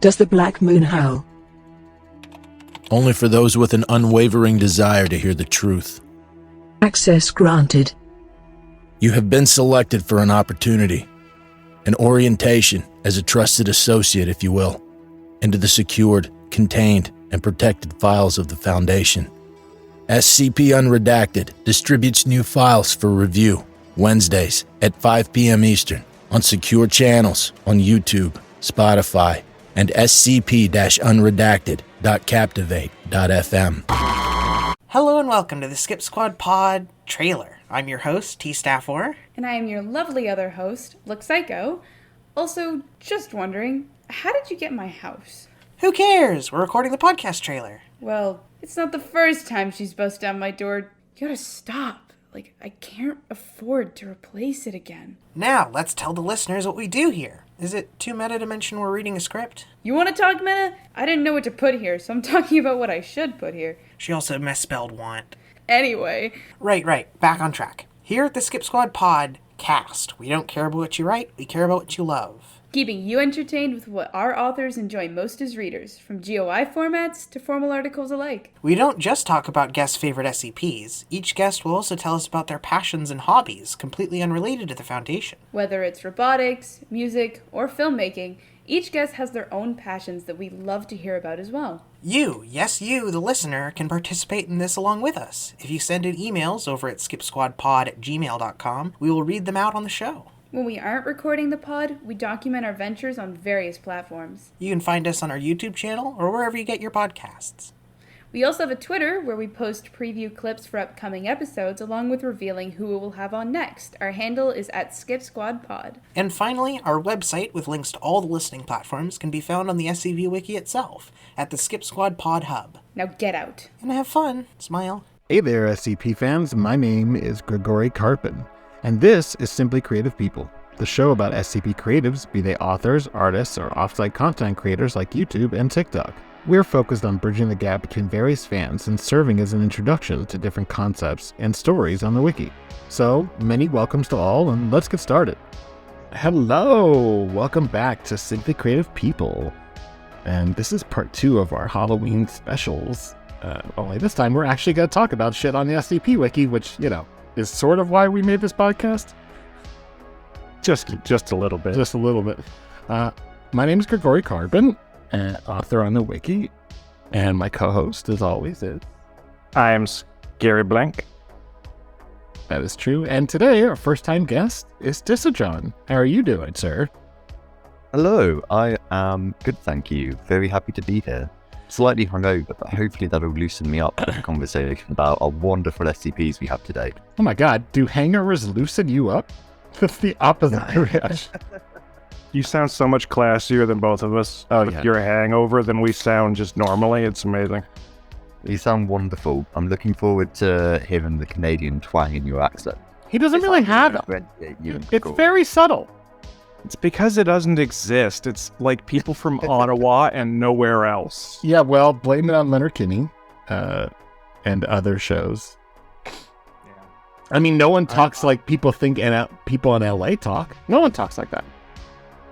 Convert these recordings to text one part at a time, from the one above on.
Does the black moon howl? Only for those with an unwavering desire to hear the truth. Access granted. You have been selected for an opportunity, an orientation as a trusted associate, if you will, into the secured, contained, and protected files of the Foundation. SCP Unredacted distributes new files for review Wednesdays at 5 p.m. Eastern on secure channels on YouTube, Spotify, and scp-unredacted.captivate.fm. Hello and welcome to the Skip Squad Pod trailer. I'm your host, T Staffor. And I am your lovely other host, Look Psycho. Also, just wondering, how did you get my house? Who cares? We're recording the podcast trailer. Well, it's not the first time she's busted down my door. You gotta stop. I can't afford to replace it again. Now, let's tell the listeners what we do here. Is it too meta to mention we're reading a script? You want to talk meta? I didn't know what to put here, so I'm talking about what I should put here. She also misspelled want. Anyway. Right. Back on track. Here at the Skip Squad Pod cast, we don't care about what you write, we care about what you love. Keeping you entertained with what our authors enjoy most as readers, from GOI formats to formal articles alike. We don't just talk about guest favorite SCPs. Each guest will also tell us about their passions and hobbies, completely unrelated to the Foundation. Whether it's robotics, music, or filmmaking, each guest has their own passions that we love to hear about as well. You, yes you, the listener, can participate in this along with us. If you send in emails over at skipsquadpod@gmail.com, we will read them out on the show. When we aren't recording the pod, we document our ventures on various platforms. You can find us on our YouTube channel or wherever you get your podcasts. We also have a Twitter where we post preview clips for upcoming episodes along with revealing who we will have on next. Our handle is @SkipSquadPod. And finally, our website with links to all the listening platforms can be found on the SCP Wiki itself at the Skip Squad Pod Hub. Now get out. And have fun. Smile. Hey there, SCP fans. My name is Grigori Karpin, and this is Simply Creative People, the show about SCP creatives, be they authors, artists, or offsite content creators like YouTube and TikTok. We're focused on bridging the gap between various fans and serving as an introduction to different concepts and stories on the Wiki. So, many welcomes to all, and let's get started. Hello! Welcome back to Simply Creative People. And this is part 2 of our Halloween specials. Only this time we're actually going to talk about shit on the SCP Wiki, which, is sort of why we made this podcast. Just a little bit. Just a little bit. My name is Grigori Karpin, an author on the Wiki, and my co-host, as always, is... I am Scary Blank. That is true. And today, our first-time guest is Dysadron. How are you doing, sir? Hello, I am good, thank you. Very happy to be here. Slightly hungover, but hopefully that'll loosen me up for the conversation about our wonderful SCPs we have today. Oh my god, do hangovers loosen you up? That's the opposite reaction. You sound so much classier than both of us. If you're a hangover, than we sound just normally. It's amazing. You sound wonderful. I'm looking forward to hearing the Canadian twang in your accent. He doesn't really have it. It's very subtle. It's because it doesn't exist. It's like people from Ottawa and nowhere else. Yeah, well, blame it on Leonard Kinney and other shows. Yeah. I mean, no one talks like people think people in LA talk. No one talks like that.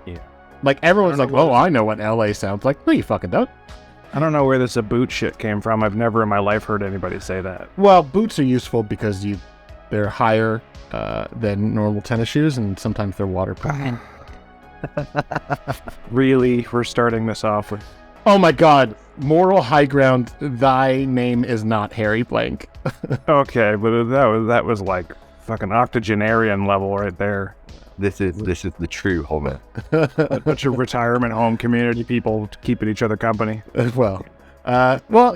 Yeah. Like, everyone's like, oh, I know what LA sounds like. No, you fucking don't. I don't know where this boot shit came from. I've never in my life heard anybody say that. Well, boots are useful because they're higher than normal tennis shoes, and sometimes they're waterproof. Really? We're starting this off with... Oh my god. Moral high ground. Thy name is not Harry Blank. Okay, but that was like fucking octogenarian level right there. This is the true Homer. A bunch of retirement home community people keeping each other company. Well,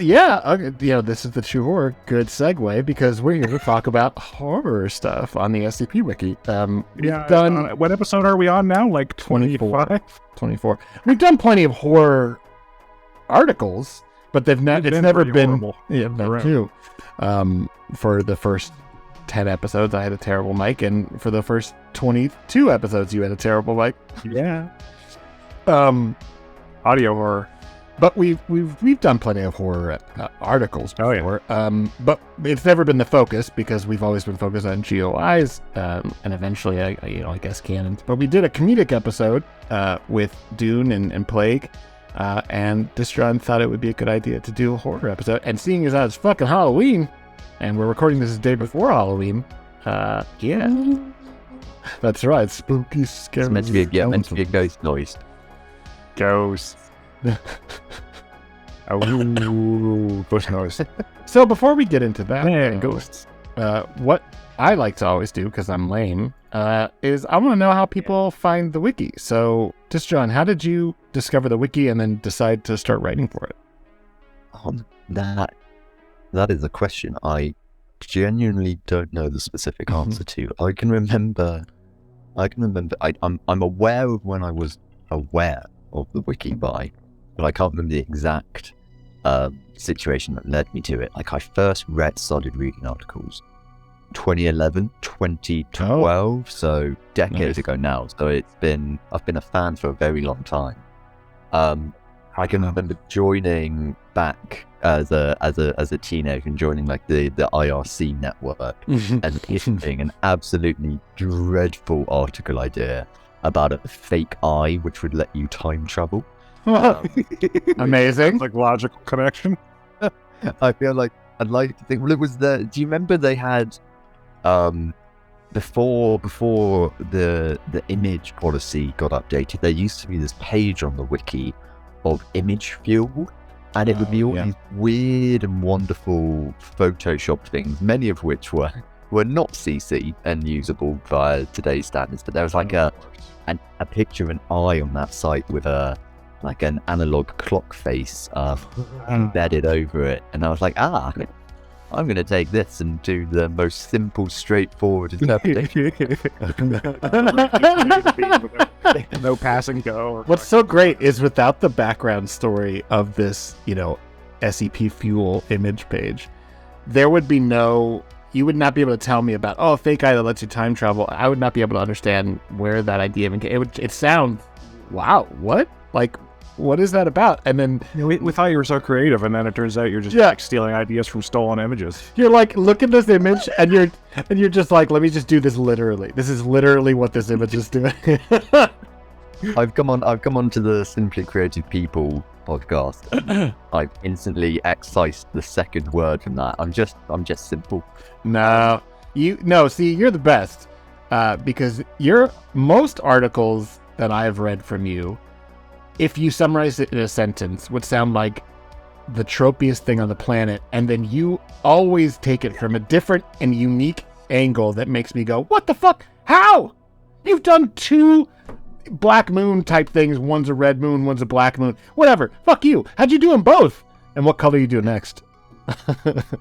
yeah. Okay, this is the true horror. Good segue, because we're here to talk about horror stuff on the SCP Wiki. We've done. What episode are we on now? Like 25? 24. We've done plenty of horror articles, but it's never been horrible. Yeah, that too. For the first 10 episodes, I had a terrible mic, and for the first 22 episodes, you had a terrible mic. Yeah. Audio horror. But we've done plenty of horror articles before. Oh, yeah. But it's never been the focus, because we've always been focused on GOIs and eventually, I guess, canons. But we did a comedic episode with Dune and Plague, and Dysadron thought it would be a good idea to do a horror episode. And seeing as how it's fucking Halloween, and we're recording this the day before Halloween, yeah. That's right, spooky, scary. It's meant to be a ghost noise. Ghost. Oh, bush noise. So before we get into that, Yeah, ghosts. What I like to always do, because I'm lame, is I want to know how people find the wiki. So, Dysadron, how did you discover the wiki and then decide to start writing for it? That is a question I genuinely don't know the specific answer to. I can remember. I'm aware of when I was aware of the wiki by, but I can't remember the exact situation that led me to it. Like I first started reading articles 2011, 2012, so decades ago now. So I've been a fan for a very long time. I can remember joining back as a teenager and joining like the IRC network and hitting an absolutely dreadful article idea about a fake eye which would let you time travel. Amazing. Like logical connection. I feel like I'd like to think. Well, it was do you remember they had before the image policy got updated, there used to be this page on the wiki of image fuel, and it would be all these weird and wonderful Photoshop things, many of which were not CC and usable via today's standards, but there was like a picture of an eye on that site with like an analog clock face embedded over it, and I was like, I'm going to take this and do the most simple, straightforward interpretation. No pass and go. What's so great is without the background story of this, SCP fuel image page, there would be you would not be able to tell me about, a fake eye that lets you time travel. I would not be able to understand where that idea even came. It sounds, wow, what? Like, what is that about? And then we thought you were so creative, and then it turns out you're just like stealing ideas from stolen images. You're like, look at this image, and you're just like, let me just do this literally. This is literally what this image is doing. I've come on to the Simply Creative People podcast. I've instantly excised the second word from that. I'm just simple. See, you're the best, because most articles that I've read from you, if you summarize it in a sentence, would sound like the tropiest thing on the planet, and then you always take it from a different and unique angle that makes me go, what the fuck? How? You've done 2 black moon type things. One's a red moon, one's a black moon. Whatever. Fuck you. How'd you do them both? And what color you do next?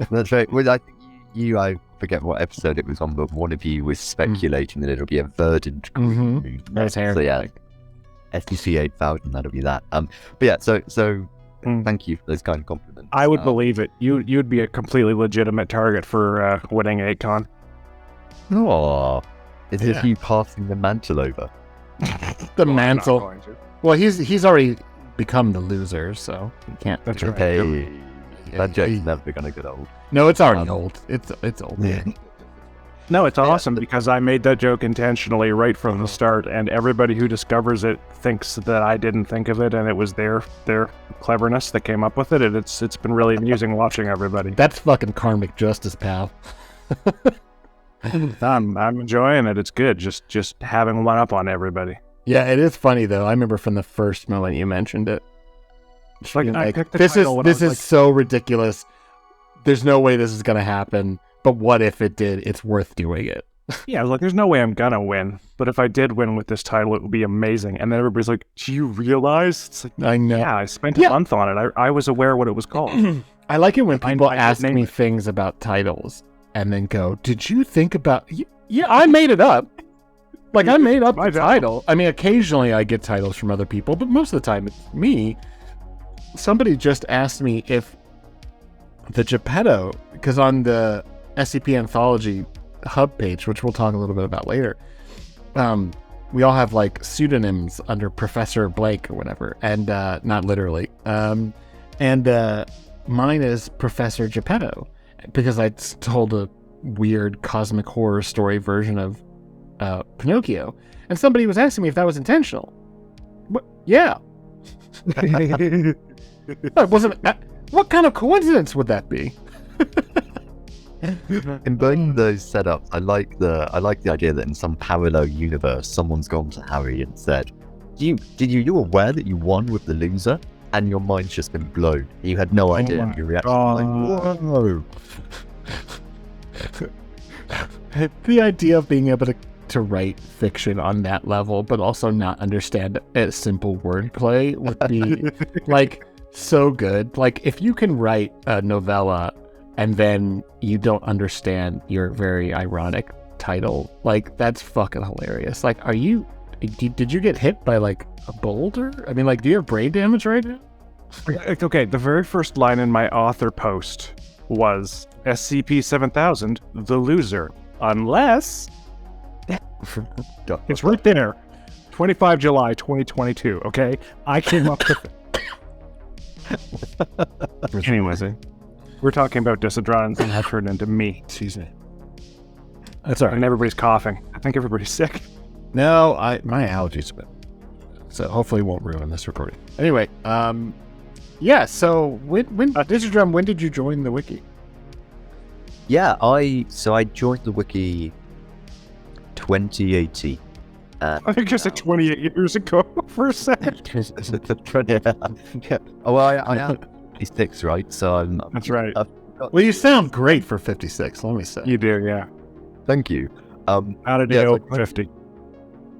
That's right. Well, I think I forget what episode it was on, but one of you was speculating that it'll be a verdant green. Nice hair. So yeah. STC 8000, that'll be that. But yeah, so thank you for those kind of compliments. I would believe it. You'd be a completely legitimate target for winning 8Con. Oh, is it you passing the mantle over? The mantle. Well, he's already become the loser, so he can't. That's right. Hey, that joke's never gonna get old. No, it's already old. It's old. Yeah. No, it's awesome because I made that joke intentionally right from the start, and everybody who discovers it thinks that I didn't think of it, and it was their cleverness that came up with it, and it's been really amusing watching everybody. That's fucking karmic justice, pal. I'm enjoying it. It's good. Just having one up on everybody. Yeah, it is funny though. I remember from the first moment you mentioned it. It's like, this is so ridiculous. There's no way this is gonna happen. But what if it did? It's worth doing it. Yeah, I was like, there's no way I'm gonna win. But if I did win with this title, it would be amazing. And then everybody's like, do you realize? It's like, I know. Yeah, I spent a month on it. I was aware what it was called. I like it when people ask me things about titles and then go, did you think about... Yeah, I made it up. Like, I made up the title. I mean, occasionally I get titles from other people, but most of the time it's me. Somebody just asked me if the Geppetto, because on the SCP Anthology hub page, which we'll talk a little bit about later, we all have like pseudonyms under Professor Blake or whatever, and not literally. And mine is Professor Geppetto, because I told a weird cosmic horror story version of Pinocchio, and somebody was asking me if that was intentional. What? Yeah. It wasn't. What kind of coincidence would that be? In both of those setups, I like the idea that in some parallel universe, someone's gone to Harry and said, you aware that you won with the loser? And your mind's just been blown. You had no idea. my Your reaction was like, whoa. The idea of being able to write fiction on that level, but also not understand a simple wordplay would be like so good. Like if you can write a novella and then you don't understand your very ironic title, like that's fucking hilarious. Like, did you get hit by like a boulder? I mean, like, do you have brain damage right now? Okay, the very first line in my author post was SCP-7000, the loser. Unless... It's right there. 25 July 2022, okay? I came up with it. Anyways, we're talking about Dysadron and that turned into me. Excuse me. That's all right. And everybody's coughing. I think everybody's sick. No, my allergies a bit. So hopefully it won't ruin this recording. Anyway, yeah, so when Dysadron, when did you join the wiki? Yeah, I joined the wiki 2018. I think just like 28 years ago for a second. Yeah. Oh, well, I am 56, right? So I'm... That's right. Well, you sound great for 56, let me say. You do, yeah. Thank you. Out of yeah, date 50.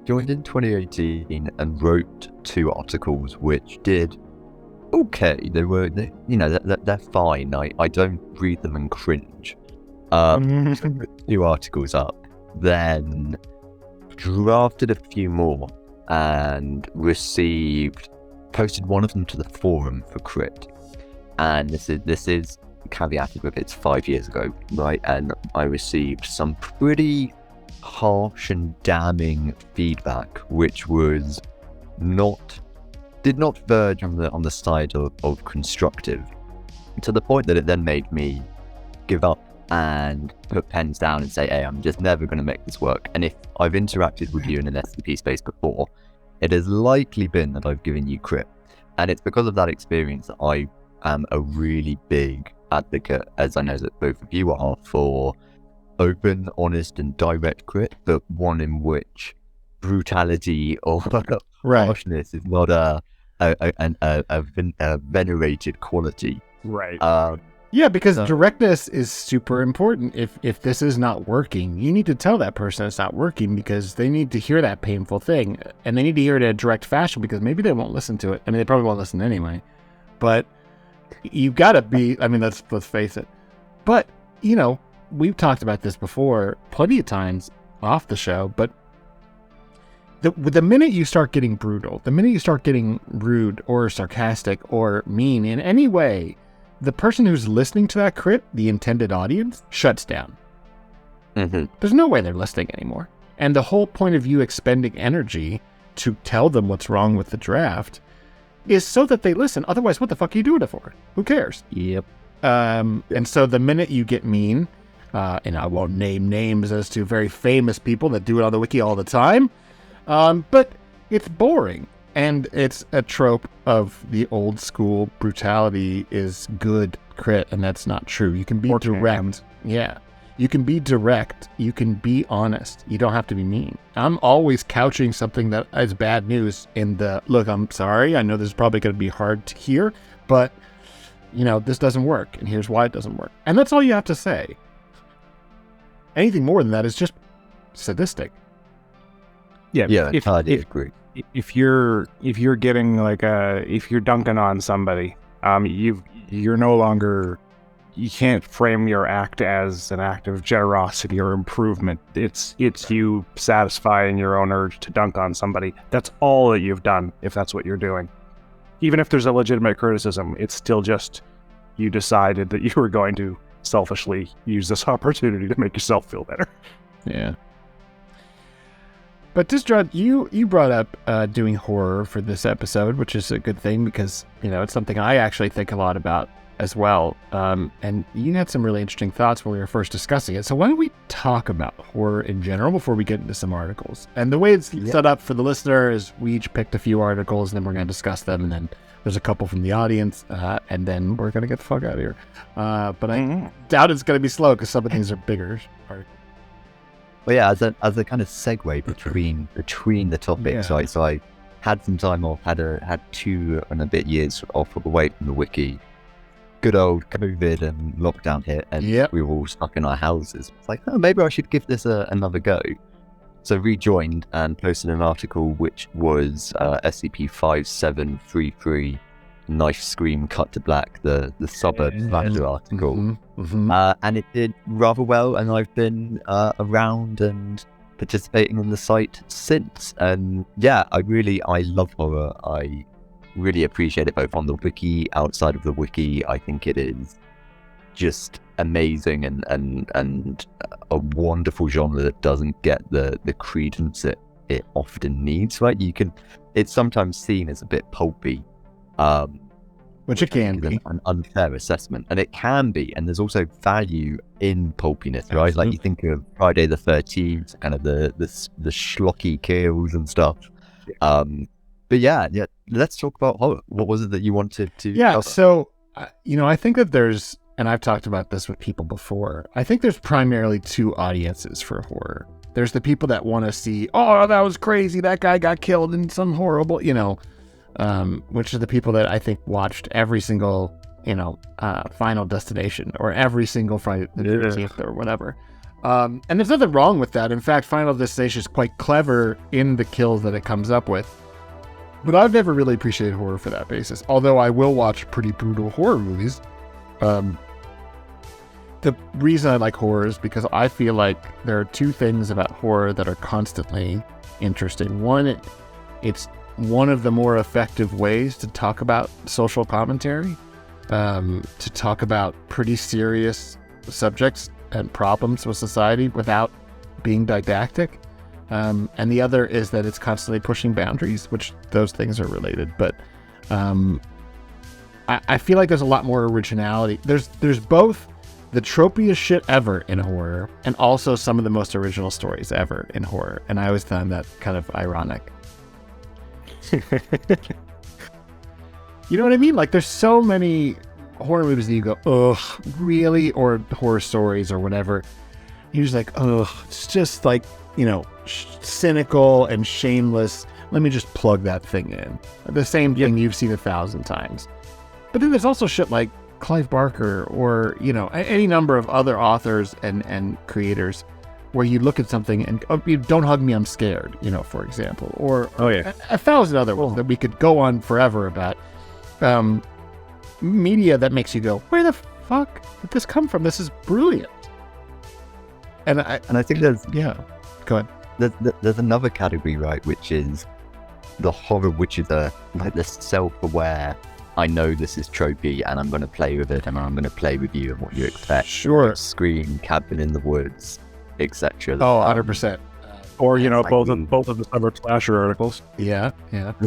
Joined in 2018 and wrote 2 articles which did okay. They're fine. I don't read them and cringe. 2 articles up, then drafted a few more and posted one of them to the forum for crit. And this is caveated with it's 5 years ago, right? And I received some pretty harsh and damning feedback, which was did not verge on the side of constructive, to the point that it then made me give up and put pens down and say, hey, I'm just never going to make this work. And if I've interacted with you in an SCP space before, it has likely been that I've given you crit. And it's because of that experience that I am a really big advocate, as I know that both of you are, for open, honest, and direct crit, but one in which brutality or harshness is not a venerated quality. Right. Yeah, because directness is super important. If this is not working, you need to tell that person it's not working, because they need to hear that painful thing, and they need to hear it in a direct fashion, because maybe they won't listen to it. I mean, they probably won't listen anyway, but you've got to be, I mean, let's face it. But, we've talked about this before plenty of times off the show, but the minute you start getting brutal, the minute you start getting rude or sarcastic or mean in any way, the person who's listening to that crit, the intended audience, shuts down. Mm-hmm. There's no way they're listening anymore. And the whole point of you expending energy to tell them what's wrong with the draft is so that they listen. Otherwise, what the fuck are you doing it for? Who cares? Yep. And so the minute you get mean, and I won't name names as to very famous people that do it on the wiki all the time, but it's boring. And it's a trope of the old school brutality is good crit, and that's not true. You can be direct. Yeah. You can be direct. You can be honest. You don't have to be mean. I'm always couching something that is bad news in the, look, I'm sorry. I know this is probably going to be hard to hear, but, this doesn't work, and here's why it doesn't work. And that's all you have to say. Anything more than that is just sadistic. Yeah, I agree. If you're getting if you're dunking on somebody, you're no longer, you can't frame your act as an act of generosity or improvement. It's you satisfying your own urge to dunk on somebody. That's all that you've done, if that's what you're doing. Even if there's a legitimate criticism, it's still just you decided that you were going to selfishly use this opportunity to make yourself feel better. Yeah. But Dysadron, you brought up doing horror for this episode, which is a good thing because, it's something I actually think a lot about as well. And you had some really interesting thoughts when we were first discussing it. So why don't we talk about horror in general before we get into some articles? And the way it's set up for the listener is we each picked a few articles, and then we're going to discuss them, and then there's a couple from the audience, and then we're going to get the fuck out of here. But I doubt it's going to be slow because some of these are bigger articles. Well, yeah, as a kind of segue between the topics, right? So I had some time off, had 2.5 years off away from the wiki. Good old COVID and lockdown hit, and we were all stuck in our houses. It's like, oh, maybe I should give this another go. So rejoined and posted an article which was SCP-5733, Knife Scream Cut to Black, the suburb slasher article. And it did rather well, and I've been around and participating on the site since. And yeah, I love horror. I really appreciate it both on the wiki, outside of the wiki. I think it is just amazing and a wonderful genre that doesn't get the credence it often needs, right? It's sometimes seen as a bit pulpy, which it can be an unfair assessment, and it can be, and there's also value in pulpiness, right? Absolutely. Like you think of Friday the 13th, kind of the schlocky kills and stuff. But yeah, let's talk about horror. What was it that you wanted to cover? So I think that there's, and I've talked about this with people before, I think there's primarily two audiences for horror. There's the people that want to see, oh, that was crazy, that guy got killed in some horrible, which are the people that I think watched every single, Final Destination or every single Friday the 13th or whatever. And there's nothing wrong with that. In fact, Final Destination is quite clever in the kills that it comes up with. But I've never really appreciated horror for that basis, although I will watch pretty brutal horror movies. The reason I like horror is because I feel like there are two things about horror that are constantly interesting. One, it's one of the more effective ways to talk about social commentary, to talk about pretty serious subjects and problems with society without being didactic. And the other is that it's constantly pushing boundaries, which those things are related. But I feel like there's a lot more originality. There's both the tropiest shit ever in horror and also some of the most original stories ever in horror. And I always found that kind of ironic. You know what I mean? Like there's so many horror movies that you go, ugh, really? Or horror stories or whatever. You're just like, ugh, it's just like, cynical and shameless. Let me just plug that thing in. The same thing you've seen 1,000 times. But then there's also shit like Clive Barker or, any number of other authors and creators where you look at something and, oh, don't hug me, I'm scared, for example. Or 1,000 other ones that we could go on forever about. Media that makes you go, where the fuck did this come from? This is brilliant. And I think there's... Yeah, go ahead. There's another category, right, which is the horror, which is the self-aware, I know this is tropey and I'm going to play with it and I'm going to play with you and what you expect. Sure. Scream, Cabin in the Woods, etc. Oh, 100%. Or, both of the summer slasher articles. Yeah. That's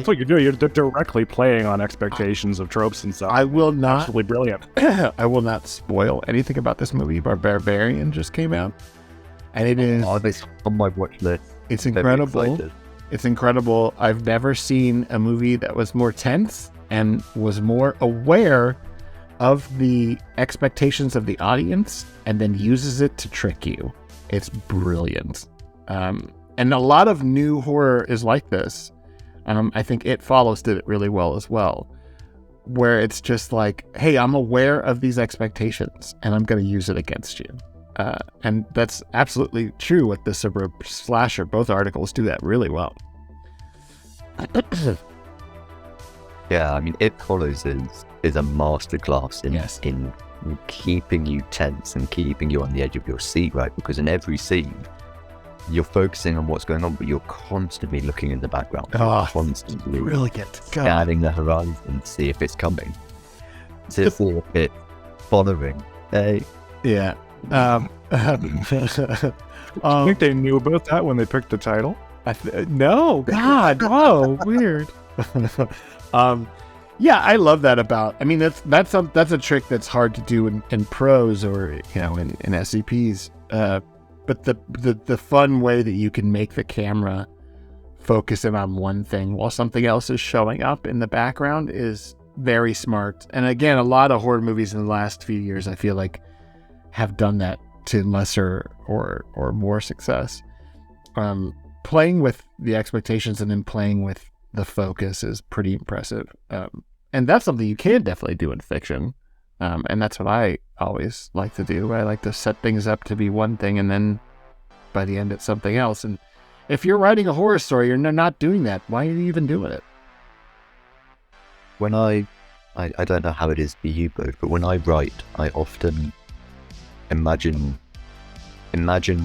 what you're doing. You're directly playing on expectations of tropes and stuff. I will not. Absolutely brilliant. I will not spoil anything about this movie. Barbarian just came out. And it is... It's on my watch list. It's incredible. It's incredible. I've never seen a movie that was more tense and was more aware of the expectations of the audience and then uses it to trick you. It's brilliant. And a lot of new horror is like this. I think It Follows did it really well as well, where it's just like, hey, I'm aware of these expectations and I'm going to use it against you. And that's absolutely true with the suburb slasher. Both articles do that really well. Yeah, I mean, It Follows is a masterclass in keeping you tense and keeping you on the edge of your seat, right? Because in every scene, you're focusing on what's going on, but you're constantly looking in the background. Constantly brilliant. Scanning the horizon to see if it's coming. To see if it's following. Yeah. I think they knew about that when they picked the title. No, God, whoa, weird. Yeah, I love that about. I mean, that's a trick that's hard to do in prose or in SCPs. But the fun way that you can make the camera focus in on one thing while something else is showing up in the background is very smart. And again, a lot of horror movies in the last few years, I feel like, have done that to lesser or more success. Playing with the expectations and then playing with the focus is pretty impressive. And that's something you can definitely do in fiction. And that's what I always like to do. I like to set things up to be one thing and then by the end it's something else. And if you're writing a horror story, you're not doing that. Why are you even doing it? When I don't know how it is for you both, but when I write, I often imagine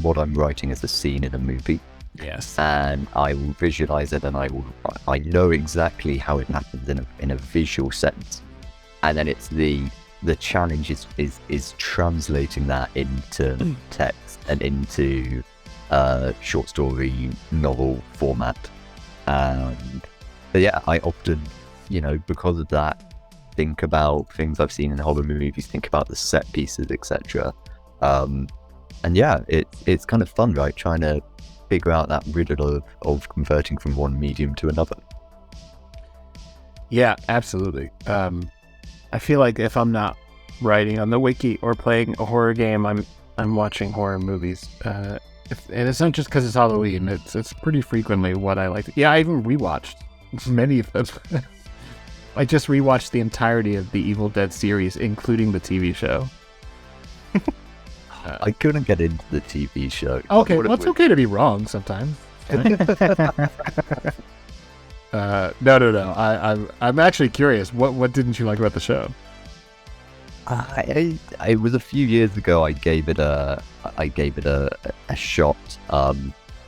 what I'm writing as a scene in a movie. Yes. And I will visualize it, and I know exactly how it happens in a visual sense. And then it's the challenge is translating that into text and into short story novel format. But yeah, I often, because of that, think about things I've seen in horror movies, think about the set pieces, etc. And yeah, it's kind of fun, right? Trying to figure out that riddle of converting from one medium to another. Yeah, absolutely. I feel like if I'm not writing on the wiki or playing a horror game, I'm watching horror movies. And it's not just because it's Halloween. It's pretty frequently what I like. I even rewatched many of them. I just rewatched the entirety of the Evil Dead series, including the TV show. I couldn't get into the TV show. Okay, well, it's okay to be wrong sometimes. No. I'm actually curious. What didn't you like about the show? It was a few years ago. I gave it a shot.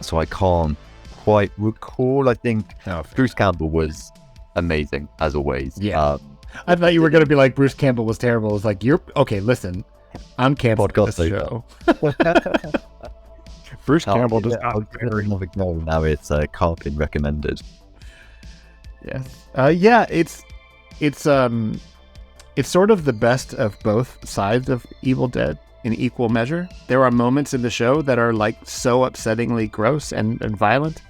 So I can't quite recall. I think Bruce Campbell was amazing as always. Yeah. I thought you were going to be like Bruce Campbell was terrible. It's like you're okay. Listen, I'm canceling this show. Bruce Campbell does not very no. Now it's Carpin recommended. Yes. It's sort of the best of both sides of Evil Dead in equal measure. There are moments in the show that are like so upsettingly gross and violent.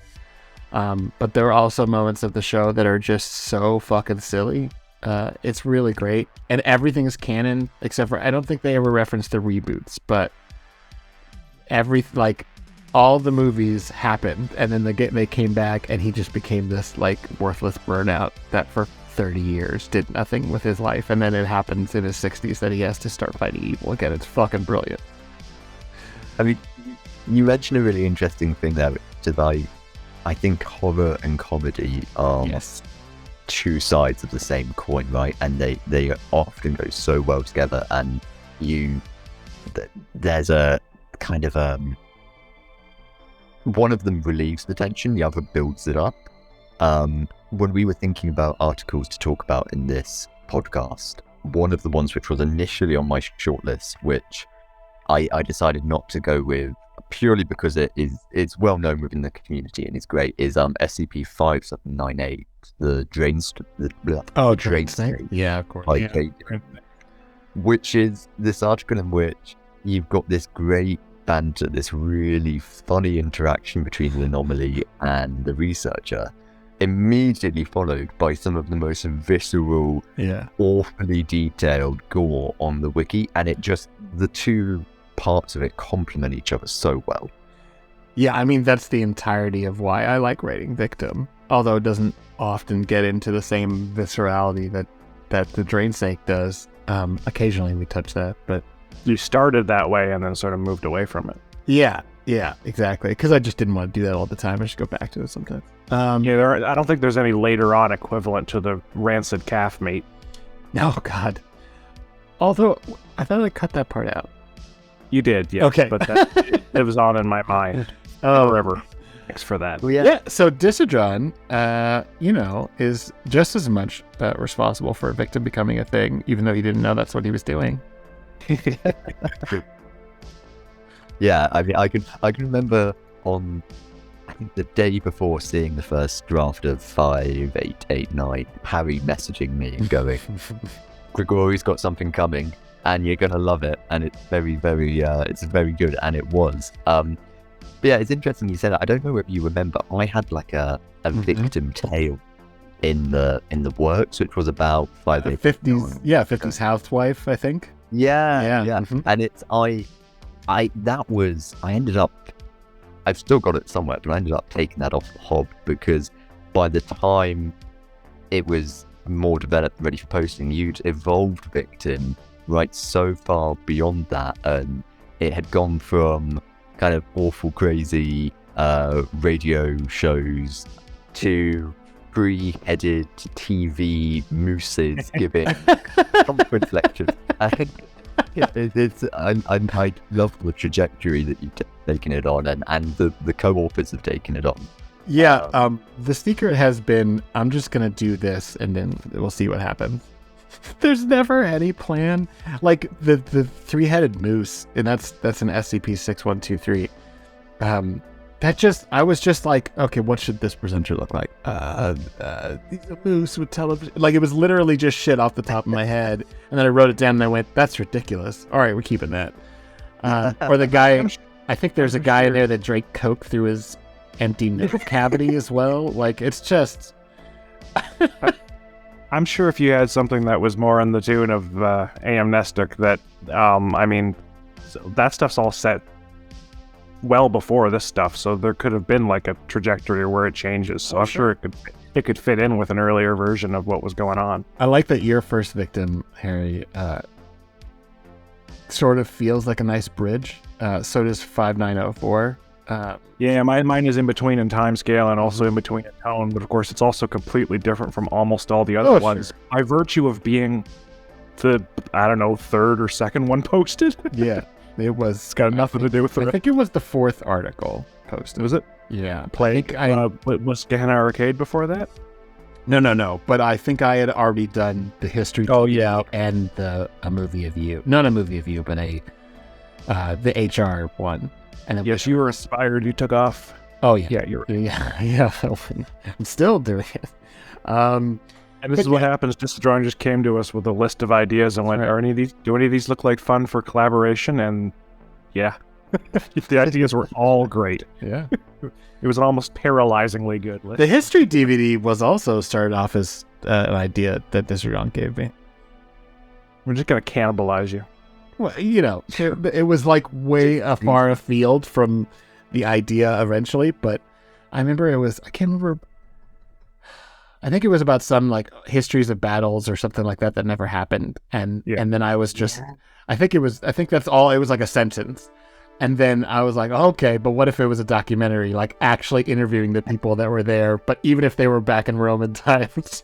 But there are also moments of the show that are just so fucking silly. It's really great. And everything is canon except for, I don't think they ever reference the reboots, but all the movies happened and then they came back and he just became this like worthless burnout that for 30 years did nothing with his life, and then it happens in his 60s that he has to start fighting evil again. It's fucking brilliant. I mean, you mentioned a really interesting thing there, which is I think horror and comedy are two sides of the same coin, right? And they often go so well together, and there's a kind of one of them relieves the tension, the other builds it up. When we were thinking about articles to talk about in this podcast, one of the ones which was initially on my shortlist, which I decided not to go with purely because it's well known within the community and it's great, is SCP-5798, the drain snake. Yeah, of course. Which is this article in which you've got this great banter, this really funny interaction between the anomaly and the researcher, immediately followed by some of the most visceral, awfully detailed gore on the wiki, and the two parts of it complement each other so well. Yeah, I mean, that's the entirety of why I like writing Victim, although it doesn't often get into the same viscerality that the drain snake does. Occasionally we touch that, but you started that way and then sort of moved away from it. Yeah, exactly. Because I just didn't want to do that all the time. I should go back to it sometimes. I don't think there's any later on equivalent to the rancid calf meat. Oh, God. Although, I thought I cut that part out. You did, yes. Okay. But that lives on in my mind forever. Thanks for that. Well, yeah, so Dysadron, is just as much responsible for a victim becoming a thing, even though he didn't know that's what he was doing. Yeah, I mean, I can remember on I think the day before seeing the first draft of 5889, Harry messaging me and going, Grigori's got something coming and you're going to love it. And it's very, very, it's very good. And it was. But yeah, it's interesting you said that. I don't know if you remember, I had like a victim tale in the works, which was about 50s housewife, I think. Yeah. Mhm. And it's, I ended up, I've still got it somewhere, but I ended up taking that off the hob because by the time it was more developed, ready for posting, you'd evolved Victim right so far beyond that, and it had gone from kind of awful, crazy radio shows to three-headed TV mooses giving conference lectures. I think I love the trajectory that you've taken it on, and the co-authors have taken it on. Yeah, the secret has been, I'm just going to do this and then we'll see what happens. There's never any plan. Like the three-headed moose, and that's an SCP-6123. I was just like, okay, what should this presenter look like? A moose with television. Like, it was literally just shit off the top of my head. And then I wrote it down and I went, that's ridiculous. All right, we're keeping that. Or the guy, I think there's a guy in there that drank Coke through his empty nipple cavity as well. Like, it's just... I'm sure if you had something that was more in the tune of Amnestic, that, that stuff's all set well before this stuff, so there could have been like a trajectory where it changes. So I'm sure it could fit in with an earlier version of what was going on. I like that your first victim, Harry, sort of feels like a nice bridge. So does 5904. Yeah, mine is in between in time scale and also in between in tone, but of course it's also completely different from almost all the other ones, sure, by virtue of being the, third or second one posted. Yeah, it's got nothing to do with it. I think it was the fourth article posted. Was it? Yeah. Was Gehenna Arcade before that? No. But I think I had already done the history. Oh, yeah. And a movie of you. Not a movie of you, but the HR one. And yes, you were inspired. You took off. Oh, yeah. Yeah, you're right. Yeah. I'm still doing it. And this is what happens. Dysadron just came to us with a list of ideas and went, do any of these look like fun for collaboration? And yeah, the ideas were all great. Yeah. It was an almost paralyzingly good list. The history DVD was also started off as an idea that Dysadron gave me. We're just going to cannibalize you. Well, it was like way far afield from the idea eventually, but I remember I think it was about some like histories of battles or something like that never happened. And then I was just, I think that's all, it was like a sentence. And then I was like, okay, but what if it was a documentary, like actually interviewing the people that were there, but even if they were back in Roman times.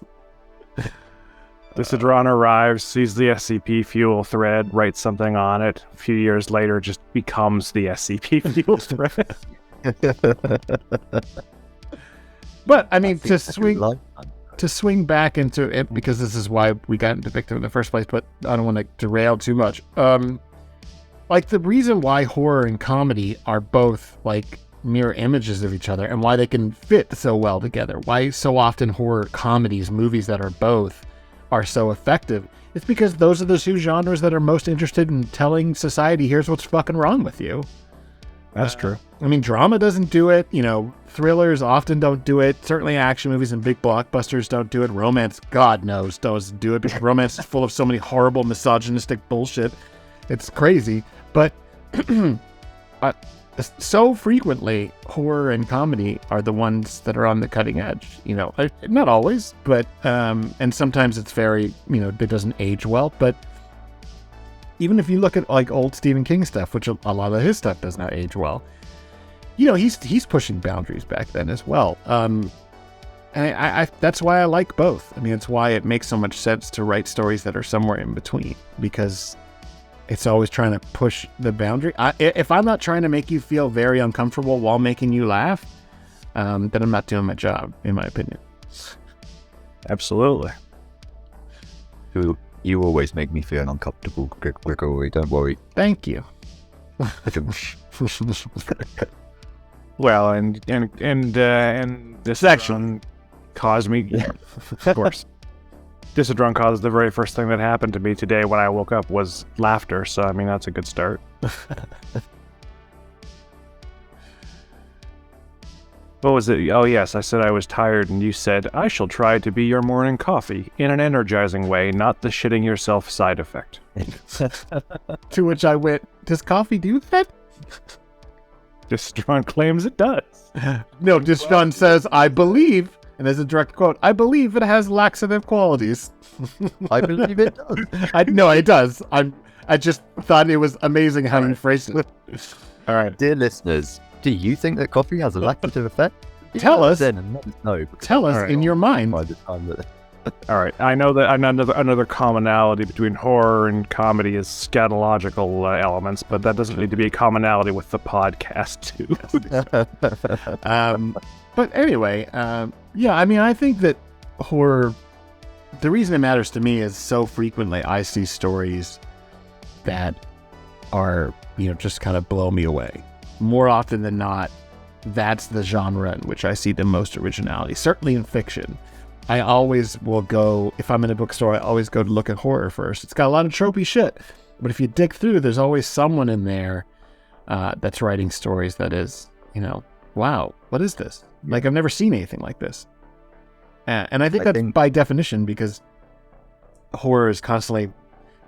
Dysadron arrives, sees the SCP fuel thread, writes something on it. A few years later, just becomes the SCP fuel thread. But I mean, to swing back into it, because this is why we got into Victim in the first place. But I don't want to derail too much. Like the reason why horror and comedy are both like mirror images of each other, and why they can fit so well together. Why so often horror comedies, movies that are both, are so effective. It's because those are the two genres that are most interested in telling society, here's what's fucking wrong with you. That's true. I mean, drama doesn't do it. Thrillers often don't do it. Certainly action movies and big blockbusters don't do it. Romance, God knows, doesn't do it, because romance is full of so many horrible misogynistic bullshit. It's crazy. But so frequently, horror and comedy are the ones that are on the cutting edge. Not always, but and sometimes it's very, it doesn't age well. But even if you look at like old Stephen King stuff, which a lot of his stuff does not age well, he's pushing boundaries back then as well. And I that's why I like both. I mean, it's why it makes so much sense to write stories that are somewhere in between, because it's always trying to push the boundary. If I'm not trying to make you feel very uncomfortable while making you laugh, then I'm not doing my job, in my opinion. Absolutely. You always make me feel uncomfortable, Grigori, don't worry. Thank you. Well, and Dysadron caused me, of course. Dysadron caused the very first thing that happened to me today when I woke up was laughter. So I mean that's a good start. What was it? Oh yes, I said I was tired, and you said I shall try to be your morning coffee in an energizing way, not the shitting yourself side effect. To which I went, does coffee do that? Dysadron claims it does. No, Dysadron says, I believe, and there's a direct quote, I believe it has laxative qualities. I believe it does. No, it does. I just thought it was amazing how you phrased it. All right. Dear listeners, do you think that coffee has a laxative effect? Tell us. Then no. Tell us in your mind. By the time that All right, I know that another commonality between horror and comedy is scatological elements, but that doesn't need to be a commonality with the podcast too. But anyway, yeah, I mean, I think that horror, the reason it matters to me is so frequently I see stories that are, just kind of blow me away. More often than not, that's the genre in which I see the most originality, certainly in fiction. I always will go, if I'm in a bookstore, I always go to look at horror first. It's got a lot of tropey shit, but if you dig through, there's always someone in there that's writing stories that is, wow, what is this? Like, I've never seen anything like this. And I think that's by definition, because horror is constantly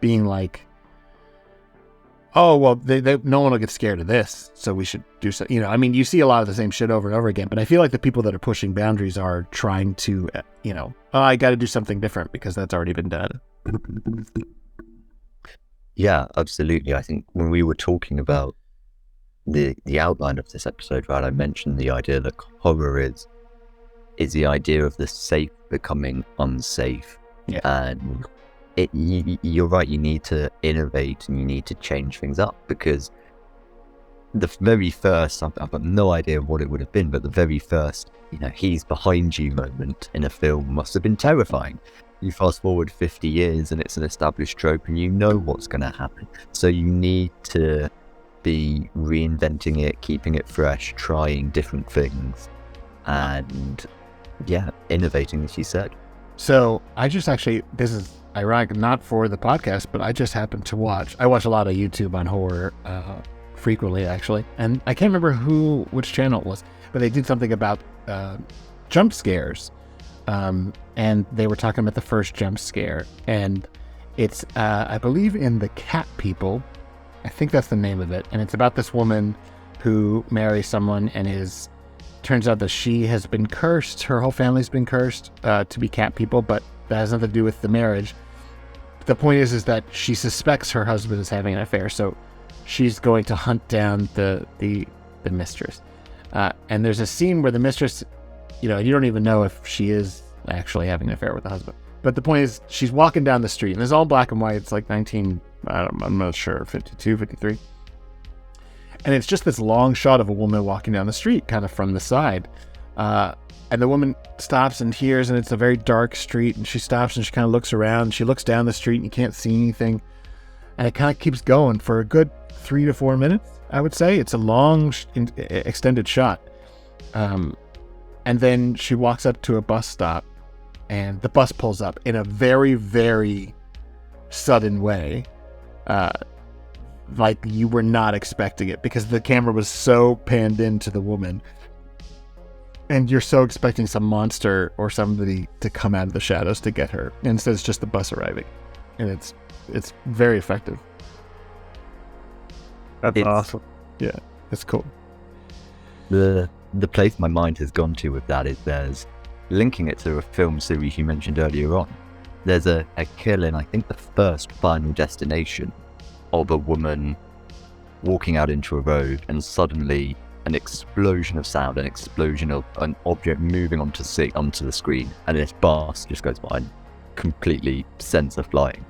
being like, oh, well, no one will get scared of this, so we should do so. I mean, you see a lot of the same shit over and over again, but I feel like the people that are pushing boundaries are trying to, oh, I got to do something different because that's already been done. Yeah, absolutely. I think when we were talking about the outline of this episode, right, I mentioned the idea that horror is the idea of the safe becoming unsafe. Yeah. And you're right, you need to innovate and you need to change things up, because the very first, I've got no idea what it would have been, but the very first, he's behind you moment in a film must have been terrifying. You fast forward 50 years and it's an established trope and you know what's going to happen. So you need to be reinventing it, keeping it fresh, trying different things, and yeah, innovating, as you said. So I just actually, this is ironic, not for the podcast, but I just happened to watch a lot of YouTube on horror frequently, actually. And I can't remember which channel it was, but they did something about jump scares. And they were talking about the first jump scare. And it's, I believe, in The Cat People. I think that's the name of it. And it's about this woman who marries someone and turns out that she has been cursed. Her whole family's been cursed to be cat people, but that has nothing to do with the marriage. The point is that she suspects her husband is having an affair, so she's going to hunt down the mistress. And there's a scene where the mistress, you don't even know if she is actually having an affair with the husband. But the point is, she's walking down the street, and it's all black and white. It's like I'm not sure, 52, 53. And it's just this long shot of a woman walking down the street, kind of from the side. And the woman stops and hears, and it's a very dark street, and she stops and she kind of looks around. She looks down the street and you can't see anything. And it kind of keeps going for a good 3 to 4 minutes, I would say. It's a long, extended shot. And then she walks up to a bus stop, and the bus pulls up in a very, very sudden way. Like you were not expecting it, because the camera was so panned into the woman. And you're so expecting some monster or somebody to come out of the shadows to get her. And instead it's just the bus arriving. And it's very effective. That's awesome. Yeah, it's cool. The place my mind has gone to with that is there's, linking it to a film series you mentioned earlier on, there's a kill in, I think, the first Final Destination, of a woman walking out into a road and suddenly an explosion of sound, an explosion of an object moving onto the screen, and this bus just goes by and completely sends her flying.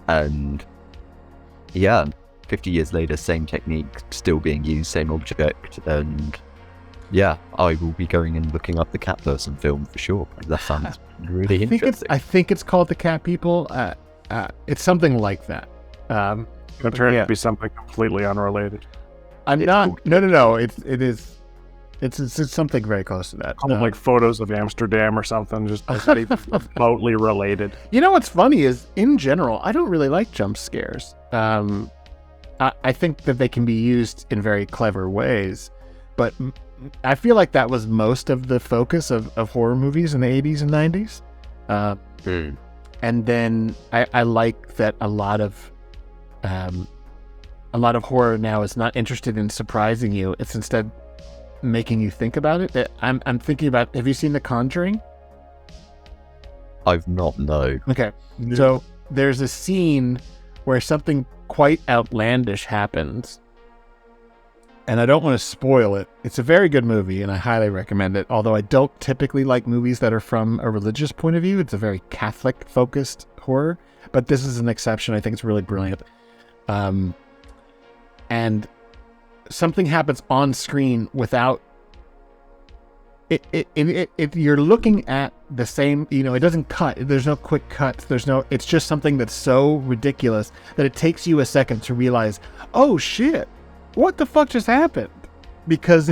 And yeah, 50 years later, same technique still being used, same object, and yeah, I will be going and looking up the Cat Person film for sure. That sounds really interesting. I think it's called The Cat People. It's something like that. It'll turn out to be something completely unrelated. I'm not. No. It's It's something very close to that. Like photos of Amsterdam or something, just remotely related. You know what's funny is, in general, I don't really like jump scares. I think that they can be used in very clever ways, but I feel like that was most of the focus of horror movies in the 80s and 90s. And then I like that a lot of horror now is not interested in surprising you. It's instead making you think about it. I'm thinking about, have you seen The Conjuring? I've not, no. Okay. So there's a scene where something quite outlandish happens. And I don't want to spoil it. It's a very good movie, and I highly recommend it. Although I don't typically like movies that are from a religious point of view. It's a very Catholic-focused horror. But this is an exception. I think it's really brilliant. And something happens on screen without... you're looking at the same... it doesn't cut. There's no quick cuts. It's just something that's so ridiculous that it takes you a second to realize, oh, shit. What the fuck just happened? Because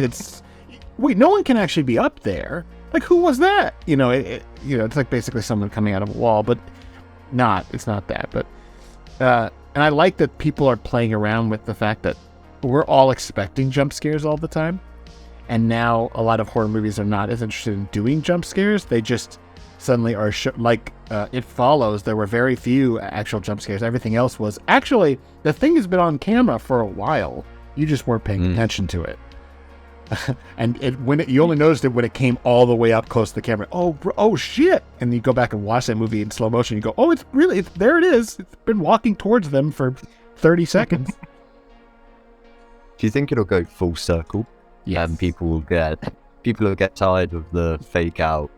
wait, no one can actually be up there. Like, who was that? It's like basically someone coming out of a wall, but it's not that. But, and I like that people are playing around with the fact that we're all expecting jump scares all the time. And now a lot of horror movies are not as interested in doing jump scares. They just suddenly are It Follows. There were very few actual jump scares. Everything else was actually, the thing has been on camera for a while. You just weren't paying attention to it. And you only noticed it when it came all the way up close to the camera. Oh shit. And you go back and watch that movie in slow motion. You go, oh, there it is. It's been walking towards them for 30 seconds. Do you think it'll go full circle? Yes. And people will get tired of the fake out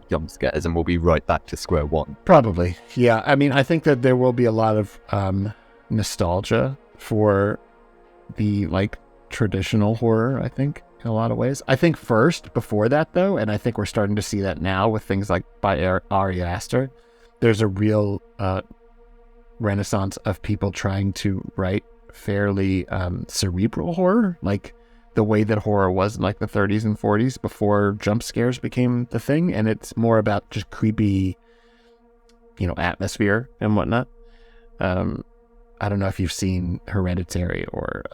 jump scares, and we'll be right back to square one. Probably. Yeah. I mean, I think that there will be a lot of nostalgia for the traditional horror, I think, in a lot of ways. I think first, before that though, and I think we're starting to see that now with things like by Ari Aster, there's a real renaissance of people trying to write fairly cerebral horror, like the way that horror was in the 30s and 40s before jump scares became the thing. And it's more about just creepy, atmosphere and whatnot. I don't know if you've seen Hereditary or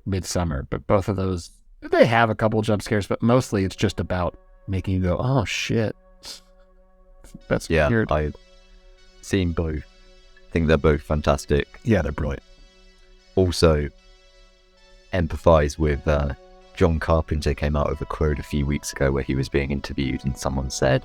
Midsummer, but both of those, they have a couple jump scares, but mostly it's just about making you go, oh shit. That's weird. I've seen both. I think they're both fantastic. Yeah, they're brilliant. Also, empathize with John Carpenter came out with a quote a few weeks ago where he was being interviewed and someone said,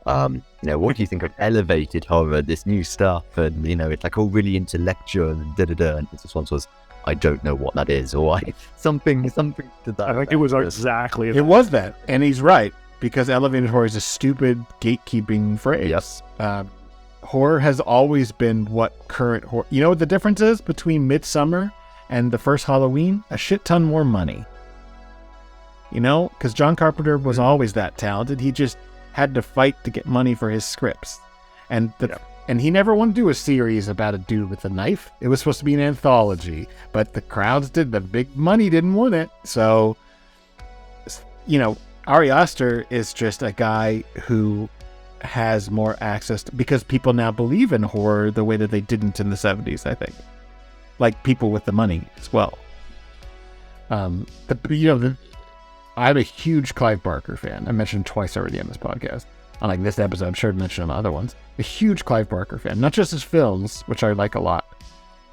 what do you think of elevated horror, this new stuff, and it's all really intellectual and da-da-da, and his response was, I don't know what that is, or something to that. I think it was exactly it was that, and he's right, because elevated horror is a stupid gatekeeping phrase. Yes. Horror has always been what current horror... You know what the difference is between Midsummer and the first Halloween? A shit ton more money. Because John Carpenter was always that talented. He just had to fight to get money for his scripts. And he never wanted to do a series about a dude with a knife. It was supposed to be an anthology, but the crowds the big money didn't want it. So, Ari Aster is just a guy who has more access because people now believe in horror the way that they didn't in the 70s, I think. Like people with the money as well. I'm a huge Clive Barker fan. I mentioned twice already on this podcast. Unlike this episode, I'm sure to mention on other ones. A huge Clive Barker fan. Not just his films, which I like a lot,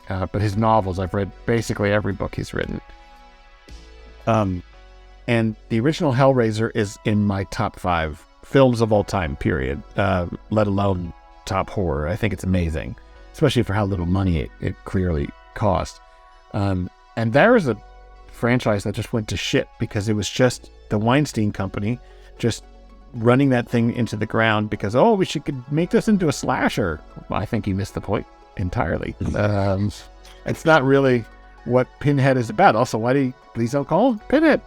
but his novels. I've read basically every book he's written. And the original Hellraiser is in my top 5 films of all time, period. Let alone top horror. I think it's amazing, especially for how little money it clearly cost. And there is a franchise that just went to shit because it was just the Weinstein Company just running that thing into the ground because, we could make this into a slasher. Well, I think he missed the point entirely. It's not really what Pinhead is about. Also, please don't call him Pinhead.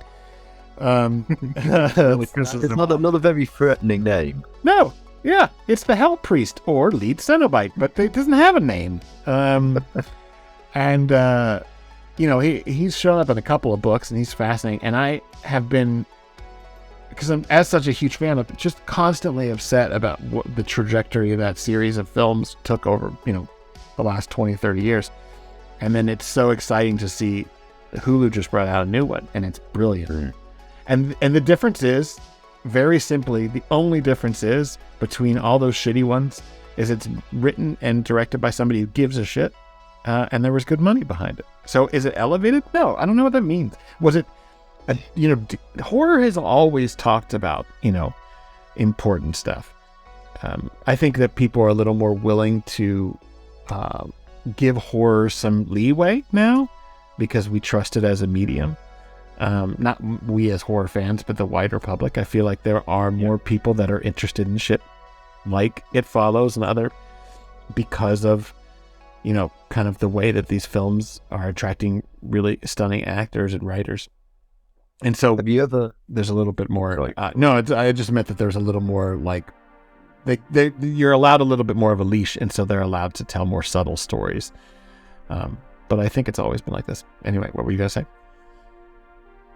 It's not a very threatening name. No, yeah, it's the Hell Priest or Lead Cenobite, but it doesn't have a name. And he's shown up in a couple of books and he's fascinating. And I have been, because I'm as such a huge fan, I'm just constantly upset about what the trajectory of that series of films took over, the last 20, 30 years. And then it's so exciting to see Hulu just brought out a new one, and it's brilliant. And the difference is, very simply, the only difference is between all those shitty ones is it's written and directed by somebody who gives a shit, and there was good money behind it. So is it elevated? No, I don't know what that means. Was it, horror has always talked about, important stuff. I think that people are a little more willing to give horror some leeway now because we trust it as a medium. Not we as horror fans, but the wider public. I feel like there are more people that are interested in shit like It Follows and other, because of, kind of the way that these films are attracting really stunning actors and writers. And so there's a little bit more, I just meant that there's a little more like, you're allowed a little bit more of a leash, and so they're allowed to tell more subtle stories. But I think it's always been like this. Anyway, what were you going to say?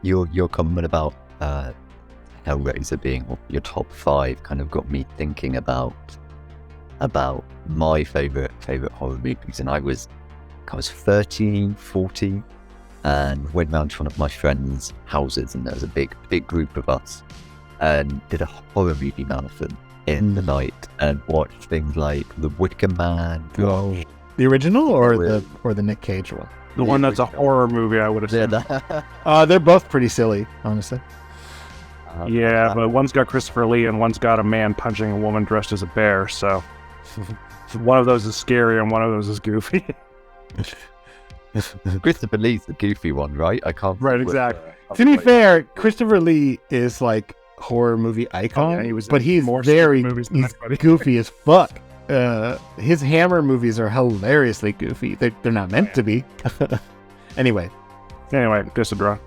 Your comment about Hellraiser being your top 5 kind of got me thinking about my favorite horror movies. And I was 13, 14, and went round to one of my friends' houses, and there was a big group of us, and did a horror movie marathon in the night, and watched things like The Wicker Man. The original or the Nick Cage one? The one that's a horror movie, I would have said. They're both pretty silly, honestly. But one's got Christopher Lee and one's got a man punching a woman dressed as a bear, so one of those is scary and one of those is goofy. Christopher Lee's the goofy one, right? I can't. Right, exactly. To be fair, Christopher Lee is like horror movie icon, but he's very goofy as fuck. His Hammer movies are hilariously goofy. They're not meant to be. Anyway, Dysadron.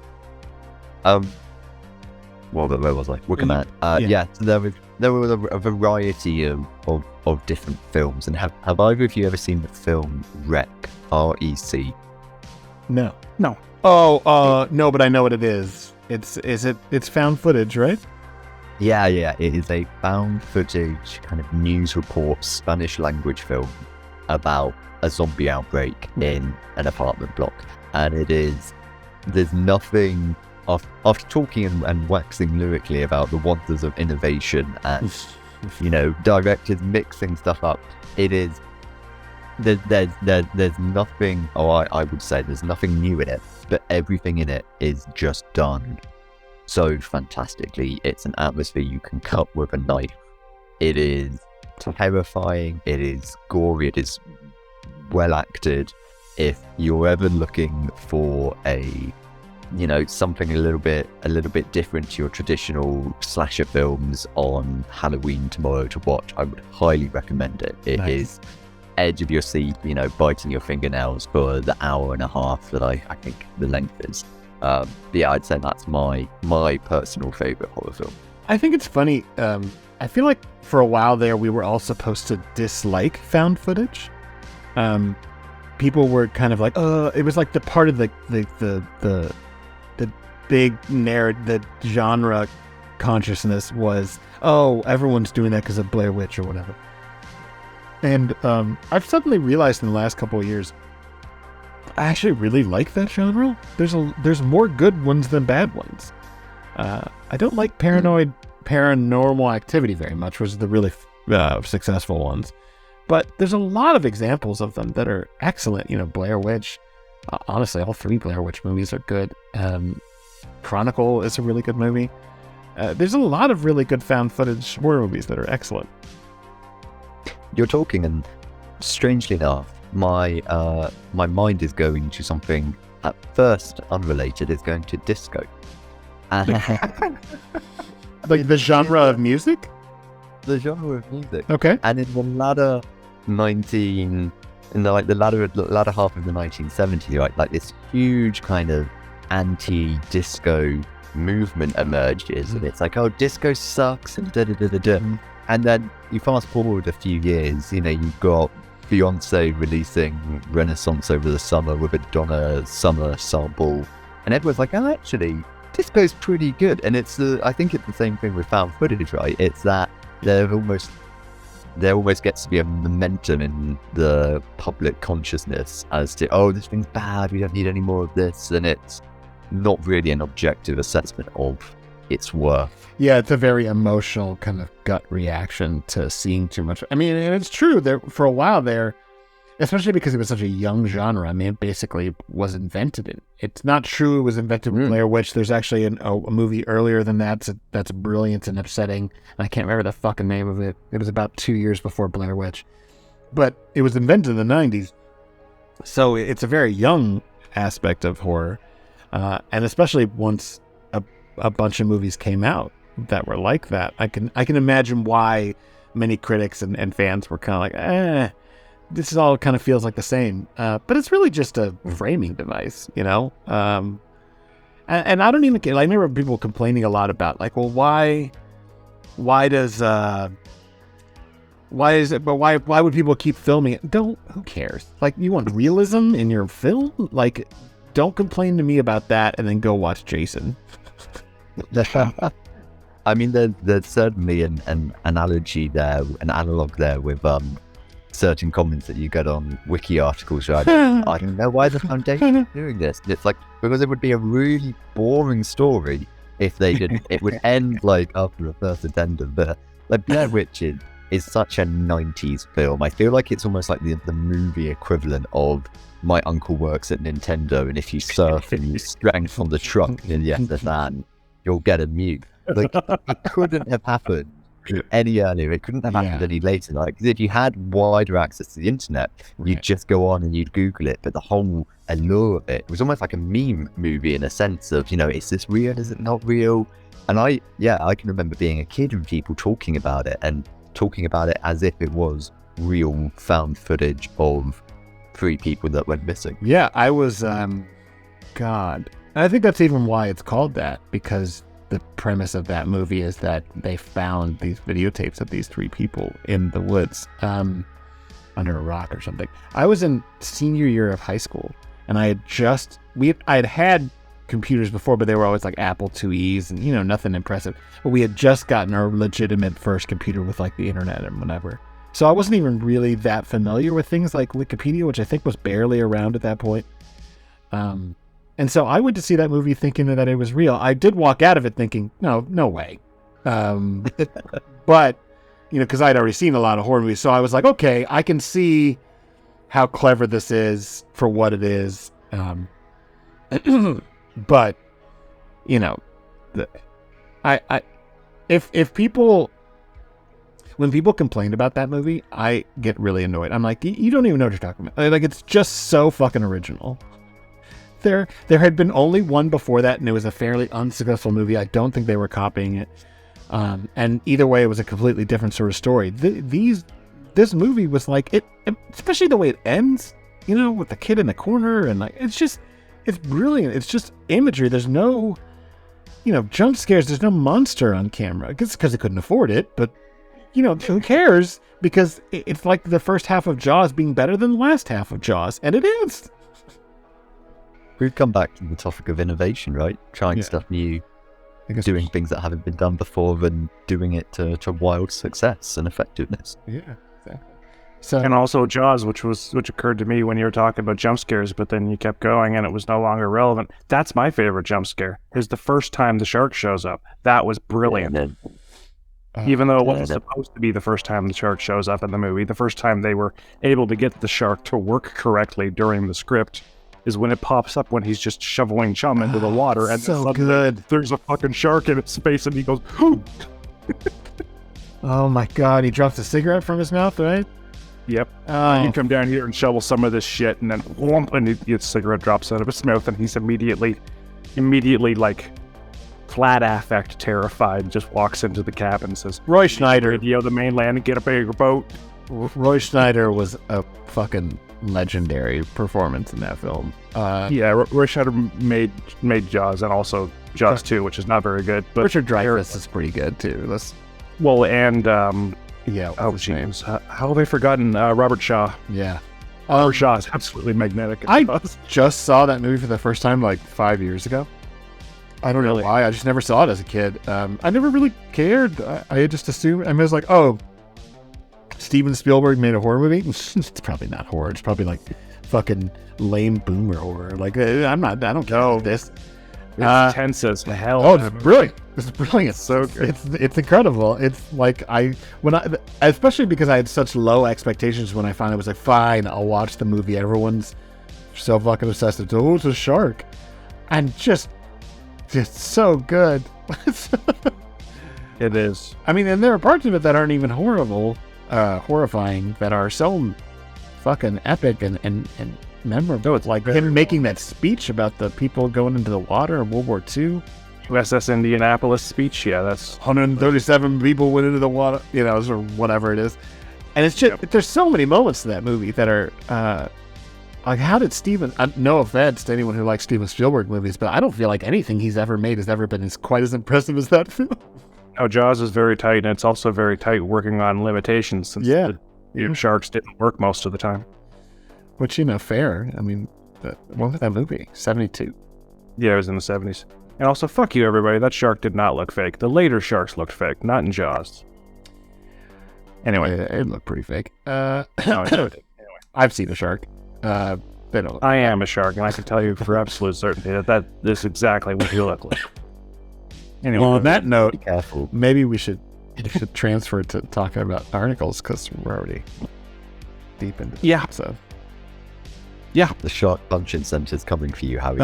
Where was I? Wicker Man. So there was a variety of different films. And have either of you ever seen the film Rec? R-E-C? No. Oh, no, but I know what it is. It's found footage, right? Yeah. It is a found footage kind of news report Spanish language film about a zombie outbreak in an apartment block. And there's nothing, after talking and waxing lyrically about the wonders of innovation and, directors mixing stuff up, there's nothing, I would say there's nothing new in it, but everything in it is just done so fantastically. It's an atmosphere you can cut with a knife. It is terrifying. It is gory. It is well acted. If you're ever looking for something a little bit different to your traditional slasher films on Halloween tomorrow to watch, I would highly recommend it. It is edge of your seat, biting your fingernails for the hour and a half that I think the length is. I'd say that's my personal favorite horror film. I think it's funny. I feel like for a while there, we were all supposed to dislike found footage. People were kind of like, it was like the part of the big the genre consciousness was, everyone's doing that because of Blair Witch or whatever. And I've suddenly realized in the last couple of years, I actually really like that genre. There's more good ones than bad ones. I don't like Paranormal Activity very much, which is the really successful ones. But there's a lot of examples of them that are excellent. Blair Witch. Honestly, all 3 Blair Witch movies are good. Chronicle is a really good movie. There's a lot of really good found footage horror movies that are excellent. You're talking, and strangely enough, my mind is going to something at first unrelated. It's going to disco. Like the genre of music? The genre of music. Okay. And in the latter latter half of the 1970s, right, like this huge kind of anti-disco movement emerges, and it's like, disco sucks, and da da da da da. And then you fast forward a few years, you've got Beyonce releasing Renaissance over the summer with a Donna Summer sample, and everyone's like, oh, actually, this goes pretty good. And I think it's the same thing with found footage, right? It's that there almost gets to be a momentum in the public consciousness as to, oh, this thing's bad, we don't need any more of this, and it's not really an objective assessment of its worth. Yeah, it's a very emotional kind of gut reaction to seeing too much. I mean, and it's true, there for a while there, especially because it was such a young genre. I mean, it basically was invented. It's not true it was invented with Blair Witch. There's actually a movie earlier than that that's brilliant and upsetting. And I can't remember the fucking name of it. It was about 2 years before Blair Witch. But it was invented in the 90s. So it's a very young aspect of horror. And especially once a bunch of movies came out that were like that, I can imagine why many critics and fans were kind of like, this all kind of feels like the same, but it's really just a framing device, you know? And I don't even care. I remember people complaining a lot about, like, well, why would people keep filming it? Who cares? Like, you want realism in your film? Like, don't complain to me about that and then go watch Jason. I mean, there's certainly an analogy there, an analog there with certain comments that you get on Wiki articles, right? I don't know why the Foundation is doing this. It's like, because it would be a really boring story if they didn't. It would end like after the first addendum. But like Blair Witch is such a 90s film. I feel like it's almost like the movie equivalent of My Uncle Works at Nintendo, and if you surf and you strength on the truck in the SSN, you'll get a mute. Like, it couldn't have happened any earlier. It couldn't have happened any later. Like, if you had wider access to the internet, you'd just go on and you'd Google it. But the whole allure of it was almost like a meme movie in a sense of, you know, is this real? Is it not real? And I can remember being a kid and people talking about it as if it was real found footage of 3 people that went missing. Yeah, I was, God. And I think that's even why it's called that, because the premise of that movie is that they found these videotapes of these 3 people in the woods, under a rock or something. I was in senior year of high school, and I had had computers before, but they were always like Apple IIes and, you know, nothing impressive. But we had just gotten our legitimate first computer with like the internet and whatever. So I wasn't even really that familiar with things like Wikipedia, which I think was barely around at that point. And so I went to see that movie thinking that it was real. I did walk out of it thinking, no way. But, you know, because I'd already seen a lot of horror movies, so I was like, okay, I can see how clever this is for what it is. But, you know, if people, when people complain about that movie, I get really annoyed. I'm like, you don't even know what you're talking about. Like, it's just so fucking original. There had been only one before that, and it was a fairly unsuccessful movie. I don't think they were copying it. And either way, it was a completely different sort of story. This movie was like, it, especially the way it ends, you know, with the kid in the corner, and like, it's brilliant. It's just imagery. There's no, you know, jump scares. There's no monster on camera. I guess because they couldn't afford it, but, you know, who cares? Because it's like the first half of Jaws being better than the last half of Jaws, and it is. We've come back to the topic of innovation, right? Trying stuff new, doing things that haven't been done before, and doing it to wild success and effectiveness. Yeah, exactly. So, and also Jaws, which occurred to me when you were talking about jump scares, but then you kept going and it was no longer relevant. That's my favorite jump scare. Is the first time the shark shows up. That was brilliant. Even though it wasn't supposed to be the first time the shark shows up in the movie, the first time they were able to get the shark to work correctly during the script is when it pops up when he's just shoveling chum into the water, and so good. There's a fucking shark in his face, and he goes, oh my god, he drops a cigarette from his mouth, right? Yep. You come down here and shovel some of this shit, and then whoomp, and the cigarette drops out of his mouth, and he's immediately like flat affect terrified, just walks into the cabin and says, Roy Schneider, radio the mainland and get a bigger boat. Roy Schneider was a fucking legendary performance in that film. Roy Schneider made Jaws, and also Jaws 2, which is not very good. But Richard Dreyfuss is pretty good too. Yeah. Oh, what's his name? jeez. How have I forgotten Robert Shaw? Yeah. Robert Shaw is absolutely magnetic. I just saw that movie for the first time like 5 years ago. I don't know Really? why. I just never saw it as a kid. I never really cared. I just assumed. I was like, oh, Steven Spielberg made a horror movie. It's probably not horror. It's probably like fucking lame boomer horror. Like I don't care about this. It's tense as hell. Oh, it's brilliant. It's brilliant. So good. It's incredible. It's like especially because I had such low expectations when I finally was like, fine, I'll watch the movie. Everyone's so fucking obsessed with, oh, it's a shark. And just so good. It is. I mean, and there are parts of it that aren't even horrifying, that are so fucking epic and memorable. It's like him making that speech about the people going into the water in World War II. USS Indianapolis speech. Yeah, that's 137 people went into the water, or whatever it is. And it's just, there's so many moments in that movie that are, like, how did Steven, no offense to anyone who likes Steven Spielberg movies, but I don't feel like anything he's ever made has ever been quite as impressive as that film. Oh, Jaws is very tight, and it's also very tight working on limitations since the sharks didn't work most of the time. Which, fair. I mean, when was that movie? 72. Yeah, it was in the 70s. And also, fuck you, everybody. That shark did not look fake. The later sharks looked fake, not in Jaws. Anyway, it looked pretty fake. No, it didn't. Anyway. I've seen a shark. I am a shark, and I can tell you for absolute certainty that is exactly what you look like. Anyway, well, on that note, Be careful. maybe we should transfer to talking about articles, because we're already deep into Yeah. So. Yeah. The shark punch incentive's coming for you, Harry.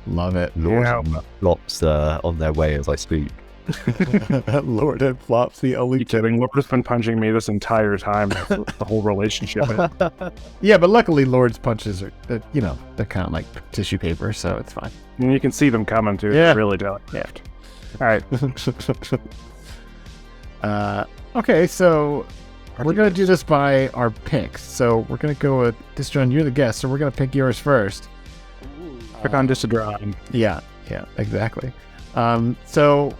Love it. Lord Yeah. and flops on their way as I speak. Lord and Flops, the only... You kidding? Lord's been punching me this entire time. The whole relationship. Yeah, but luckily Lord's punches are, they're kind of like tissue paper, so it's fine. And you can see them coming, too. Yeah. They're really delicate. All right. Okay, so we're going to do this by our picks. So we're going to go with Dysadron, you're the guest, so we're going to pick yours first. Pick on Dysadron. Yeah, exactly. So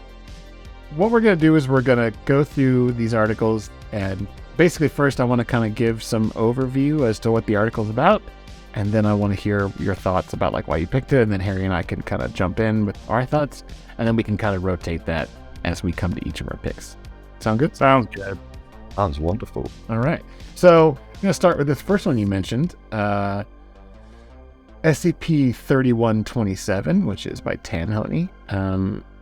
what we're going to do is we're going to go through these articles, and basically first I want to kind of give some overview as to what the article's about, and then I want to hear your thoughts about like why you picked it, and then Harry and I can kind of jump in with our thoughts, and then we can kind of rotate that as we come to each of our picks. Sound good? Sounds good. Sounds wonderful. All right. So I'm going to start with this first one you mentioned, SCP-3127, which is by Tanhoney.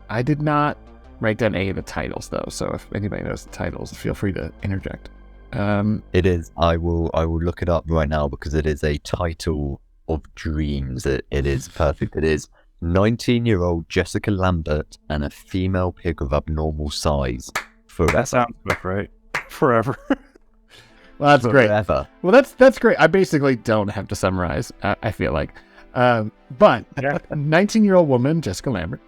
I did not write down any of the titles though, so if anybody knows the titles, feel free to interject. It is. I will look it up right now because it is a title of dreams. It is perfect. It is 19-year-old Jessica Lambert and a female pig of abnormal size. That sounds about right. Forever. Well, that's great. Forever. Well, that's great. I basically don't have to summarize, I feel like. But a 19-year-old woman, Jessica Lambert,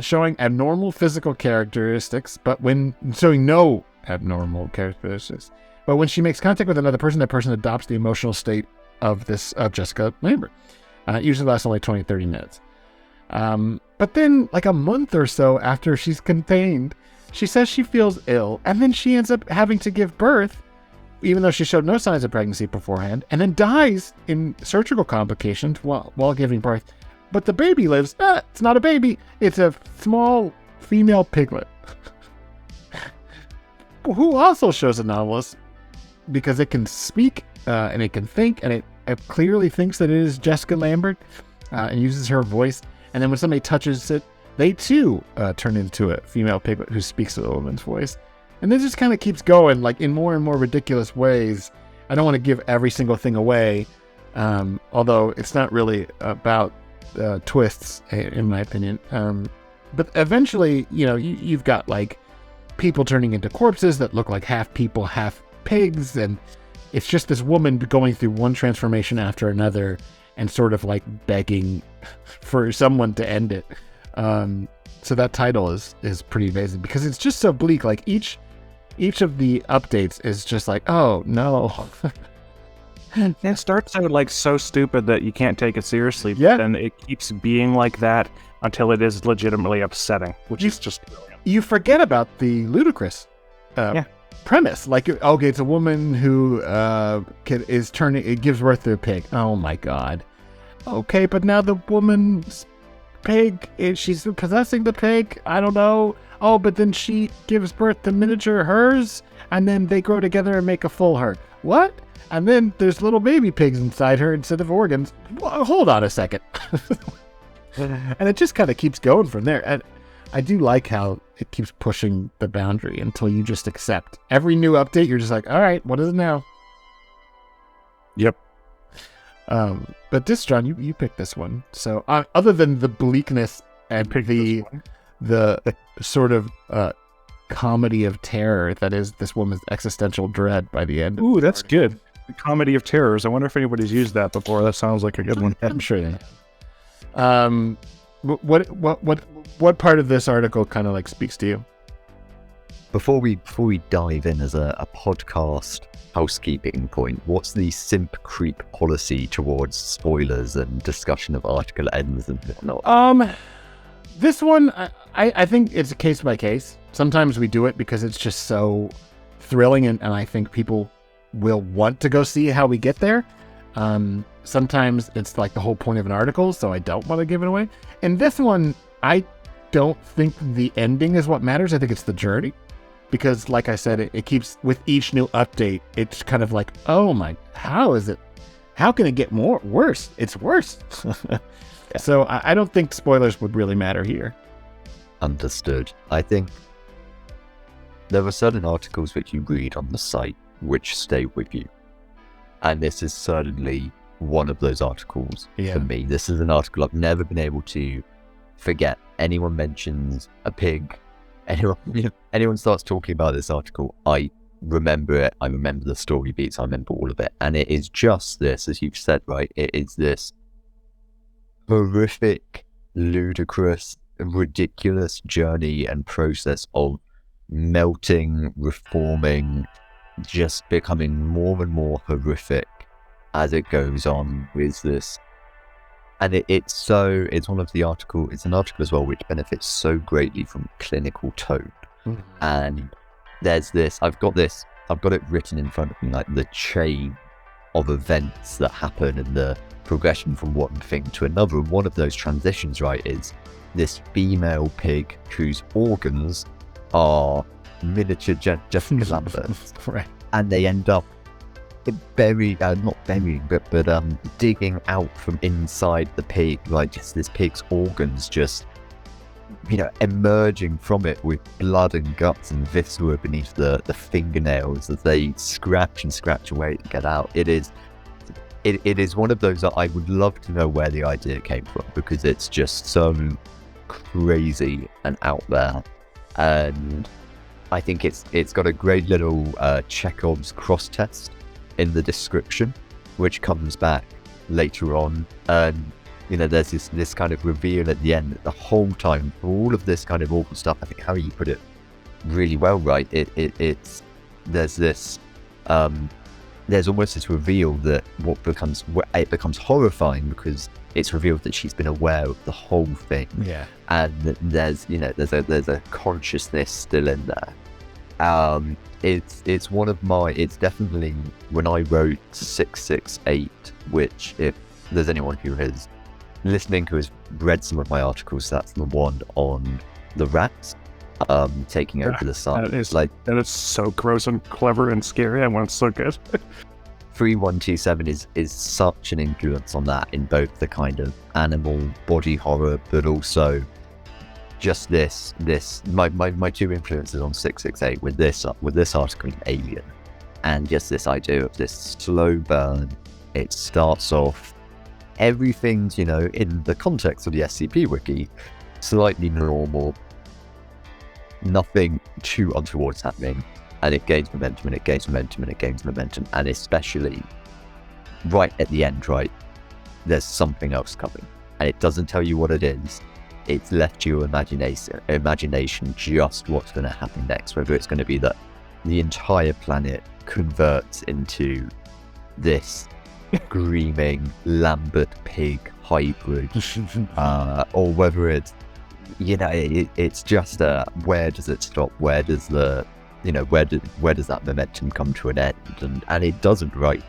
showing abnormal physical characteristics, but when showing no abnormal characteristics, but when she makes contact with another person, that person adopts the emotional state of Jessica Lambert. It usually lasts only 20-30 minutes. But then, like a month or so after she's contained, she says she feels ill, and then she ends up having to give birth, even though she showed no signs of pregnancy beforehand, and then dies in surgical complications while giving birth. But the baby lives. It's not a baby. It's a small female piglet. Who also shows anomalous because it can speak and it can think, and it clearly thinks that it is Jessica Lambert and uses her voice. And then when somebody touches it, they too turn into a female piglet who speaks with a woman's voice. And this just kind of keeps going, like in more and more ridiculous ways. I don't want to give every single thing away, although it's not really about twists, in my opinion. But eventually, you've got like people turning into corpses that look like half people, half pigs, and it's just this woman going through one transformation after another and sort of like begging for someone to end it. So that title is pretty amazing because it's just so bleak. Like each of the updates is just like, oh no. It starts out like so stupid that you can't take it seriously, but Yeah. then it keeps being like that until it is legitimately upsetting, which is just brilliant. You forget about the ludicrous premise. Like, okay, it's a woman who it gives birth to a pig. Oh my god. Okay, but now the woman's pig, she's possessing the pig. I don't know. Oh, but then she gives birth to miniature hers, and then they grow together and make a full her. What? And then there's little baby pigs inside her instead of organs. Hold on a second. And it just kind of keeps going from there. And I do like how it keeps pushing the boundary until you just accept. Every new update, you're just like, all right, what is it now? Yep. But Dysadron, you picked this one. So other than the bleakness and the sort of comedy of terror that is this woman's existential dread by the end. Ooh, that's good. The comedy of terrors. I wonder if anybody's used that before. That sounds like a good one. I'm sure they have. What part of this article kind of like speaks to you? Before we dive in as a podcast housekeeping point, what's the simp creep policy towards spoilers and discussion of article ends and whatnot? This one, I think it's a case by case. Sometimes we do it because it's just so thrilling, and I think people will want to go see how we get there. Sometimes it's like the whole point of an article, so I don't want to give it away. And this one, I don't think the ending is what matters. I think it's the journey. Because, like I said, it keeps, with each new update, it's kind of like, oh my, how can it get worse? It's worse. So I don't think spoilers would really matter here. Understood. I think there are certain articles which you read on the site which stay with you. And this is certainly one of those articles for me. This is an article I've never been able to forget. Anyone mentions a pig, anyone starts talking about this article, I remember it. I remember the story beats. I remember all of it. And it is just this, as you've said, right? It is this horrific, ludicrous, ridiculous journey and process of melting, reforming, just becoming more and more horrific as it goes on with this. And it's one of the article, it's an article as well which benefits so greatly from clinical tone. Mm-hmm. And there's this, I've got it written in front of me, like the chain of events that happen and the progression from one thing to another. And one of those transitions, right, is this female pig whose organs are miniature Jessica Lambert. Right. And they end up digging out from inside the pig, like just this pig's organs just, emerging from it with blood and guts and viscera beneath the fingernails as they scratch away to get out. It is one of those that I would love to know where the idea came from, because it's just so crazy and out there. And I think it's got a great little Chekhov's cross test in the description, which comes back later on. And there's this kind of reveal at the end that the whole time, for all of this kind of awful stuff, I think Harry, you put it really well, right? There's almost this reveal that it becomes horrifying because it's revealed that she's been aware of the whole thing. Yeah. And there's a consciousness still in there. It's definitely, when I wrote 668, which, if there's anyone who is listening who has read some of my articles, that's the one on the rats taking over the site. And it's so gross and clever and scary, and it's so good. 3127 is such an influence on that, in both the kind of animal body horror, but also just my two influences on 668 with this article in Alien, and just this idea of this slow burn. It starts off, everything's, in the context of the SCP wiki, slightly normal, nothing too untoward's happening, and it gains momentum and it gains momentum and it gains momentum, and especially right at the end, right, there's something else coming, and it doesn't tell you what it is. It's left to your imagination just what's going to happen next, whether it's going to be that the entire planet converts into this screaming Lambert pig hybrid, or whether it's, it's just where does it stop? Where does the where does that momentum come to an end? And it doesn't, right?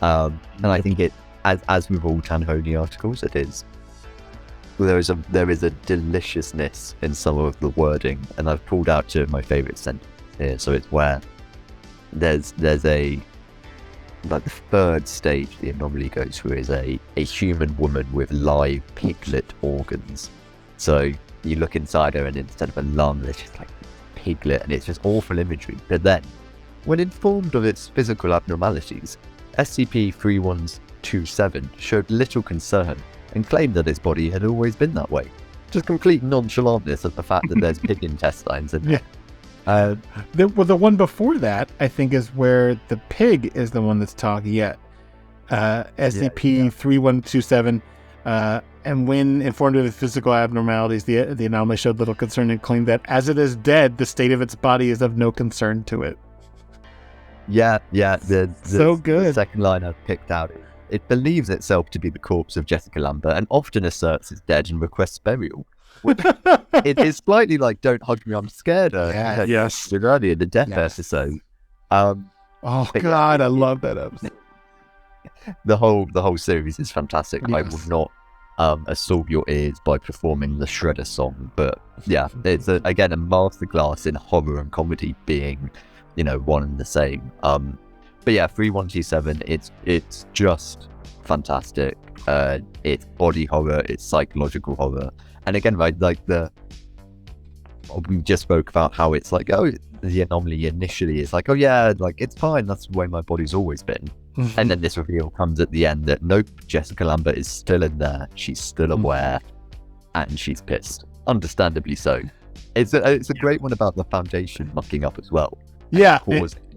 And I think it, as with all Tanhoney articles, it is. There is a deliciousness in some of the wording, and I've pulled out to my favourite sentence here. So it's where there's a, like, the third stage the anomaly goes through is a human woman with live piglet organs. So you look inside her, and instead of a lung, there's just like piglet, and it's just awful imagery. But then, when informed of its physical abnormalities, SCP-3127 showed little concern and claimed that its body had always been that way. Just complete nonchalantness at the fact that there's pig intestines in there. The one before that, I think, is where the pig is the one that's talking. SCP-3127, and when informed of its physical abnormalities, the anomaly showed little concern and claimed that, as it is dead, the state of its body is of no concern to it. So good. The second line I've picked out, it believes itself to be the corpse of Jessica Lambert and often asserts it's dead and requests burial. It is slightly like "Don't hug me, I'm scared." Yes. Earlier, the death episode. I love that episode. The whole series is fantastic. Yes. I will not assault your ears by performing the Shredder song, but yeah, it's again a masterclass in horror and comedy being, one and the same. But yeah, 3127, it's just fantastic. It's body horror, it's psychological horror. And again, right, like we just spoke about how it's like, the anomaly initially is like, like, it's fine, that's the way my body's always been. And then this reveal comes at the end that nope, Jessica Lambert is still in there, she's still aware, and she's pissed. Understandably so. It's a great one about the Foundation mucking up as well. Yeah.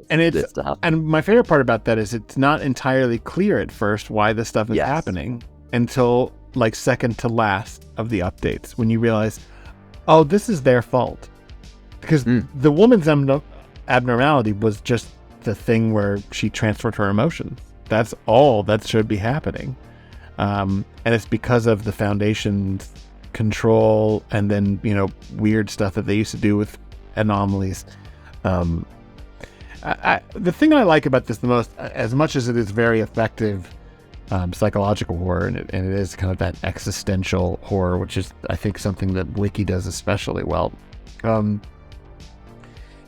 This to happen. And my favorite part about that is it's not entirely clear at first why this stuff is happening until like second to last of the updates, when you realize, this is their fault, because the woman's abnormality was just the thing where she transferred her emotions. That's all that should be happening, and it's because of the Foundation's control and then weird stuff that they used to do with anomalies. The thing I like about this the most, as much as it is very effective psychological horror, and it is kind of that existential horror, which is, I think, something that Wiki does especially well,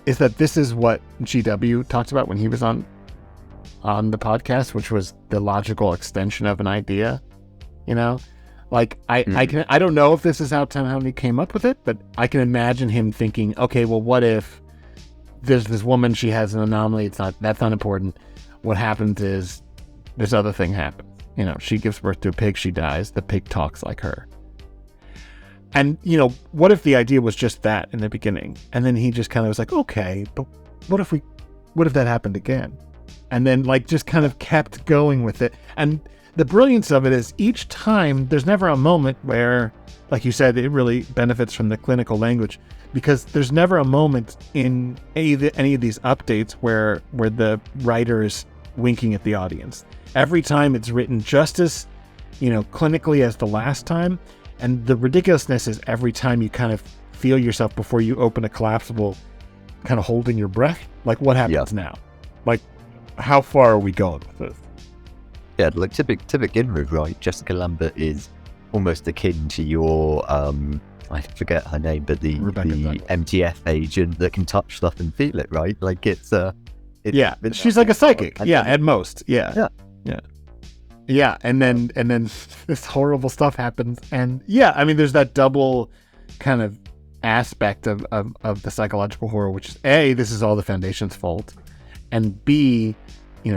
is that this is what GW talked about when he was on the podcast, which was the logical extension of an idea. Like I don't know if this is how he came up with it, but I can imagine him thinking, okay, well, what if there's this woman, she has an anomaly, that's not important. What happens is this other thing happens. She gives birth to a pig, she dies, the pig talks like her. And, what if the idea was just that in the beginning? And then he just kind of was like, okay, but what if that happened again? And then just kind of kept going with it. And the brilliance of it is each time there's never a moment where, like you said, it really benefits from the clinical language, because there's never a moment in any of these updates where the writer is winking at the audience. Every time it's written just as, clinically as the last time. And the ridiculousness is every time you kind of feel yourself before you open a collapsible, kind of holding your breath. Like, what happens now? Like, how far are we going with this? Yeah, like to begin with, right? Jessica Lambert is almost akin to your, I forget her name, but the MTF agent that can touch stuff and feel it, right? Like she's like a psychic. At most. Yeah. And then this horrible stuff happens, and there's that double kind of aspect of the psychological horror, which is A, this is all the Foundation's fault, and B,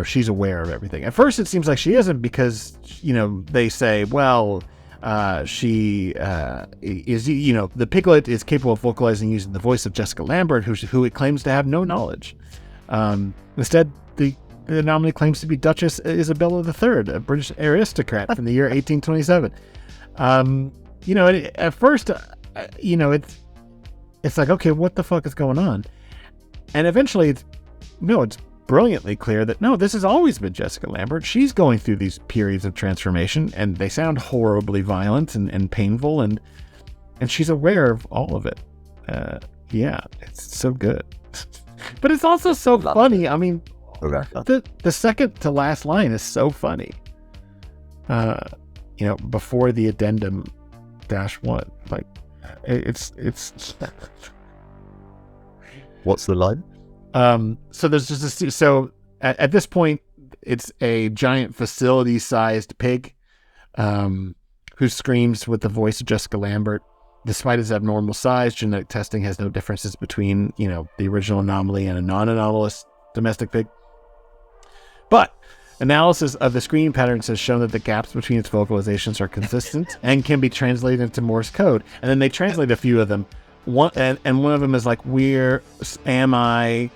she's aware of everything. At first it seems like she isn't, because they say, well, she is, the piglet is capable of vocalizing using the voice of Jessica Lambert, who it claims to have no knowledge. Instead, the anomaly claims to be Duchess Isabella III, a British aristocrat from the year 1827. At first, it's like, okay, what the fuck is going on? And eventually it's brilliantly clear that no, this has always been Jessica Lambert. She's going through these periods of transformation, and they sound horribly violent and painful, and she's aware of all of it. It's so good. But it's also so funny. I mean, Okay. the second to last line is so funny. Before the addendum -1, like it's. What's the line? So there's just at this point, it's a giant facility-sized pig, who screams with the voice of Jessica Lambert. Despite its abnormal size, genetic testing has no differences between, the original anomaly and a non-anomalous domestic pig. But analysis of the screening patterns has shown that the gaps between its vocalizations are consistent and can be translated into Morse code. And then they translate a few of them. One of them is like, where am I?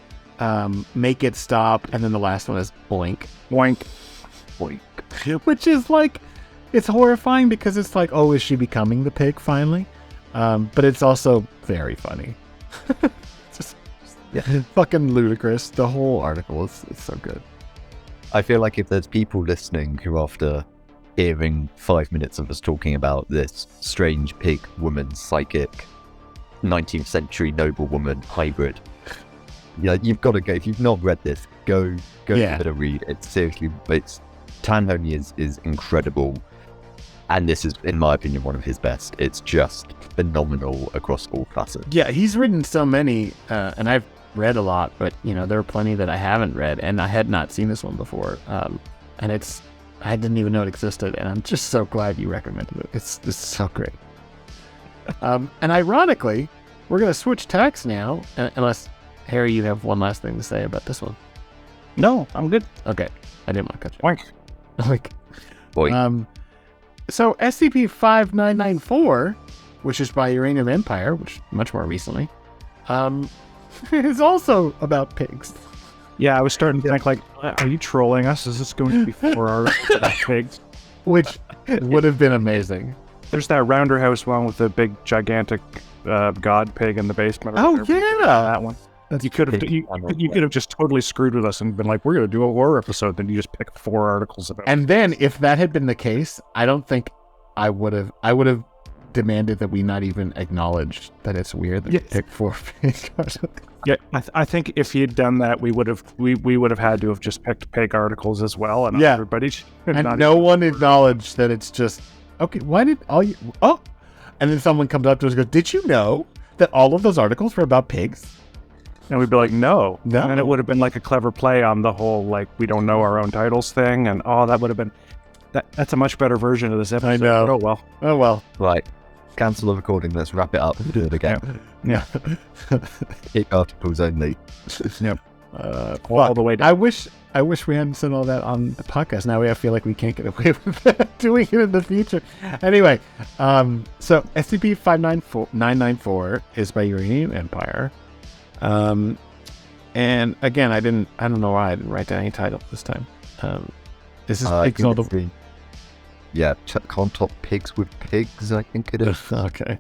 Make it stop. And then the last one is boink. Boink. Boink. Which is like, it's horrifying because it's like, oh, is she becoming the pig finally? But it's also very funny. just fucking ludicrous. The whole article is so good. I feel like if there's people listening who, after hearing 5 minutes of us talking about this strange pig woman psychic 19th century noblewoman hybrid, you've got to go. If you've not read this, go give it a read. It's seriously, Tanhoney is incredible, and this is, in my opinion, one of his best. It's just phenomenal across all facets. Yeah, he's written so many, and I've read a lot, but there are plenty that I haven't read, and I had not seen this one before, and I didn't even know it existed, and I'm just so glad you recommended it. It's so great. And ironically, we're going to switch tacks now, unless, Harry, you have one last thing to say about this one. No, I'm good. Okay, I didn't want to cut you. Boink. Like, Boy. So SCP-5994, which is by Uranium Empire, which much more recently, is also about pigs. Yeah, I was starting to think, like, are you trolling us? Is this going to be 4 hours about pigs? Which would have been amazing. There's that Rounder House one with the big, gigantic god pig in the basement. Oh, yeah! That one. You could have you could have just totally screwed with us and been like, we're going to do a horror episode. Then you just pick 4 articles about it. And then, if that had been the case, I don't think I would have demanded that we not even acknowledge that it's weird that we picked 4 pig articles. Yeah, I think if he'd done that, we would have had to have just picked pig articles as well, and everybody. And no one acknowledged that it's just okay. Why did all you? Oh, and then someone comes up to us and goes, "Did you know that all of those articles were about pigs?" And we'd be like, no. And it would have been like a clever play on the whole, like, we don't know our own titles thing, and that would have been that's a much better version of this episode. I know. Oh well. Right. Cancel the recording. Let's wrap it up and do it again. Yeah. Pig articles only. Yep. All the way down. I wish we hadn't said all that on the podcast. Now I feel like we can't get away with that, doing it in the future. Anyway, so SCP-5994 is by Uranium Empire. And again, I don't know why I didn't write down any title this time. This is pigs all the... Yeah, can't top pigs with pigs, I think it is. Okay.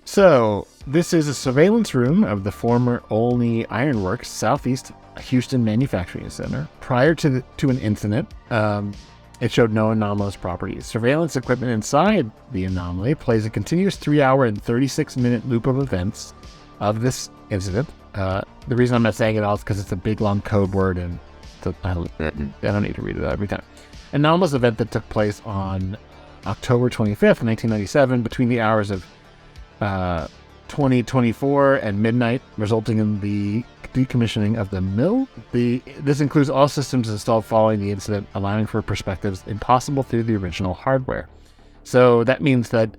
So this is a surveillance room of the former Olney Ironworks Southeast Houston Manufacturing Center. Prior to an incident, it showed no anomalous properties. Surveillance equipment inside the anomaly plays a continuous 3-hour and 36-minute loop of events of this incident. The reason I'm not saying it all is because it's a big long code word, and I don't need to read it every time. Anomalous event that took place on October 25th, 1997, between the hours of 2024 and midnight, resulting in the decommissioning of the mill. This includes all systems installed following the incident, allowing for perspectives impossible through the original hardware. So that means that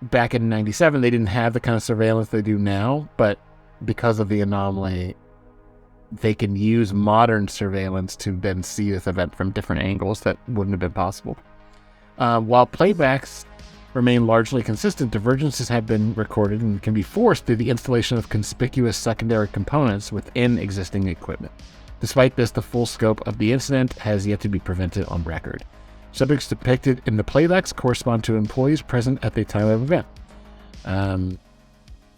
back in 97 they didn't have the kind of surveillance they do now, but because of the anomaly, they can use modern surveillance to then see this event from different angles that wouldn't have been possible. While playbacks remain largely consistent, divergences have been recorded and can be forced through the installation of conspicuous secondary components within existing equipment. Despite this, the full scope of the incident has yet to be presented on record. Subjects depicted in the playbacks correspond to employees present at the time of event. And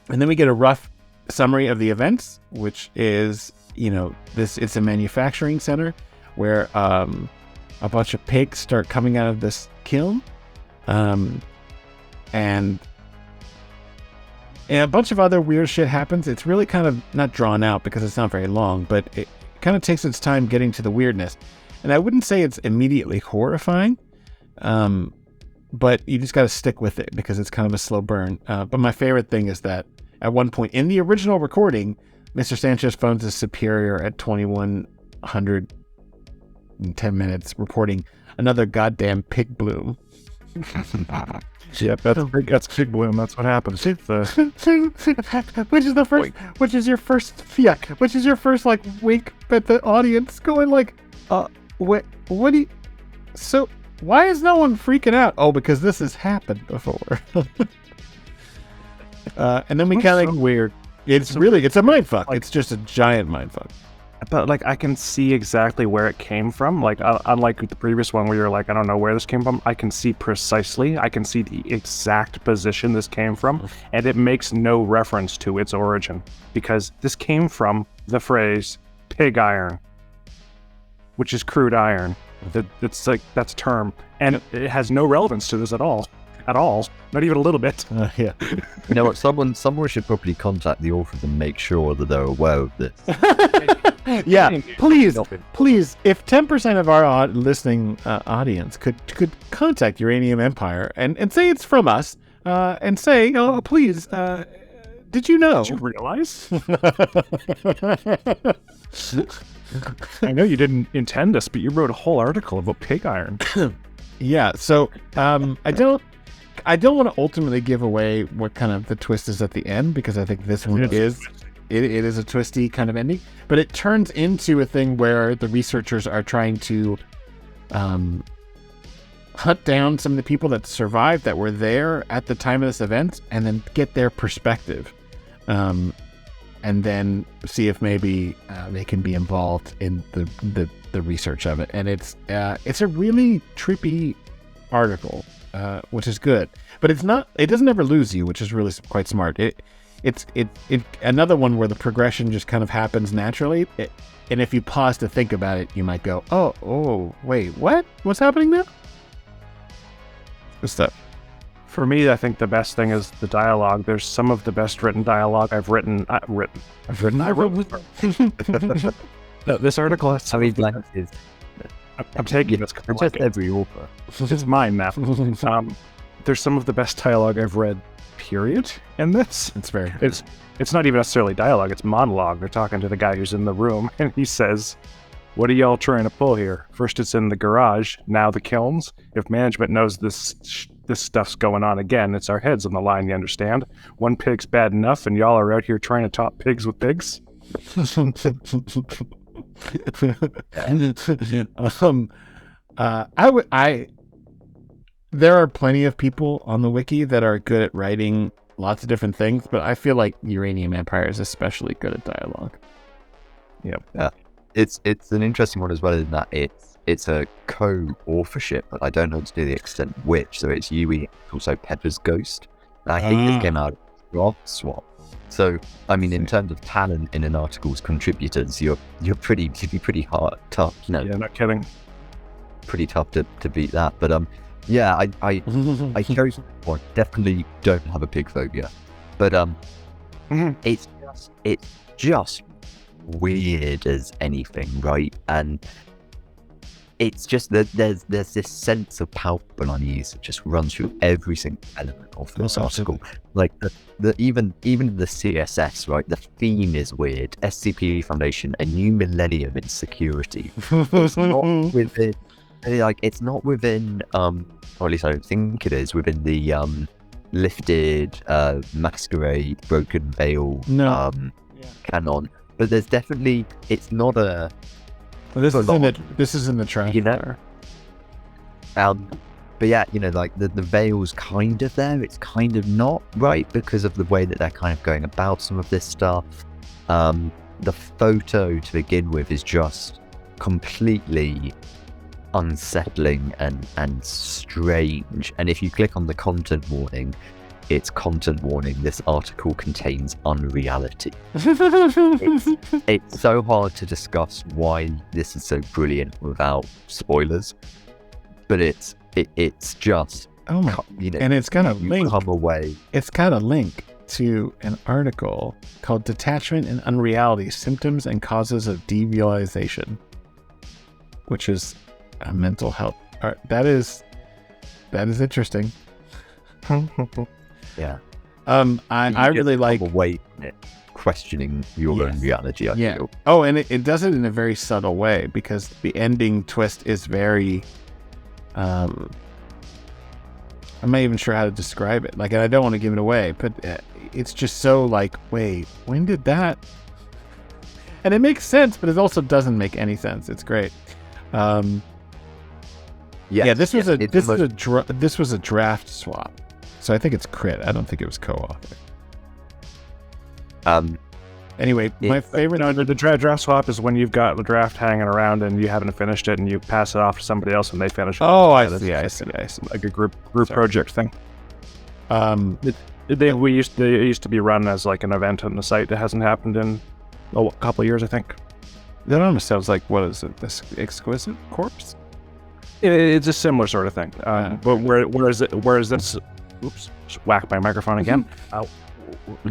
then we get a rough summary of the events, which is, it's a manufacturing center where a bunch of pigs start coming out of this kiln. And And a bunch of other weird shit happens. It's really kind of not drawn out because it's not very long, but it kind of takes its time getting to the weirdness. And I wouldn't say it's immediately horrifying, but you just got to stick with it because it's kind of a slow burn. But my favorite thing is that at one point in the original recording, Mr. Sanchez phones his superior at 2110 minutes, reporting another goddamn pig bloom. Yep, that's Pig Bloom. That's what happens. Which is the first? Which is your first? Yeah. Which is your first like wink at the audience, going like, what do you? So why is no one freaking out? Oh, because this has happened before. And then we kind of weird. It's a mindfuck. It's just a giant mindfuck. But like I can see exactly where it came from. Like unlike the previous one where you're like, I don't know where this came from. I can see precisely. I can see the exact position this came from, and it makes no reference to its origin because this came from the phrase "pig iron," which is crude iron. That's a term, and it has no relevance to this at all. Not even a little bit. Yeah. You know what? Someone should probably contact the authors and make sure that they're aware of this. Yeah, please, if 10% of our listening audience could contact Uranium Empire and say it's from us, and say, oh, please, did you know? Did you realize? I know you didn't intend this, but you wrote a whole article about pig iron. Yeah, so I don't want to ultimately give away what kind of the twist is at the end, because I think this one is it is a twisty kind of ending, but it turns into a thing where the researchers are trying to hunt down some of the people that survived that were there at the time of this event and then get their perspective, and then see if maybe they can be involved in the research of it. And it's a really trippy article, which is good, but it doesn't ever lose you, which is really quite smart. It's another one where the progression just kind of happens naturally, and if you pause to think about it, you might go, oh wait, what's happening now? Good stuff. For me, I think the best thing is the dialogue. There's some of the best written dialogue I've written. No, this article has How many blanks is I'm taking this. just every author. This is mine now. There's some of the best dialogue I've read, period, in this. It's not even necessarily dialogue, it's monologue. They're talking to the guy who's in the room, and he says, "What are y'all trying to pull here? First it's in the garage, now the kilns. If management knows this stuff's going on again, it's our heads on the line, you understand? One pig's bad enough, and y'all are out here trying to top pigs with pigs?" There are plenty of people on the wiki that are good at writing lots of different things, but I feel like Uranium Empire is especially good at dialogue. Yep. Yeah. It's an interesting one as well in that it's a co-authorship, but I don't know to the extent which. So it's Yui, also Pepper's Ghost. And I think this came out of Draft Swap. So I mean, in terms of talent in an article's contributors, you'd be pretty tough. You know, Yeah, not kidding. pretty tough to beat that. But yeah, I chose one. Definitely don't have a pig phobia, but it's just weird as anything, right? And it's just that there's this sense of palpable unease that just runs through every single element of this article. Like even the CSS, right? The theme is weird. SCP Foundation, a new millennium in security. It's not within, it's not within, or at least I don't think it is within the lifted masquerade broken veil canon. But there's definitely, it's not a. This is in the trash. You know. But yeah, you know, like the veil's kind of there, it's kind of not, right? Because of the way that they're kind of going about some of this stuff. The photo to begin with is just completely unsettling and strange. And if you click on the content warning, it's content warning, this article contains unreality. It's so hard to discuss why this is so brilliant without spoilers, but it's just, oh my, you know, and it's got a you link. come away. It's got a link to an article called Detachment and Unreality, Symptoms and Causes of Derealization, which is a mental health. That is interesting. Yeah. I really like away from it, questioning your own reality. I feel. Oh, and it does it in a very subtle way, because the ending twist is very I'm not even sure how to describe it. Like, and I don't want to give it away, but it's just so like, wait, when did that? And it makes sense, but it also doesn't make any sense. It's great. This was a draft swap, so I think it's crit. I don't think it was co-author. Anyway, my favorite. No, the draft swap is when you've got the draft hanging around and you haven't finished it, and you pass it off to somebody else and they finish it. Oh, I see. Like a group project thing. It used to be run as like an event on the site that hasn't happened in a couple of years, I think. That almost sounds like, what is it? This Exquisite Corpse? It's a similar sort of thing. But whereas this, oops, just whacked my microphone again.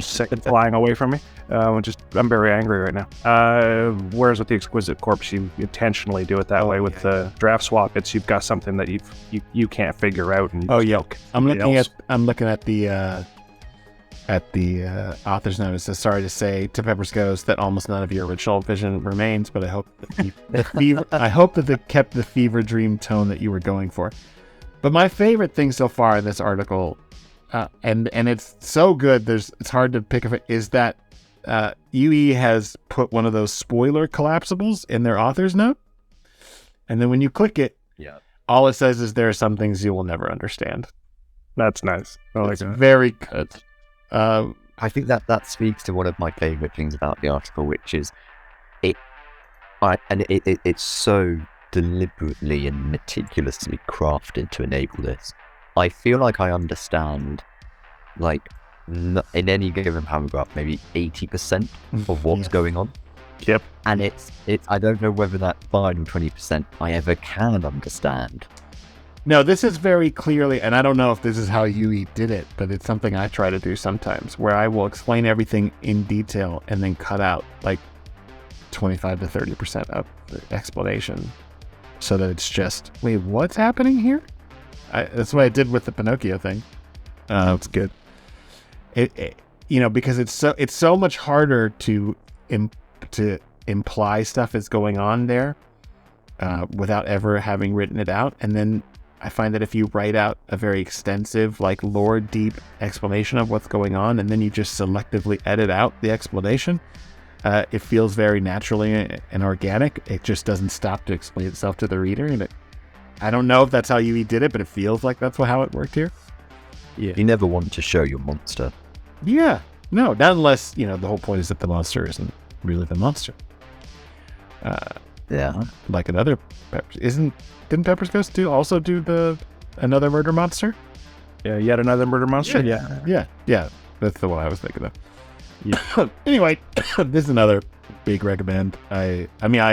Sick and flying away from me. I'm very angry right now. Whereas with the Exquisite Corpse, you intentionally do it that way. With the draft swap, it's you've got something that you can't figure out. And I'm looking at the author's note. It says, sorry to say to Pepper's Ghost that almost none of your original vision remains, but I hope that they kept the fever dream tone that you were going for. But my favorite thing so far in this article, and it's so good, it's hard to pick up, is that UE has put one of those spoiler collapsibles in their author's note, and then when you click it, all it says is there are some things you will never understand. That's nice. It's very good. I think that speaks to one of my favorite things about the article, which is it's so deliberately and meticulously crafted to enable this. I feel like I understand, like, in any given paragraph, maybe 80% of what's going on. Yep. And it's I don't know whether that final 20% I ever can understand. No, this is very clearly, and I don't know if this is how UE did it, but it's something I try to do sometimes, where I will explain everything in detail and then cut out like 25 to 30% of the explanation, so that it's just, wait, what's happening here? That's what I did with the Pinocchio thing. It's good. Because it's so much harder to imply stuff is going on there without ever having written it out, and then I find that if you write out a very extensive, like, lore deep explanation of what's going on, and then you just selectively edit out the explanation, it feels very naturally and organic. It just doesn't stop to explain itself to the reader. And I don't know if that's how UE did it, but it feels like that's how it worked here. Yeah. You never want to show your monster. Yeah. No, not unless, the whole point is that the monster isn't really the monster. Like another... Didn't Pepper's Ghost also do another murder monster? Yeah, yet another murder monster? Yeah. That's the one I was thinking of. Yeah. Anyway, this is another big recommend. I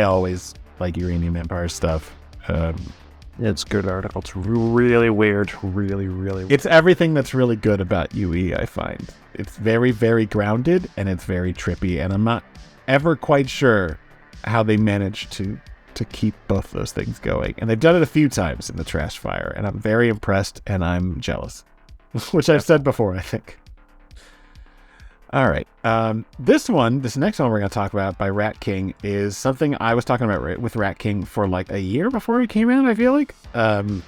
always like Uranium Empire stuff. It's a good article. It's really weird. Really, really weird. It's everything that's really good about UE, I find. It's very, very grounded, and it's very trippy, and I'm not ever quite sure how they managed to keep both those things going. And they've done it a few times in the Trash Fire, and I'm very impressed, and I'm jealous. Which I've said before, I think. All right. This next one we're going to talk about by Rat King is something I was talking about with Rat King for like a year before he came out, I feel like. The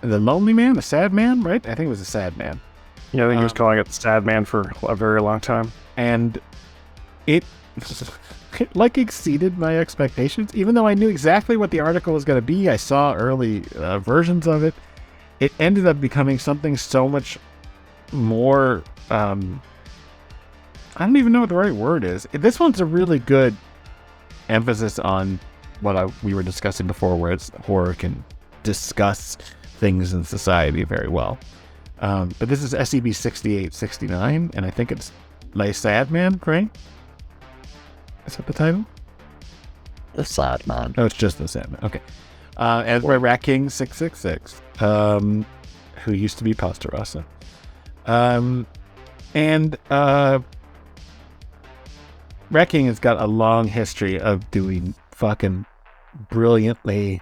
Lonely Man, the Sad Man, right? I think it was the Sad Man. Yeah, I think he was calling it the Sad Man for a very long time. And it like exceeded my expectations, even though I knew exactly what the article was going to be. I saw early versions of it. It ended up becoming something so much more... I don't even know what the right word is. This one's a really good emphasis on what we were discussing before, where horror can discuss things in society very well. But this is SCP 6869, and I think it's Le Sad Man, right? Is that the title? The Sad Man. Oh, it's just The Sad Man. Okay. And by Rat King 666, who used to be Pastarasa. And Wrecking has got a long history of doing fucking brilliantly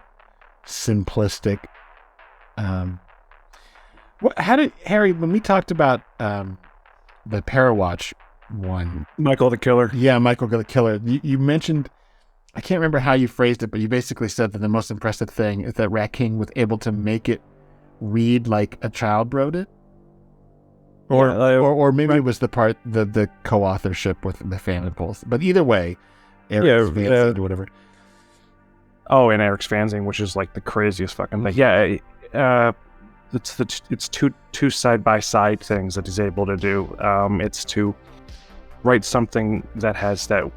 simplistic. How did Harry, when we talked about the Parawatch one, Michael the Killer. Yeah, Michael the Killer. You mentioned, I can't remember how you phrased it, but you basically said that the most impressive thing is that Rat King was able to make it read like a child wrote it. Or maybe it was the part, the co-authorship with the fan impulse. But either way, Eric's fanzine or whatever. Oh, and Eric's fanzine, which is like the craziest fucking thing. Yeah, it's two side-by-side things that he's able to do. It's to write something that has that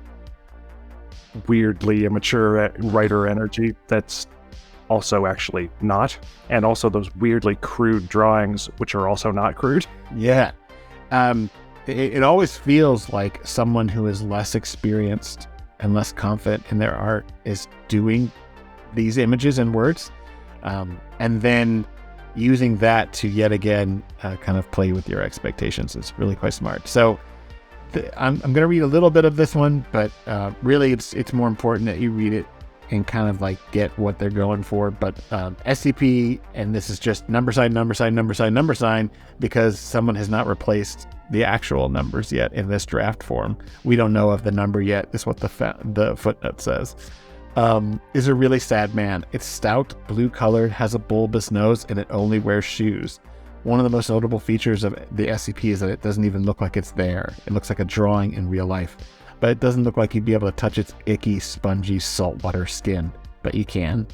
weirdly immature writer energy that's also actually not, and also those weirdly crude drawings which are also not crude. Yeah. It always feels like someone who is less experienced and less confident in their art is doing these images and words, and then using that to yet again kind of play with your expectations. Is really quite smart. So I'm going to read a little bit of this one, but really it's more important that you read it and kind of like get what they're going for. But SCP, and this is just number sign, because someone has not replaced the actual numbers yet in this draft form. We don't know of the number yet. This is what the footnote says. Is a really sad man. It's stout, blue colored, has a bulbous nose, and it only wears shoes. One of the most notable features of the SCP is that it doesn't even look like it's there. It looks like a drawing in real life. But it doesn't look like you'd be able to touch its icky, spongy, saltwater skin. But you can.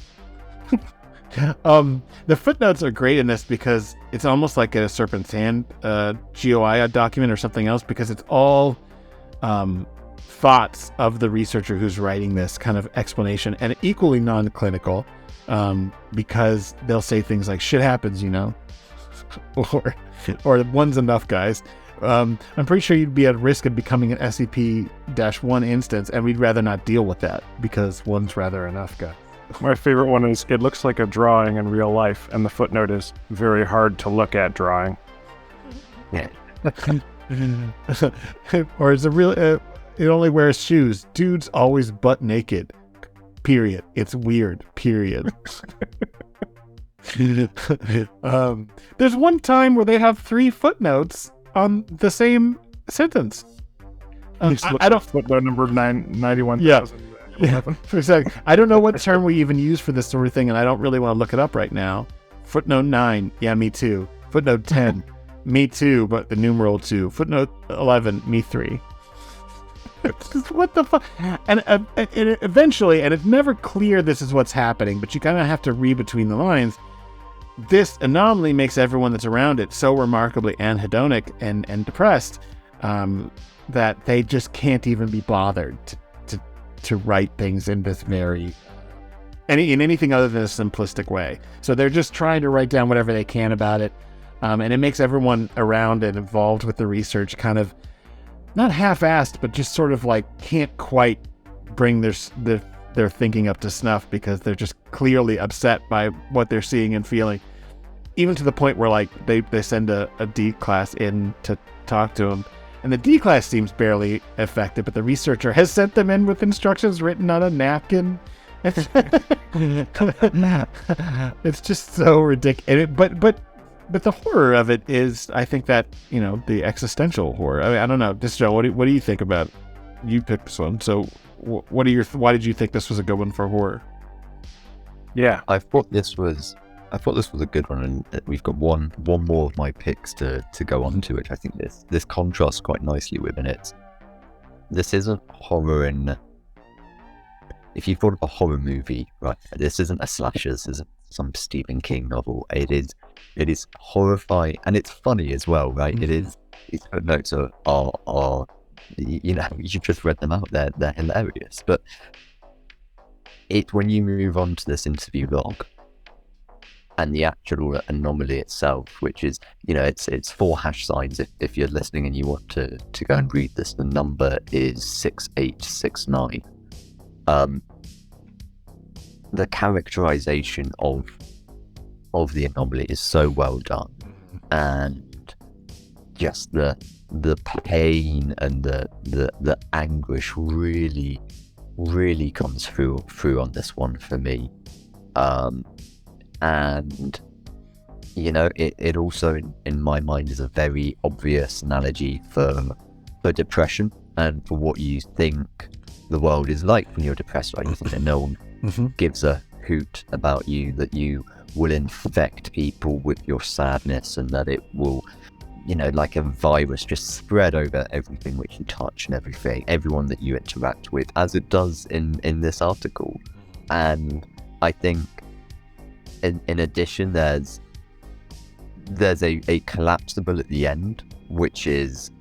The footnotes are great in this because it's almost like a Serpent's Hand GOI document or something else, because it's all thoughts of the researcher who's writing this kind of explanation, and equally non-clinical, because they'll say things like, shit happens, or one's enough, guys. I'm pretty sure you'd be at risk of becoming an SCP-1 instance, and we'd rather not deal with that because one's rather enough, guys. My favorite one is, it looks like a drawing in real life, and the footnote is, very hard to look at drawing. Yeah. Or is it real? It only wears shoes. Dude's always butt naked. Period. It's weird. Period. There's one time where they have 3 footnotes on the same sentence. I don't footnote number 991. Yeah. Exactly. I don't know what term we even use for this sort of thing, and I don't really want to look it up right now. Footnote 9, yeah, me too. Footnote 10, me too, but the numeral 2. Footnote 11, me 3. What the fuck? And eventually, and it's never clear this is what's happening, but you kind of have to read between the lines. This anomaly makes everyone that's around it so remarkably anhedonic and depressed that they just can't even be bothered to write things in this in anything other than a simplistic way. So they're just trying to write down whatever they can about it, and it makes everyone around and involved with the research kind of not half-assed, but just sort of like can't quite bring their thinking up to snuff, because they're just clearly upset by what they're seeing and feeling, even to the point where like they send a D class in to talk to them, and the D class seems barely affected, but the researcher has sent them in with instructions written on a napkin. It's just so ridiculous. But the horror of it is, I think that, the existential horror. I mean, I don't know. This, Joe, what do you think about it? You picked this one, so why did you think this was a good one for horror? Yeah, I thought this was a good one, and we've got one more of my picks to go on to, which I think this contrasts quite nicely within it. This isn't horror in. If you thought of a horror movie, right? This isn't a slasher. This isn't some Stephen King novel. It is horrifying, and it's funny as well, right? Mm-hmm. It is. These footnotes are you just read them out. They're hilarious. But when you move on to this interview log and the actual anomaly itself, which is, it's 4 hash signs. If you're listening and you want to go and read this, the number is 6869. The characterization of the anomaly is so well done, and just the the pain and the anguish really comes through on this one for me. And it also in my mind is a very obvious analogy for depression and for what you think the world is like when you're depressed, right? You think that no one gives a hoot about you, that you will infect people with your sadness, and that it will, like a virus, just spread over everything which you touch and everyone that you interact with, as it does in this article. And I think in addition, there's a collapsible at the end, which is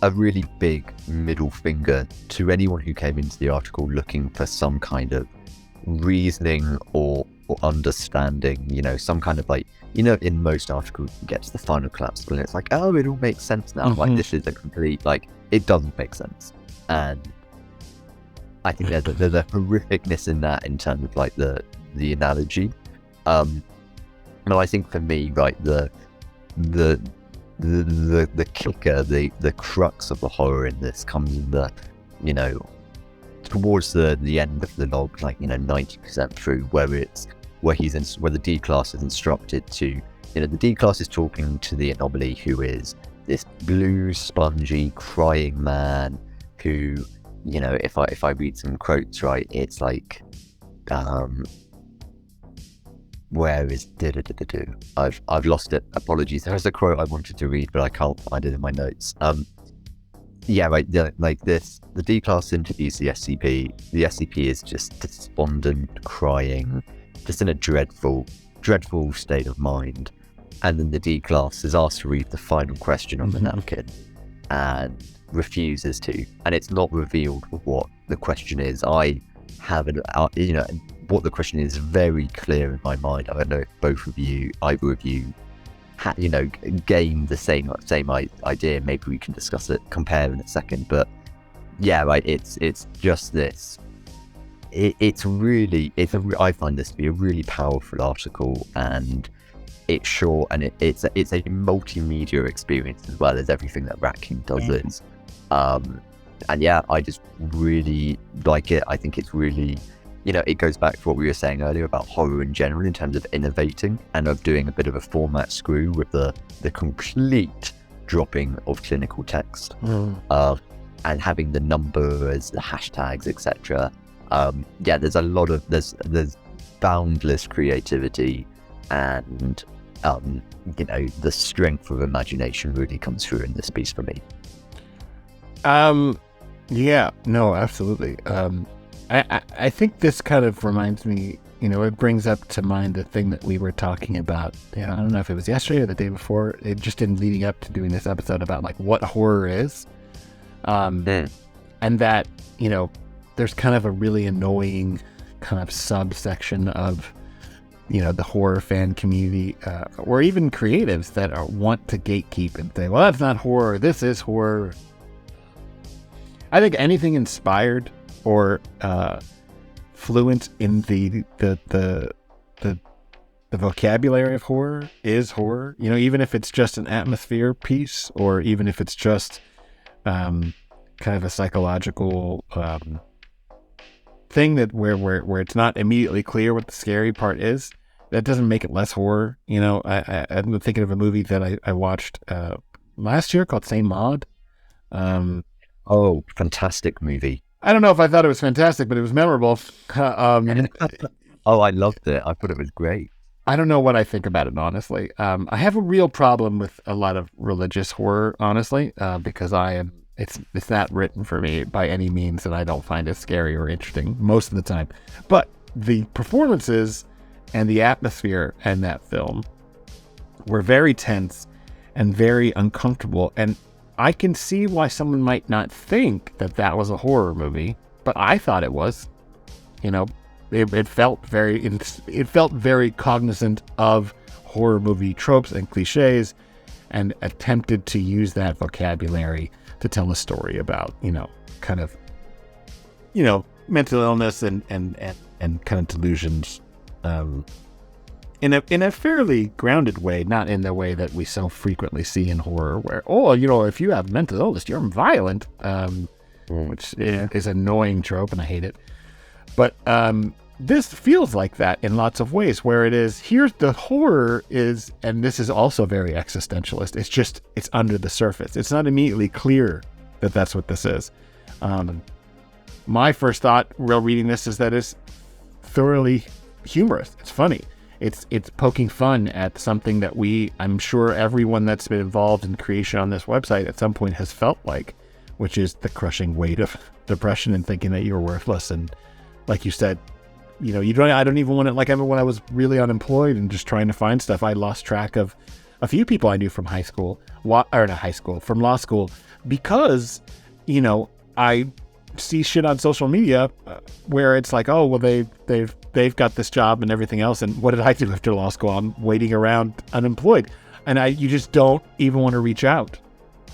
a really big middle finger to anyone who came into the article looking for some kind of reasoning or understanding, some kind of in most articles you get to the final collapsible and it's like, oh, it all makes sense now. Like, this is a complete, it doesn't make sense. And I think there's a horrificness in that in terms of the analogy. No, I think for me, the kicker, the crux of the horror in this comes in towards the end of the log, 90% through, where the D class is instructed to, the D class is talking to the anomaly, who is this blue, spongy, crying man who, if I read some quotes right, it's like, where is do? I've lost it. Apologies. There's a quote I wanted to read, but I can't find it in my notes. The D class interviews the SCP. The SCP is just despondent, crying, just in a dreadful state of mind. And then the D class is asked to read the final question on the napkin and refuses to. And it's not revealed what the question is. I have what the question is very clear in my mind. I don't know if either of you gained the same idea. Maybe we can discuss it, compare in a second. But yeah, right, it's just this. I find this to be a really powerful article, and it's short, and it's a multimedia experience as well as everything that Rat King does is. And yeah, I just really like it. I think it's really, it goes back to what we were saying earlier about horror in general in terms of innovating and of doing a bit of a format screw with the complete dropping of clinical text, and having the numbers, the hashtags, etc. There's boundless creativity, and the strength of imagination really comes through in this piece for me. Yeah, no, absolutely. I think this kind of reminds me, it brings up to mind the thing that we were talking about. I don't know if it was yesterday or the day before, just in leading up to doing this episode about what horror is. And that, there's kind of a really annoying kind of subsection of, the horror fan community, or even creatives that want to gatekeep and say, well, that's not horror, this is horror. I think anything inspired or fluent in the vocabulary of horror is horror. Even if it's just an atmosphere piece, or even if it's just kind of a psychological thing that where it's not immediately clear what the scary part is, that doesn't make it less horror. I'm thinking of a movie that I watched last year called Saint Maud. Oh, fantastic movie. I don't know if I thought it was fantastic, but it was memorable. Oh, I loved it. I thought it was great. I don't know what I think about it, honestly. I have a real problem with a lot of religious horror, honestly, because it's not written for me by any means, and I don't find it scary or interesting most of the time. But the performances and the atmosphere in that film were very tense and very uncomfortable, and I can see why someone might not think that was a horror movie, but I thought it was. It felt very cognizant of horror movie tropes and cliches, and attempted to use that vocabulary to tell a story about, kind of, mental illness and kind of delusions. in a fairly grounded way, not in the way that we so frequently see in horror, where if you have mental illness, you're violent, which is an annoying trope, and I hate it. But this feels like that in lots of ways, where it is, here's the horror is, and this is also very existentialist. It's under the surface. It's not immediately clear that that's what this is. My first thought while reading this is that it's thoroughly humorous. It's funny. It's poking fun at something that I'm sure everyone that's been involved in creation on this website at some point has felt like, which is the crushing weight of depression and thinking that you're worthless. And like you said, I don't even want to, like, when I was really unemployed and just trying to find stuff, I lost track of a few people I knew from from law school, because, I see shit on social media where it's like, oh, well, they've got this job and everything else. And what did I do after law school? I'm waiting around unemployed. And you just don't even want to reach out.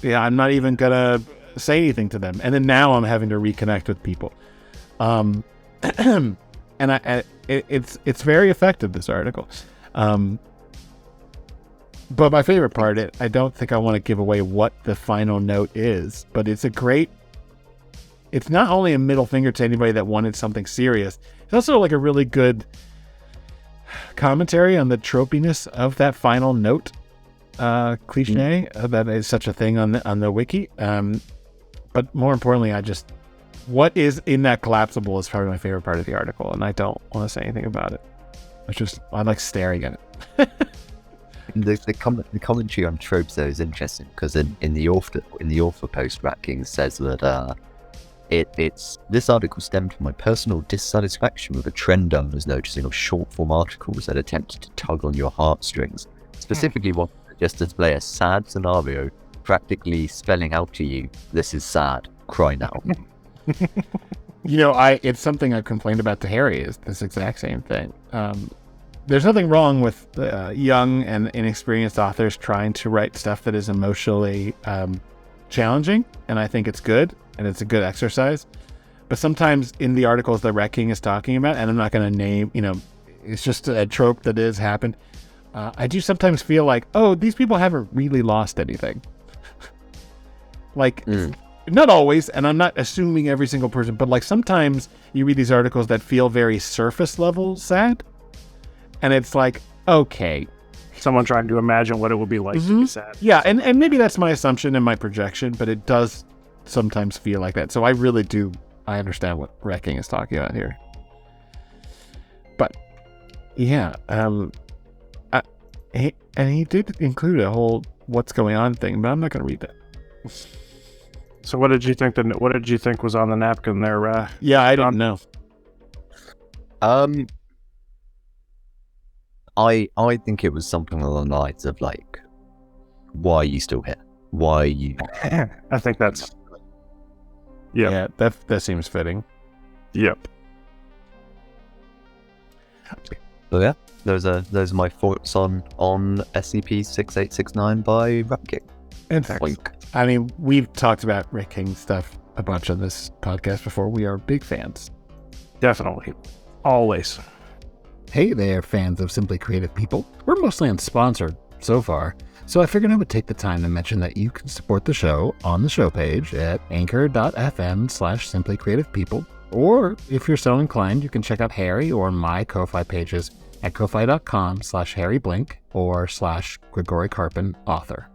Yeah, I'm not even going to say anything to them. And then now I'm having to reconnect with people. And it's very effective, this article. But my favorite part, I don't think I want to give away what the final note is, but it's not only a middle finger to anybody that wanted something serious, it's also like a really good commentary on the tropiness of that final note cliche that is such a thing on the wiki. But more importantly, what is in that collapsible is probably my favorite part of the article, and I don't want to say anything about it. I like staring at it. The commentary on tropes though is interesting, because in the author post, Ratkins says that this article stemmed from my personal dissatisfaction with a trend I was noticing of short form articles that attempted to tug on your heartstrings, specifically one that just display a sad scenario, practically spelling out to you, "This is sad, cry now." It's something I've complained about to Harry, is this exact same thing. There's nothing wrong with young and inexperienced authors trying to write stuff that is emotionally challenging, and I think it's good, and it's a good exercise. But sometimes in the articles that Rat King is talking about, and I'm not going to name, it's just a trope that has happened, I do sometimes feel like, oh, these people haven't really lost anything. Not always, and I'm not assuming every single person, but like sometimes you read these articles that feel very surface level sad, and it's like, okay. Someone trying to imagine what it would be like to be sad. Yeah, and maybe that's my assumption and my projection, but it does sometimes feel like that. So I understand what Wrecking is talking about here. But, yeah, he did include a whole what's going on thing, but I'm not going to read that. So what did you think was on the napkin there? Yeah, I don't know. I think it was something along the lines of like, why are you still here? Why are you? I think that's. Yeah, that seems fitting. Yep. So yeah, those are my thoughts on SCP-6869 by Rapkick. In fact, I mean, we've talked about Rick King stuff a bunch on this podcast before. We are big fans. Definitely. Always. Hey there, fans of Simply Creative People. We're mostly unsponsored so far, so I figured I would take the time to mention that you can support the show on the show page at anchor.fm/simplycreativepeople, or if you're so inclined, you can check out Harry or my Ko-Fi pages at ko-fi.com/harryblink or /Grigori Carpin author.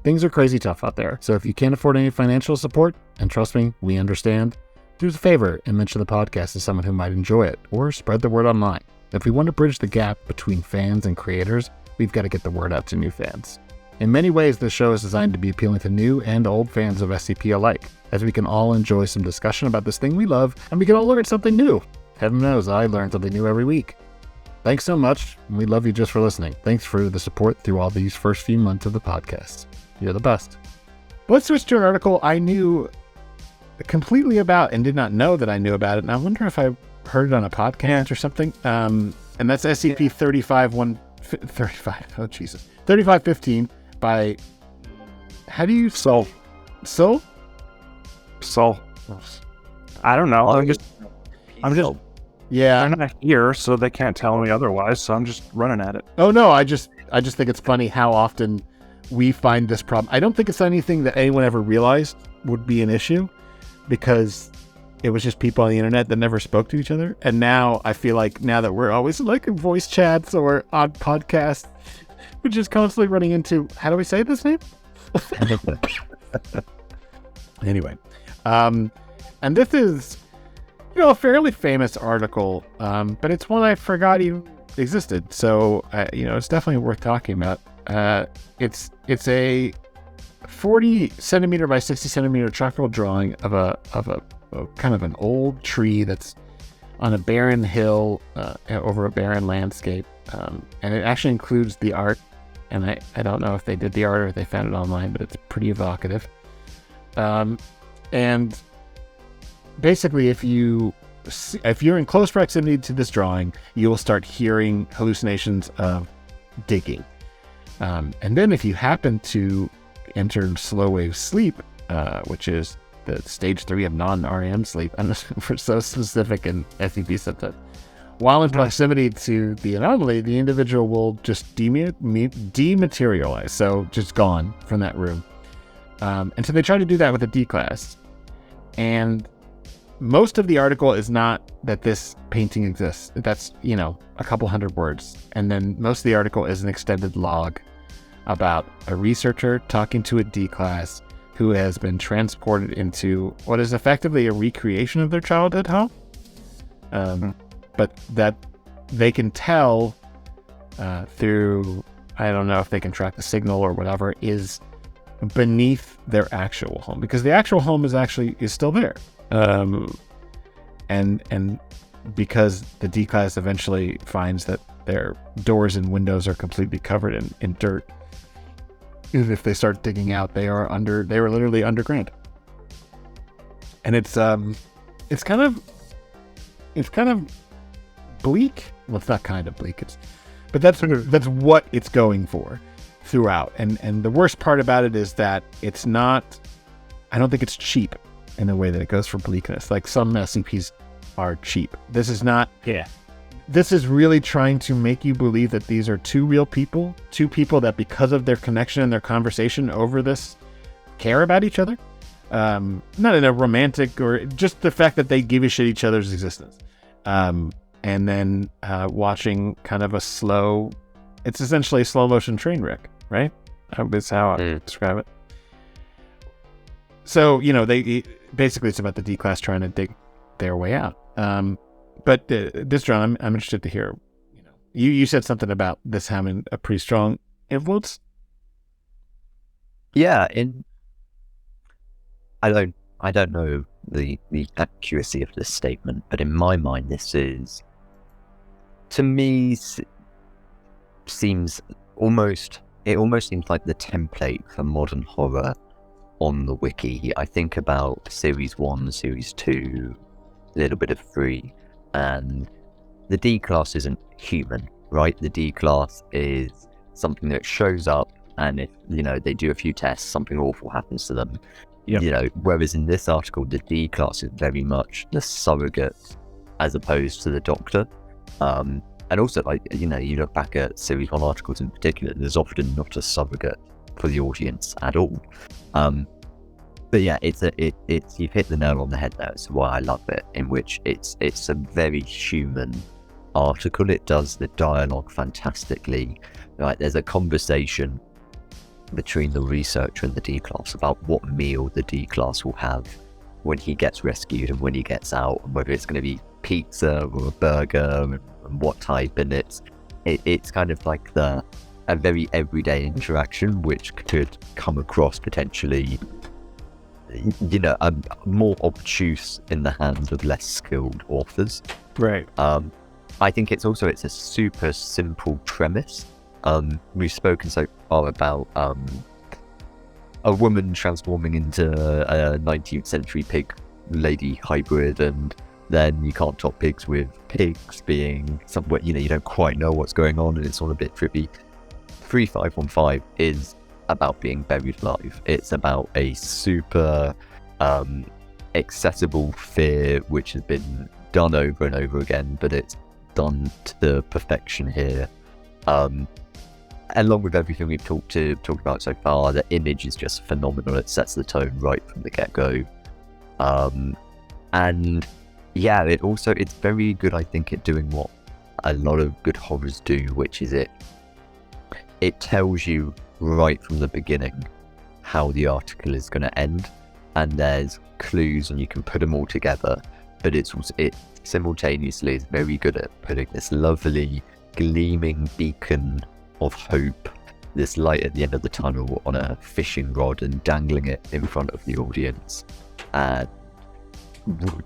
Things are crazy tough out there, so if you can't afford any financial support, and trust me, we understand, do us a favor and mention the podcast to someone who might enjoy it, or spread the word online. If we want to bridge the gap between fans and creators, we've got to get the word out to new fans. In many ways, this show is designed to be appealing to new and old fans of SCP alike, as we can all enjoy some discussion about this thing we love, and we can all learn something new. Heaven knows I learn something new every week. Thanks so much, and we love you just for listening. Thanks for the support through all these first few months of the podcast. You're the best. Let's switch to an article I knew completely about and did not know that I knew about it, and I wonder if I heard it on a podcast or something. And that's SCP-3515 by, how do you Sol? I don't know. I'm just Yeah. They're not here, so they can't tell me otherwise, so I'm just running at it. Oh no, I just think it's funny how often we find this problem. I don't think it's anything that anyone ever realized would be an issue, because it was just people on the internet that never spoke to each other. And now I feel like now that we're always like in voice chats or on podcasts, we're just constantly running into, how do we say this name? Anyway, and this is, a fairly famous article, but it's one I forgot even existed. So, it's definitely worth talking about. It's a 40 centimeter by 60 centimeter charcoal drawing of a kind of an old tree that's on a barren hill over a barren landscape, and it actually includes the art. And I don't know if they did the art or if they found it online, but it's pretty evocative. And basically, if you're in close proximity to this drawing, you will start hearing hallucinations of digging. And then if you happen to enter slow wave sleep, which is the stage 3 of non-REM sleep, and we're so specific in SCP sometimes, while in proximity to the anomaly, the individual will just dematerialize, so just gone from that room. And so they try to do that with a D class. And most of the article is not that this painting exists. That's, a couple hundred words. And then most of the article is an extended log about a researcher talking to a D class who has been transported into what is effectively a recreation of their childhood home. But that they can tell through, I don't know if they can track the signal or whatever, is beneath their actual home, because the actual home is still there. And because the D class eventually finds that their doors and windows are completely covered in dirt, even if they start digging out, they were literally underground. And it's kind of bleak. Well, it's not kind of bleak. But that's what it's going for throughout. And the worst part about it is that it's not, I don't think it's cheap in the way that it goes for bleakness. Like some SCPs are cheap. This is not. Yeah. This is really trying to make you believe that these are two real people, two people that because of their connection and their conversation over this care about each other. Not in a romantic, or just the fact that they give a shit each other's existence. And then watching kind of it's essentially a slow motion train wreck, right? That's how I describe it. So, basically it's about the D class trying to dig their way out. But Dysadron, I'm interested to hear, you said something about this having a pretty strong influence. Yeah, I don't know the accuracy of this statement, but in my mind, this is, to me, it almost seems like the template for modern horror on the wiki. I think about Series 1, Series 2, a little bit of 3, and the D class isn't human, right? The D class is something that shows up, and if, they do a few tests, something awful happens to them. Yep. Whereas in this article, the D class is very much the surrogate as opposed to the doctor. And also, you look back at Series 1 articles in particular, there's often not a surrogate for the audience at all. But yeah, it's you've hit the nail on the head there. It's why I love it, in which it's a very human article. It does the dialogue fantastically. Right, there's a conversation between the researcher and the D class about what meal the D class will have when he gets rescued and when he gets out, and whether it's going to be pizza or a burger and what type. And it's kind of like a very everyday interaction, which could come across potentially, more obtuse in the hands of less skilled authors. Right. I think it's a super simple premise. We've spoken so far about a woman transforming into a 19th century pig lady hybrid, and then you can't top pigs with pigs being somewhere, you don't quite know what's going on, and it's all a bit trippy. 3515 is about being buried alive. It's about a super accessible fear which has been done over and over again, but it's done to perfection here. Along with everything we've talked about so far, the image is just phenomenal. It sets the tone right from the get-go. And yeah, it's very good, I think, at doing what a lot of good horrors do, which is it tells you right from the beginning how the article is going to end, and there's clues and you can put them all together, but it simultaneously is very good at putting this lovely gleaming beacon of hope, this light at the end of the tunnel, on a fishing rod and dangling it in front of the audience, and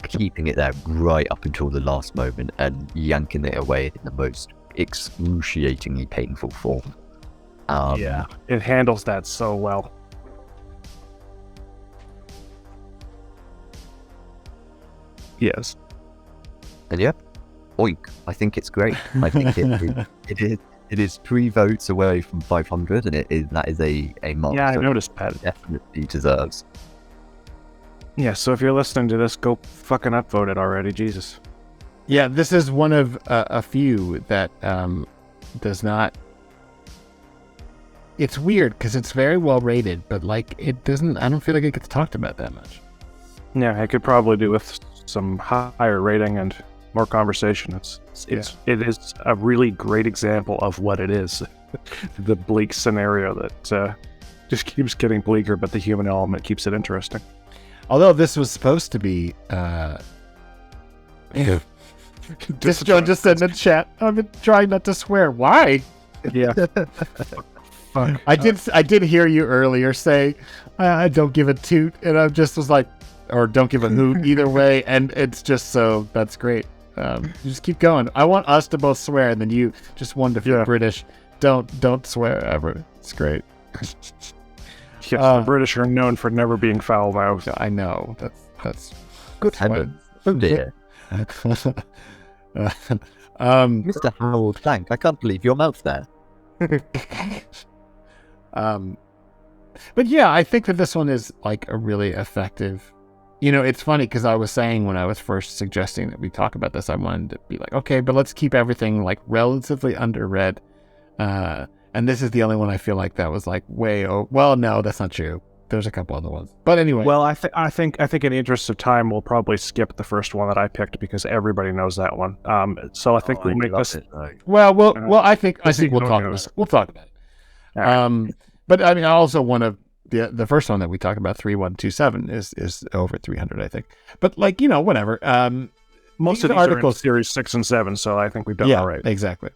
keeping it there right up until the last moment and yanking it away in the most excruciatingly painful form. Yeah, it handles that so well. Yes. And yeah, oink, I think it's great. I think it is 3 votes away from 500, and that is a mark. Yeah, I that noticed that. it definitely deserves. Yeah, so if you're listening to this, go fucking upvote it already, Jesus. Yeah, this is one of a few that does not. It's weird because it's very well rated, but like it doesn't. I don't feel like it gets talked about that much. Yeah, I could probably do with some higher rating and more conversation. It is a really great example of what it is. The bleak scenario that just keeps getting bleaker, but the human element keeps it interesting. Although this was supposed to be. Dysadron just said in the chat, I've been trying not to swear. Why? Yeah. Fuck. I did hear you earlier say, I don't give a toot, and I just was like, or don't give a hoot, either way, and it's just so, that's great. You just keep going. I want us to both swear, and then you just one to feel British. Don't swear ever. It's great. Yes, the British are known for never being foul-mouthed. I know. That's good. Oh dear. Mr. Harold Plank, I can't believe your mouth there. But yeah, I think that this one is like a really effective. You know, it's funny because I was saying when I was first suggesting that we talk about this, I wanted to be like, okay, but let's keep everything like relatively underread. And this is the only one I feel like that was like way over. Well, no, that's not true. There's a couple other ones, but anyway. Well, I think in the interest of time, we'll probably skip the first one that I picked because everybody knows that one. So I think we'll make this. I think we'll talk about it. We'll talk about it. Right. But I mean, also one of the first one that we talked about, 3127, is over 300, I think. But like, you know, whatever. Most of these articles are in series 6 and 7, so I think we've done all right. Exactly.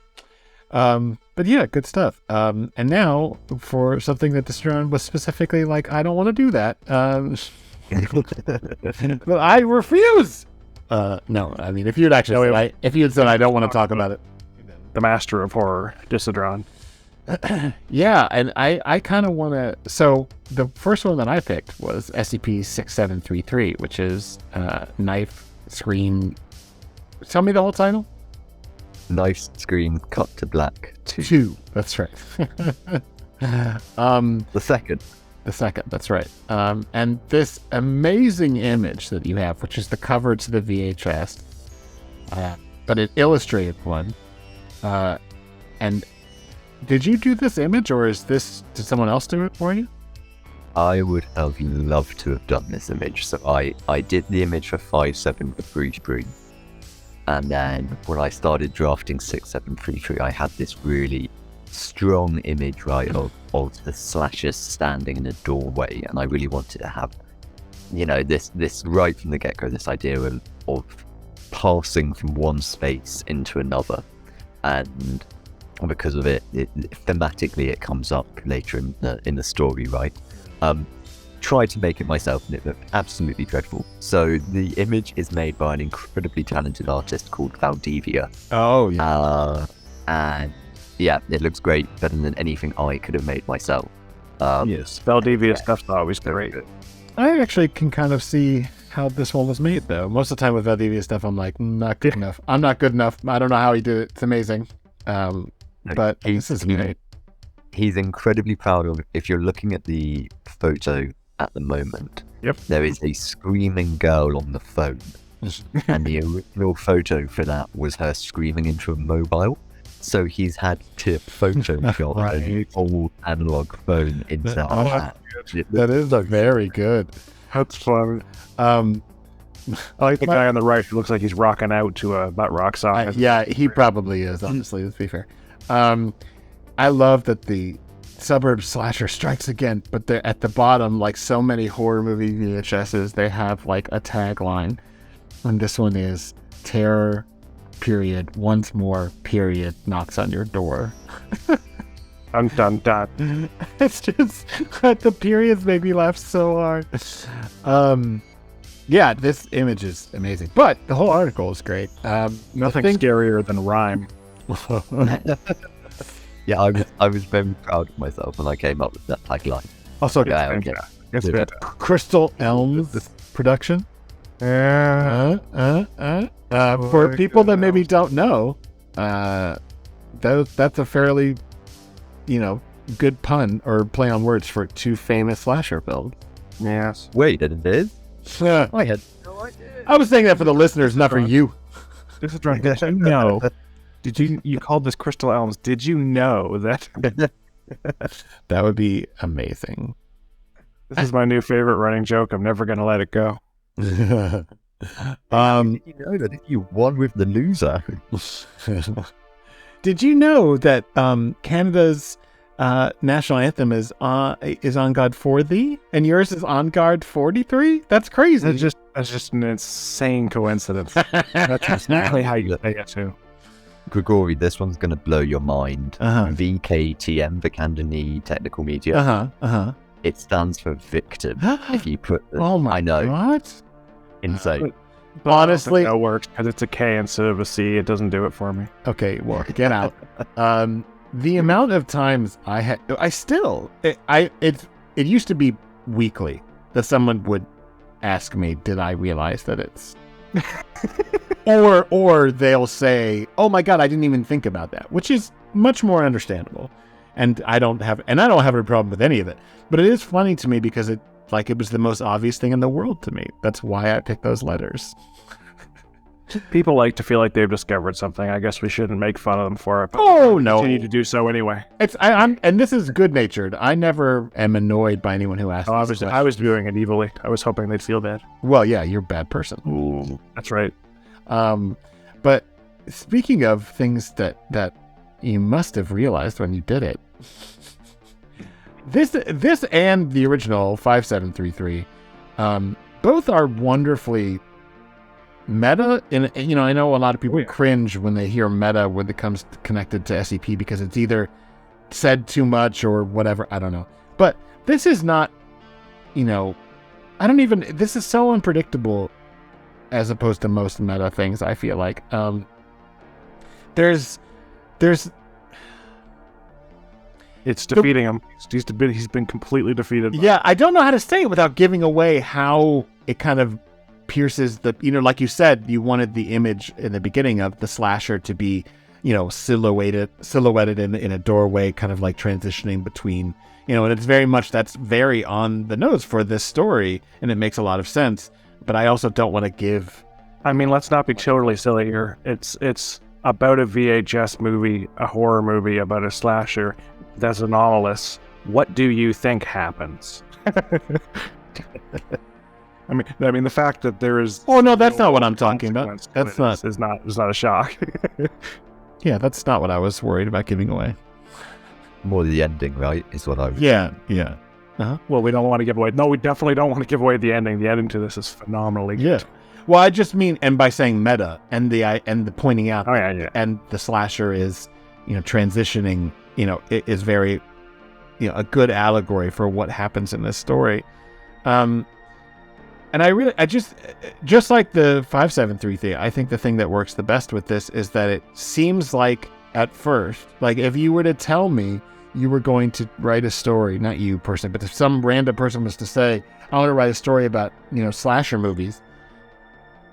But yeah, good stuff. And now for something that Dysadron was specifically like, I don't want to do that. But I refuse. No, I mean, if you'd actually said, if you'd said I don't want to talk about it. The master of horror, Dysadron. Yeah, and I kind of want to. So the first one that I picked was SCP-6733, which is Knife Scream. Tell me the whole title. Knife Scream Cut to Black 2. That's right. The second, that's right. And this amazing image that you have, which is the cover to the VHS, but an illustrated one. And did you do this image, or did someone else do it for you? I would have loved to have done this image. So I did the image for 5733. And then when I started drafting 6733, I had this really strong image, right, of the slashers standing in a doorway. And I really wanted to have, you know, this right from the get-go, this idea of passing from one space into another. And because of it, thematically it comes up later in the story, right? Tried to make it myself and it looked absolutely dreadful. So the image is made by an incredibly talented artist called Valdivia. Oh, yeah. And yeah, it looks great, better than anything I could have made myself. Yes, Valdivia stuff's always great. I actually can kind of see how this one was made, though. Most of the time with Valdivia stuff, I'm like, not good enough. I'm not good enough. I don't know how he did it. It's amazing. But this is great. He's incredibly proud of, if you're looking at the photo at the moment, Yep. there is a screaming girl on the phone. And the original photo for that was her screaming into a mobile. So he's had to Photoshop an old analog phone into that. That is very good. That's fun. I like the guy on the right who looks like he's rocking out to a butt rock song. Yeah, he probably is, honestly, let's be fair. I love that the suburb slasher strikes again, but they're at the bottom, like so many horror movie VHSs, they have like a tagline. And this one is terror, period, once more, period, knocks on your door. Dun dun dun. It's just, the periods make me laugh so hard. Yeah, this image is amazing, but the whole article is great. Nothing scarier than rhyme. Yeah, I was very proud of myself when I came up with that tagline. Also, Yeah, okay. It's Did it. fantastic. Crystal Elms production. For people that maybe don't know, that's a fairly, good pun or play on words for two famous slasher films. Yes. Wait, it is? I had no idea. I was saying that for the listeners, not for you. Dysadron, did you know? You called this Crystal Elms? Did you know that? That would be amazing. This is my new favorite running joke. I'm never gonna let it go. Did you know that you won with the loser? Did you know that Canada's national anthem is On God for Thee, and yours is On Guard 43? That's crazy. That's just an insane coincidence. That's exactly how you say it too. Grigori, this one's going to blow your mind. Uh-huh. VKTM, Vicandini Technical Media. It stands for victim. If you put the, Oh my! I know. What? Insane. But Honestly, it works because it's a K instead of a C. It doesn't do it for me. okay. Well, get out. The amount of times it used to be weekly that someone would ask me, "Did I realize that it's?" or they'll say, "Oh my God, I didn't even think about that," which is much more understandable. And I don't have a problem with any of it. But it is funny to me because it was the most obvious thing in the world to me. That's why I picked those letters. People like to feel like they've discovered something. I guess we shouldn't make fun of them for it. But Oh no! continue to do so anyway. And this is good natured. I never am annoyed by anyone who asks. Oh, this I question. was doing it evilly. I was hoping they'd feel bad. Well, yeah, you're a bad person. That's right. But speaking of things that you must have realized when you did it, this and the original 5733, both are wonderfully meta. And I know a lot of people cringe when they hear meta when it comes connected to SCP because it's either said too much or whatever. I don't know. But this is not. This is so unpredictable as opposed to most meta things, I feel like. There's It's defeating him. He's been completely defeated. Yeah, I don't know how to say it without giving away how it kind of pierces the, like you said, you wanted the image in the beginning of the slasher to be, silhouetted in a doorway, kind of like transitioning between, and it's very much, that's very on the nose for this story, and it makes a lot of sense. But I also don't want to give. I mean, let's not be totally silly here. It's about a VHS movie, a horror movie about a slasher that's anomalous. What do you think happens? I mean, the fact that there is. Oh no, that's not what I'm talking about. That's not. Is not a shock. Yeah, that's not what I was worried about giving away. More the ending, right? Is what I was. Yeah. Well, we don't want to give away. No, we definitely don't want to give away the ending. The ending to this is phenomenally good. Yeah. Well, I just mean, and by saying meta and the pointing out, Oh yeah. and the slasher is, transitioning, it is very, a good allegory for what happens in this story. And I just like the 573 thing, I think the thing that works the best with this is that it seems like at first, like if you were to tell me you were going to write a story, not you personally, but if some random person was to say, I want to write a story about, slasher movies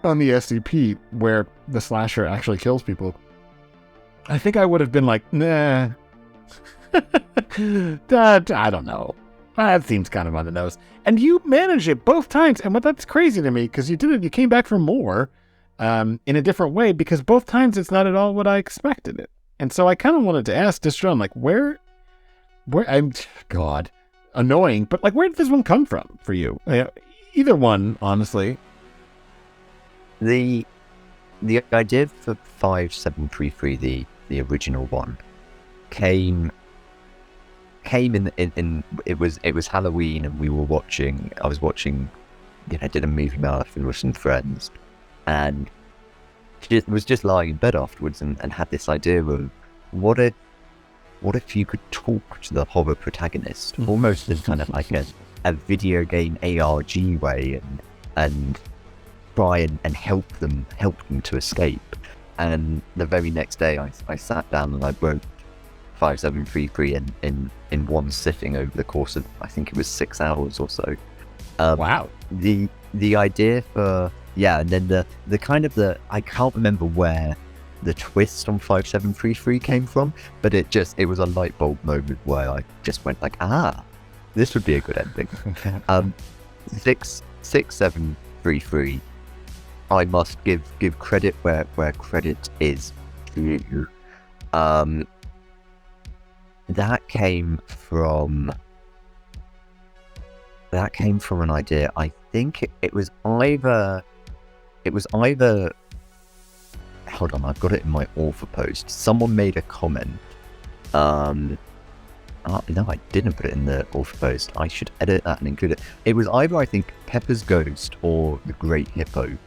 on the SCP where the slasher actually kills people, I think I would have been like, nah. I don't know. That seems kind of on the nose. And you managed it both times. And that's crazy to me, because you did it. You came back for more in a different way, because both times it's not at all what I expected it. And so I kind of wanted to ask Dysadron, like, where God, annoying, but like, where did this one come from for you? Either one, honestly. The idea for 5733, the original one, came in it was Halloween, and I was watching, did a movie marathon with some friends, and was just lying in bed afterwards and had this idea of what if you could talk to the horror protagonist, almost in kind of like a video game ARG way, and try and help them to escape. And the very next day I sat down and I wrote 5733 in one sitting over the course of, I think it was 6 hours or so. Wow. The idea for, and then the kind of I can't remember where the twist on 5733 came from, but it was a light bulb moment where I just went like, this would be a good ending. 6733, I must give credit where credit is due. That came from an idea. I think it was either. Hold on, I've got it in my author post. Someone made a comment. No, I didn't put it in the author post. I should edit that and include it. It was either, I think, Pepper's Ghost or the Great Hippo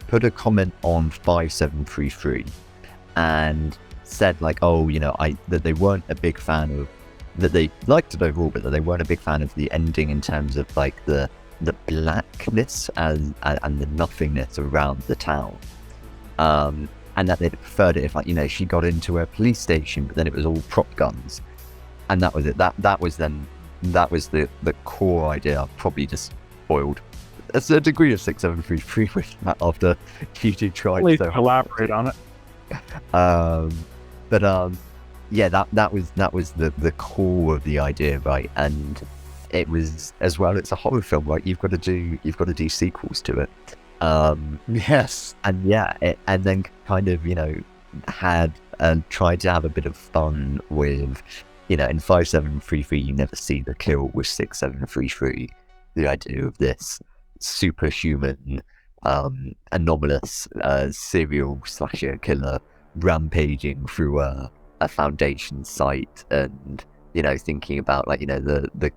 put a comment on 5733 and said like, that they weren't a big fan of, that they liked it overall, but that they weren't a big fan of the ending in terms of like the blackness and the nothingness around the town. And that they preferred it if, like, she got into a police station, but then it was all prop guns, and that was it. That was the core idea. I've probably just spoiled a degree of 6733 with that after you tried. Please so elaborate on it. That was the core of the idea, right? And it was, as well, it's a horror film, right? You've got to do sequels to it. Yes. And and then kind of, had and tried to have a bit of fun with, in 5733 you never see the kill. With 6733, the idea of this superhuman, anomalous serial slasher killer rampaging through a Foundation site, and thinking about, like, the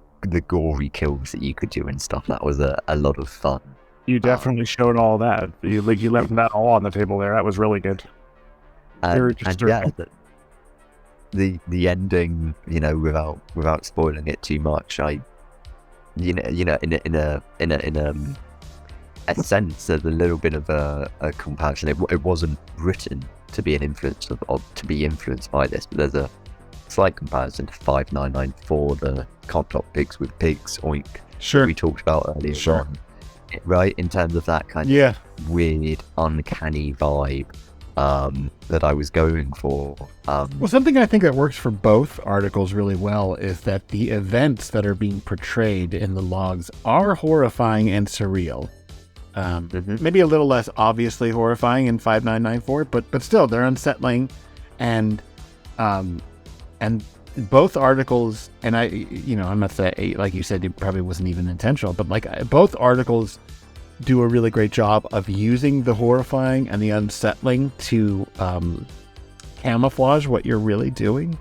gory kills that you could do and stuff. That was a lot of fun. You definitely showed all that. You left that all on the table there. That was really good. The ending, without spoiling it too much, in a sense, there's a little bit of a comparison. It wasn't written to be an influence to be influenced by this, but there's a slight comparison to 5994, the Can't Stop Pigs with Pigs, oink. Sure. We talked about earlier. Sure. On, right, in terms of that kind of weird, uncanny vibe that I was going for. Well, something I think that works for both articles really well is that the events that are being portrayed in the logs are horrifying and surreal. Maybe a little less obviously horrifying in 5994, but still they're unsettling, and both articles, and I'm not saying, like you said, it probably wasn't even intentional, but like both articles do a really great job of using the horrifying and the unsettling to camouflage what you're really doing,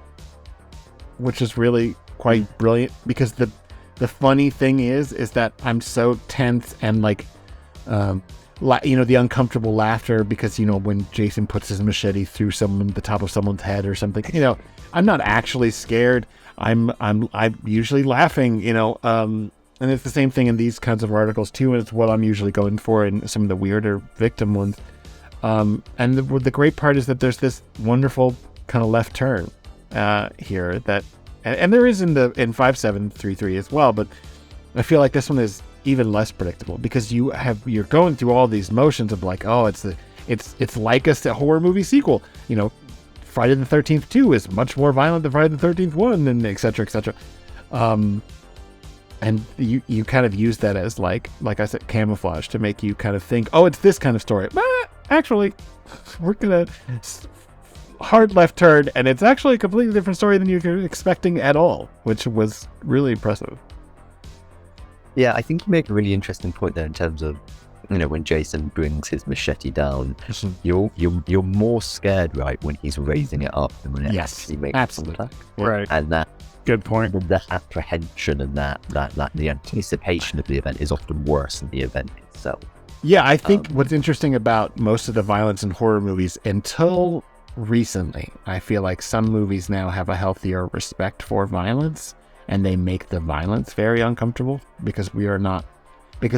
which is really quite brilliant. Because the funny thing is that I'm so tense and like, the uncomfortable laughter, because when Jason puts his machete through the top of someone's head or something, I'm not actually scared. I'm usually laughing, and it's the same thing in these kinds of articles too, and it's what I'm usually going for in some of the weirder victim ones. And the great part is that there's this wonderful kind of left turn here that, and there is in 5733 as well, but I feel like this one is even less predictable, because you're going through all these motions of like, oh, it's like a horror movie sequel. Friday the 13th 2 is much more violent than Friday the 13th 1, and et cetera, et cetera. And you kind of use that as like I said, camouflage to make you kind of think, oh, it's this kind of story. But actually, we're gonna hard left turn, and it's actually a completely different story than you were expecting at all, which was really impressive. Yeah, I think you make a really interesting point there in terms of, when Jason brings his machete down, you're more scared, right, when he's raising it up than when it actually makes absolutely contact. Right. And that Good point. the apprehension and that the anticipation of the event is often worse than the event itself. Yeah, I think what's interesting about most of the violence in horror movies, until recently, I feel like some movies now have a healthier respect for violence, and they make the violence very uncomfortable because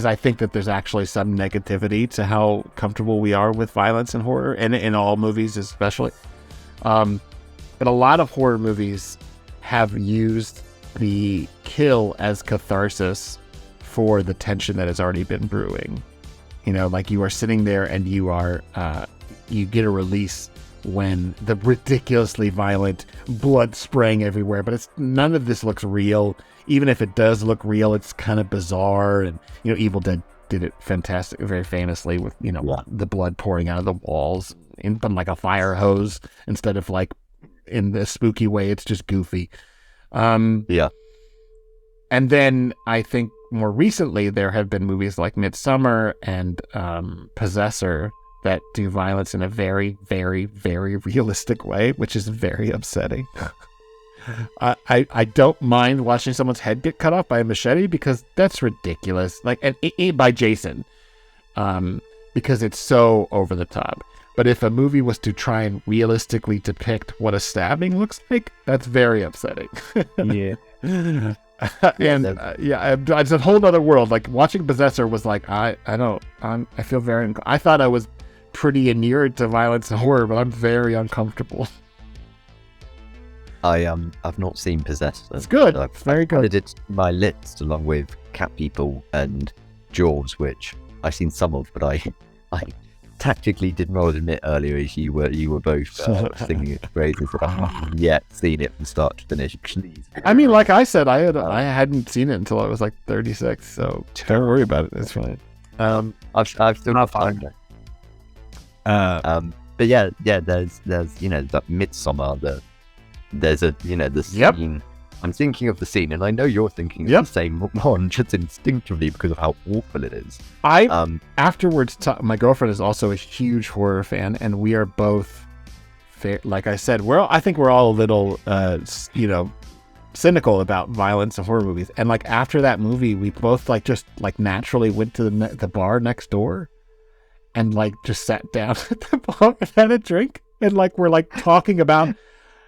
I think that there's actually some negativity to how comfortable we are with violence in horror, and in all movies especially. But a lot of horror movies have used the kill as catharsis for the tension that has already been brewing. Like you are sitting there and you get a release when the ridiculously violent blood spraying everywhere, but none of this looks real. Even if it does look real, it's kind of bizarre. And Evil Dead did it very famously with the blood pouring out of the walls in like a fire hose instead of like in the spooky way. It's just goofy. And then I think more recently there have been movies like Midsommar and Possessor that do violence in a very, very, very realistic way, which is very upsetting. I don't mind watching someone's head get cut off by a machete because that's ridiculous. Like, and by Jason, because it's so over the top. But if a movie was to try and realistically depict what a stabbing looks like, that's very upsetting. Yeah. And it's a whole other world. Like watching Possessor was like, I feel very, I thought I was pretty inured to violence and horror, but I'm very uncomfortable. I've not seen Possessed. It's good. So It's very good. It's my list along with Cat People and Jaws, which I've seen some of, but I tactically did not admit earlier as you were both singing its praises, but I haven't yet seen it from start to finish. Please. I mean, like I said, I hadn't seen it until I was like 36, so don't worry about it. It's fine. I've still not found it. But yeah, there's that Midsommar, there's the scene. I'm thinking of the scene, and I know you're thinking of the same one, just instinctively because of how awful it is. Afterwards, my girlfriend is also a huge horror fan, and we are both, like I said, I think we're all a little, cynical about violence in horror movies. And like after that movie, we both just naturally went to the bar next door, and like just sat down at the bar and had a drink, and like we're like talking about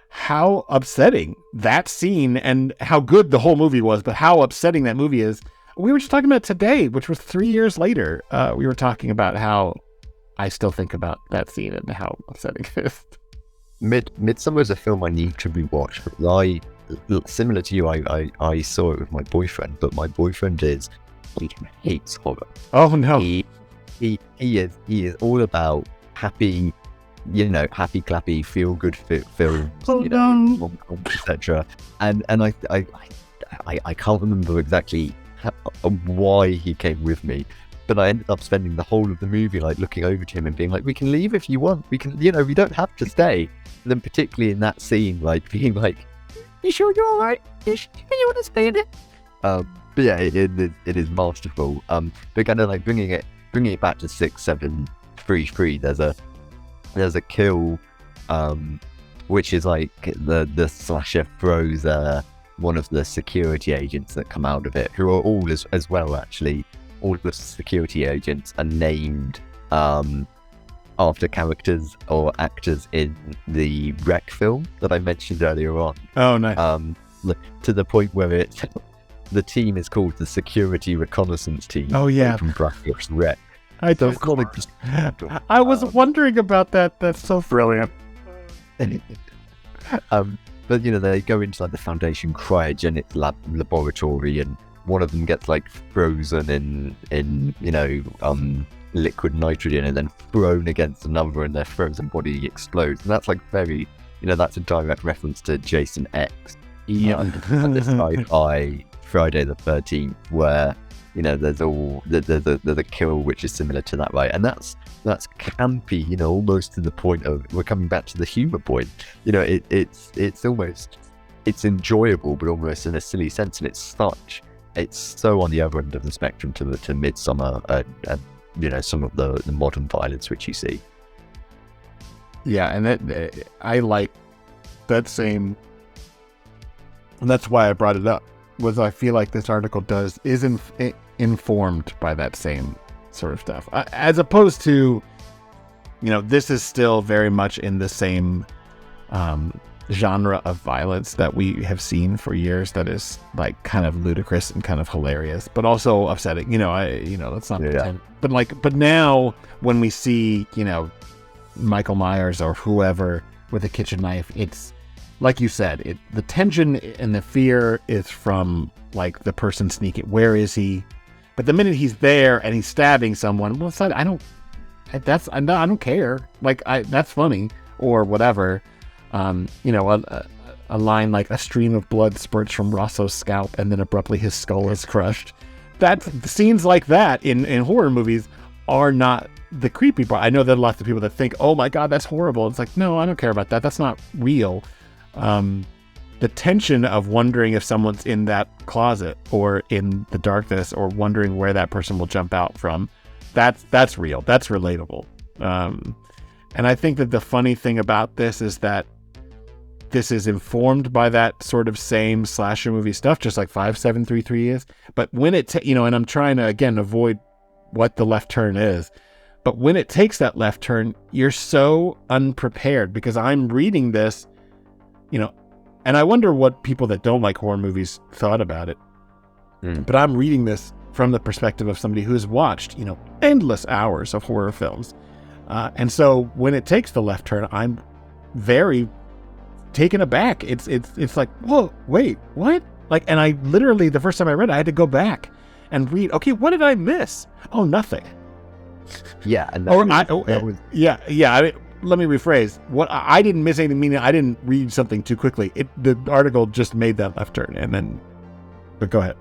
how upsetting that scene and how good the whole movie was, but how upsetting that movie is. We were just talking about today, which was 3 years later. We were talking about how I still think about that scene and how upsetting it is. Midsommar is a film I need to rewatch. Similar to you, I saw it with my boyfriend, but my boyfriend he hates horror. Oh no. He is all about happy clappy, feel good film, etc. And I can't remember exactly why he came with me, but I ended up spending the whole of the movie like looking over to him and being like, "We can leave if you want. We can, we don't have to stay." And then particularly in that scene, like being like, "You sure you're all right? You want to stay in it?" But yeah, it is masterful. But kind of like bringing it back to 6733. There's a kill, which is like the slasher throws one of the security agents that come out of it, who are all as well actually. All of the security agents are named after characters or actors in the Wreck film that I mentioned earlier on. Oh, nice. To the point where the team is called the Security Reconnaissance Team. Oh yeah, from brackets Wreck. I was wondering about that. That's so Brilliant. But they go into like the Foundation cryogenic laboratory, and one of them gets like frozen in liquid nitrogen, and then thrown against another, and their frozen body explodes. And that's like very, that's a direct reference to Jason X. And this sci-fi Friday the 13th, where there's a kill which is similar to that, right? And that's campy, almost to the point of, we're coming back to the humor point. It's almost, it's enjoyable, but almost in a silly sense, and it's so on the other end of the spectrum to Midsummer, some of the modern violence which you see. Yeah, and that I like that same, and that's why I brought it up. Was I feel like this article is informed by that same sort of stuff, as opposed to, this is still very much in the same genre of violence that we have seen for years. That is like kind of ludicrous and kind of hilarious, but also upsetting. Let's not pretend. But now when we see, Michael Myers or whoever with a kitchen knife, it's like you said, the tension and the fear is from like the person sneaking. Where is he? But the minute he's there and he's stabbing someone, well, I don't care. Like that's funny or whatever. A line like, a stream of blood spurts from Rosso's scalp and then abruptly his skull is crushed. Scenes like that in horror movies are not the creepy part. I know there are lots of people that think, oh my God, that's horrible. It's like, no, I don't care about that. That's not real. The tension of wondering if someone's in that closet or in the darkness or wondering where that person will jump out from, that's real. That's relatable. And I think that the funny thing about this is that this is informed by that sort of same slasher movie stuff, just like 5733 is. But when it, and I'm trying to, again, avoid what the left turn is. But when it takes that left turn, you're so unprepared, because I'm reading this, and I wonder what people that don't like horror movies thought about it. But I'm reading this from the perspective of somebody who's watched, endless hours of horror films. And so when it takes the left turn, I'm very taken aback. It's like, whoa, wait, what? Like, and I literally, the first time I read it, I had to go back and read, okay, what did I miss? Oh, nothing. Yeah, and let me rephrase. What I didn't miss anything, meaning I didn't read something too quickly. The article just made that left turn, and then. But go ahead.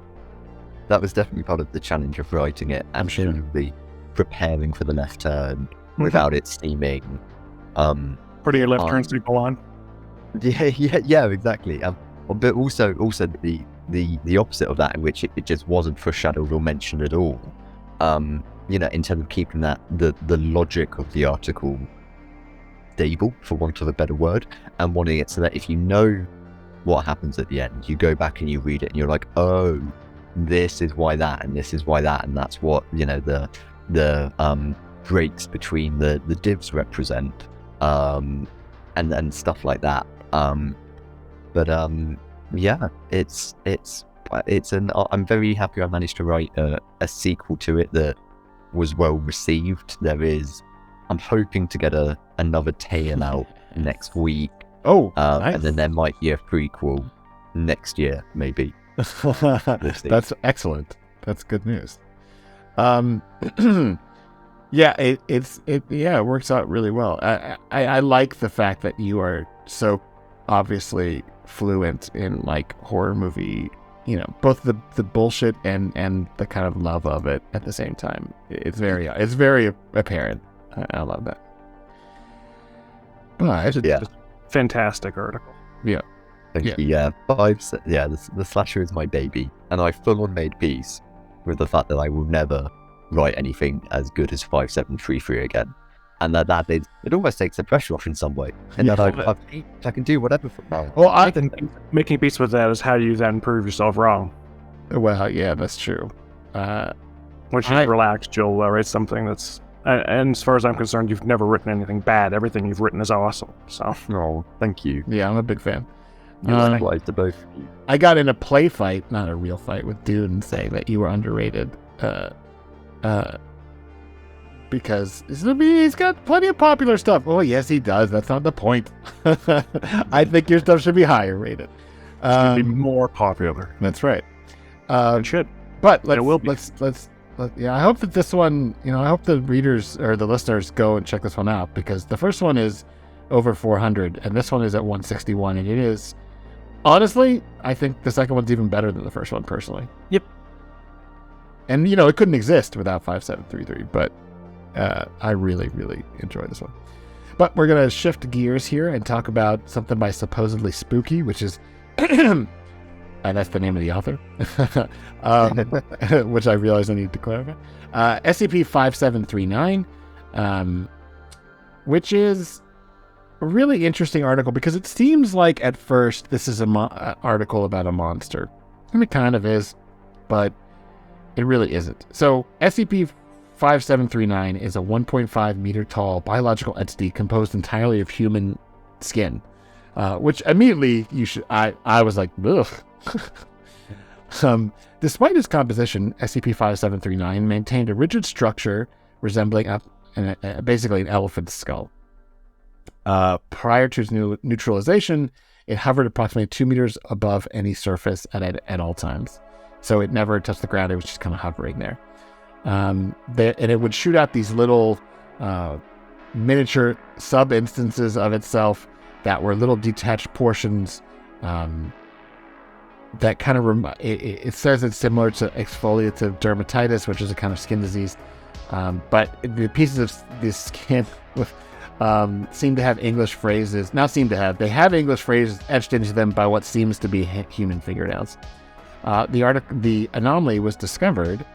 That was definitely part of the challenge of writing it. Absolutely preparing for the left turn without it seeming. Putting your left turn signal on. Yeah, exactly. But also the opposite of that, in which it just wasn't foreshadowed or mentioned at all. In terms of keeping that the logic of the article stable, for want of a better word, and wanting it so that if you know what happens at the end, you go back and you read it and you're like, oh, this is why that, and this is why that, and that's what the breaks between the divs represent, and stuff like that. I'm very happy I managed to write a sequel to it that was well received. I'm hoping to get another tale out next week. Oh, nice. And then there might be a prequel next year, maybe. That's excellent. That's good news. Yeah, it works out really well. I like the fact that you are so obviously fluent in like horror movie, both the bullshit and the kind of love of it at the same time. It's very apparent. I love that. But fantastic article. Yeah. Thank you. Yeah. The slasher is my baby, and I full on made peace with the fact that I will never write anything as good as 5733 again. And that it almost takes the pressure off in some way. And that I can do whatever from now. Well, I think making peace with that is how you then prove yourself wrong. Well, yeah, that's true. Once you relax, you'll write something that's... And as far as I'm concerned, you've never written anything bad. Everything you've written is awesome. So, oh, thank you. Yeah, I'm a big fan. Likewise to both of you. I got in a play fight, not a real fight, with Dune saying that you were underrated. Because he's got plenty of popular stuff. Oh, yes, he does. That's not the point. I think your stuff should be higher rated. It should be more popular. That's right. It should. But I hope that this one, I hope the readers or the listeners go and check this one out, because the first one is over 400 and this one is at 161, and it is Honestly, I think the second one's even better than the first one, personally. Yep. And, it couldn't exist without 5733, but I really, really enjoy this one. But we're going to shift gears here and talk about something by supposedly Spooky, which is, and that's the name of the author, which I realize I need to clarify. SCP-5739, which is a really interesting article because it seems like at first this is an article about a monster. And it kind of is, but it really isn't. So SCP-5739 is a 1.5 meter tall biological entity composed entirely of human skin, which immediately I was like, ugh. Despite its composition, SCP-5739 maintained a rigid structure resembling basically an elephant's skull. Prior to its neutralization, it hovered approximately 2 meters above any surface at all times. So it never touched the ground, it was just kind of hovering there. And it would shoot out these little miniature sub-instances of itself that were little detached portions that kind of it says it's similar to exfoliative dermatitis, which is a kind of skin disease. But the pieces of this skin seem to have English phrases. They have English phrases etched into them by what seems to be human fingernails. The anomaly was discovered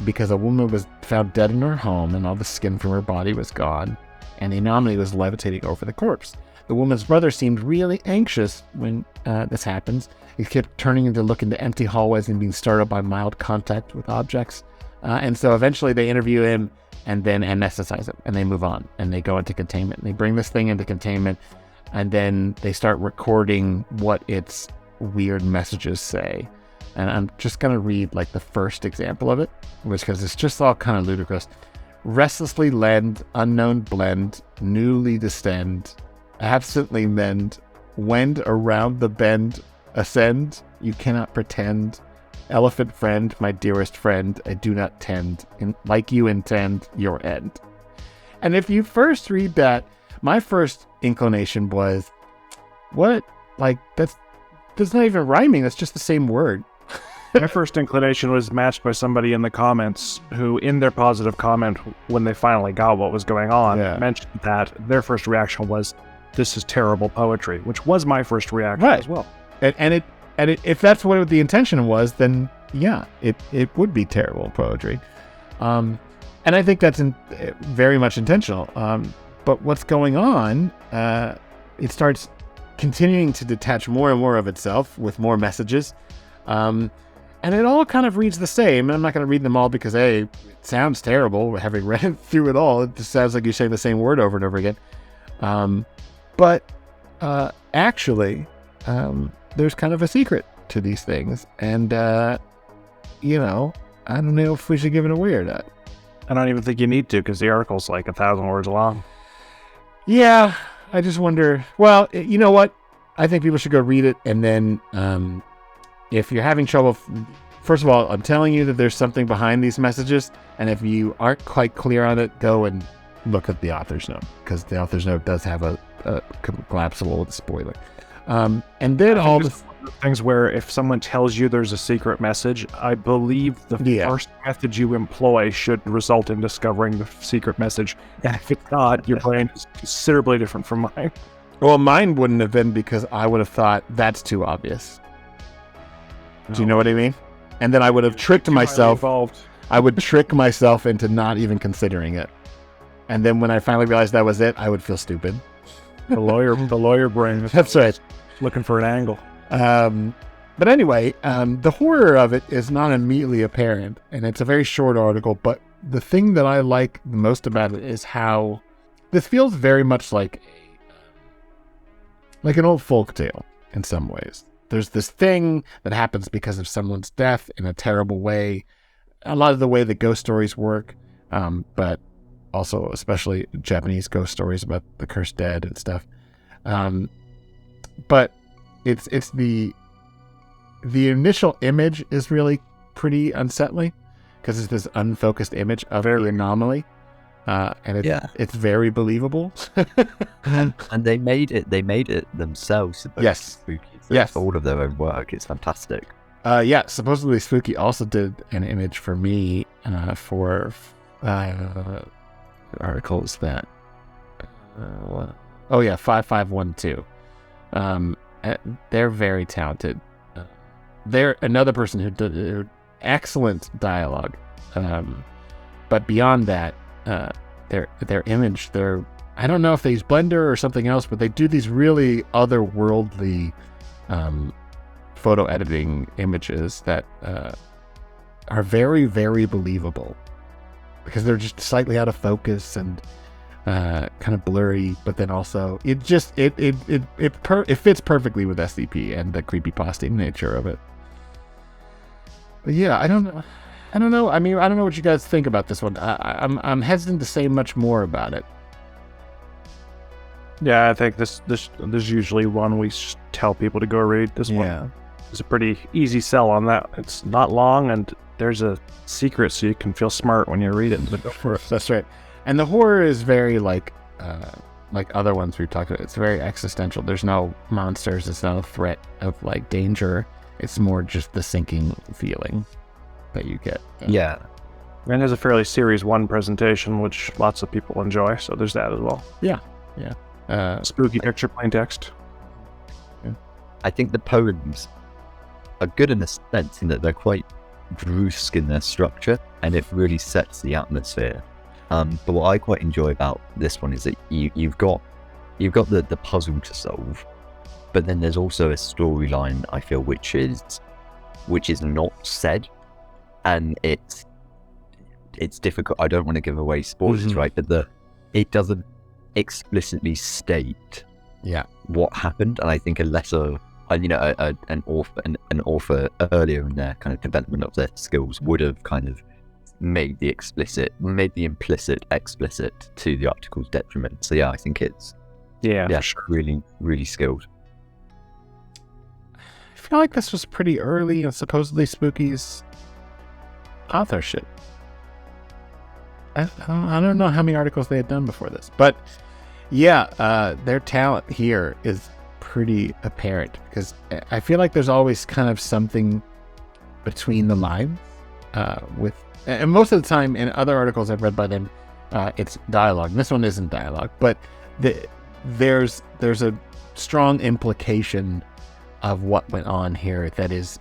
because a woman was found dead in her home and all the skin from her body was gone, and the anomaly was levitating over the corpse. The woman's brother seemed really anxious when this happens. He kept turning to look into empty hallways and being startled by mild contact with objects. And so eventually they interview him and then anesthetize him, and they move on, and they go into containment. And they bring this thing into containment, and then they start recording what its weird messages say. And I'm just going to read like the first example of it, because it's just all kind of ludicrous. Restlessly lend, unknown blend, newly descend, absently mend, wend around the bend, ascend, you cannot pretend, elephant friend, my dearest friend, I do not tend, like you intend, your end. And if you first read that, my first inclination was, what? Like, that's not even rhyming, that's just the same word. My first inclination was matched by somebody in the comments who, in their positive comment, when they finally got what was going on, mentioned that their first reaction was, this is terrible poetry, which was my first reaction as well. And if that's what the intention was, then yeah, it would be terrible poetry. And I think that's very much intentional. But what's going on, it starts continuing to detach more and more of itself with more messages. And it all kind of reads the same. I'm not going to read them all because, A, it sounds terrible having read through it all. It just sounds like you're saying the same word over and over again. But actually, there's kind of a secret to these things. And, I don't know if we should give it away or not. I don't even think you need to, because the article's like 1,000 words long. Yeah, I just wonder. Well, you know what? I think people should go read it, and then if you're having trouble, first of all, I'm telling you that there's something behind these messages, and if you aren't quite clear on it, go and look at the author's note, because the author's note does have a collapsible spoiler. And then all the things where if someone tells you there's a secret message, I believe the first method you employ should result in discovering the secret message. And if it's not, your brain is considerably different from mine. Well, mine wouldn't have been, because I would have thought that's too obvious. Do you know what I mean? And then I would have tricked myself. I would trick myself into not even considering it. And then when I finally realized that was it, I would feel stupid. The lawyer brain. That's right. Looking for an angle. But anyway, the horror of it is not immediately apparent, and it's a very short article, but the thing that I like the most about it is how this feels very much like an old folk tale in some ways. There's this thing that happens because of someone's death in a terrible way. A lot of the way that ghost stories work, but also especially Japanese ghost stories about the cursed dead and stuff. But it's the initial image is really pretty unsettling, because it's this unfocused image of the anomaly, and it's very believable. And they made it themselves. Yes. Spooky. Yes. all of their own work. It's fantastic. Yeah, supposedly Spooky also did an image for me for articles that 5512. They're very talented. They're another person who did excellent dialogue, but beyond that, their image, I don't know if they use Blender or something else, but they do these really otherworldly photo editing images that are very, very believable, because they're just slightly out of focus and kind of blurry, but then also it fits perfectly with SCP and the creepypasta nature of it. But yeah, I don't know. I mean, I don't know what you guys think about this one. I'm hesitant to say much more about it. Yeah, I think this usually one we tell people to go read. This one is a pretty easy sell on that. It's not long, and there's a secret, so you can feel smart when you read it. But go for it. That's right. And the horror is very like other ones we've talked about. It's very existential. There's no monsters. There's no threat of like danger. It's more just the sinking feeling that you get. Yeah. And there's a fairly series 1 presentation, which lots of people enjoy. So there's that as well. Yeah. Spooky picture, plain text. Yeah. I think the poems are good in a sense in that they're quite brusque in their structure, and it really sets the atmosphere. But what I quite enjoy about this one is that you've got the puzzle to solve, but then there's also a storyline, I feel, which is not said, and it's difficult. I don't want to give away spoilers, right? But it doesn't explicitly state what happened, and I think an author earlier in their kind of development of their skills would have kind of made the implicit explicit to the article's detriment. So yeah, I think it's for sure. really, really skilled. I feel like this was pretty early in supposedly Spooky's authorship. I don't know how many articles they had done before this, but yeah, their talent here is pretty apparent, because I feel like there's always kind of something between the lines and most of the time in other articles I've read by them, it's dialogue. This one isn't dialogue, but there's a strong implication of what went on here that is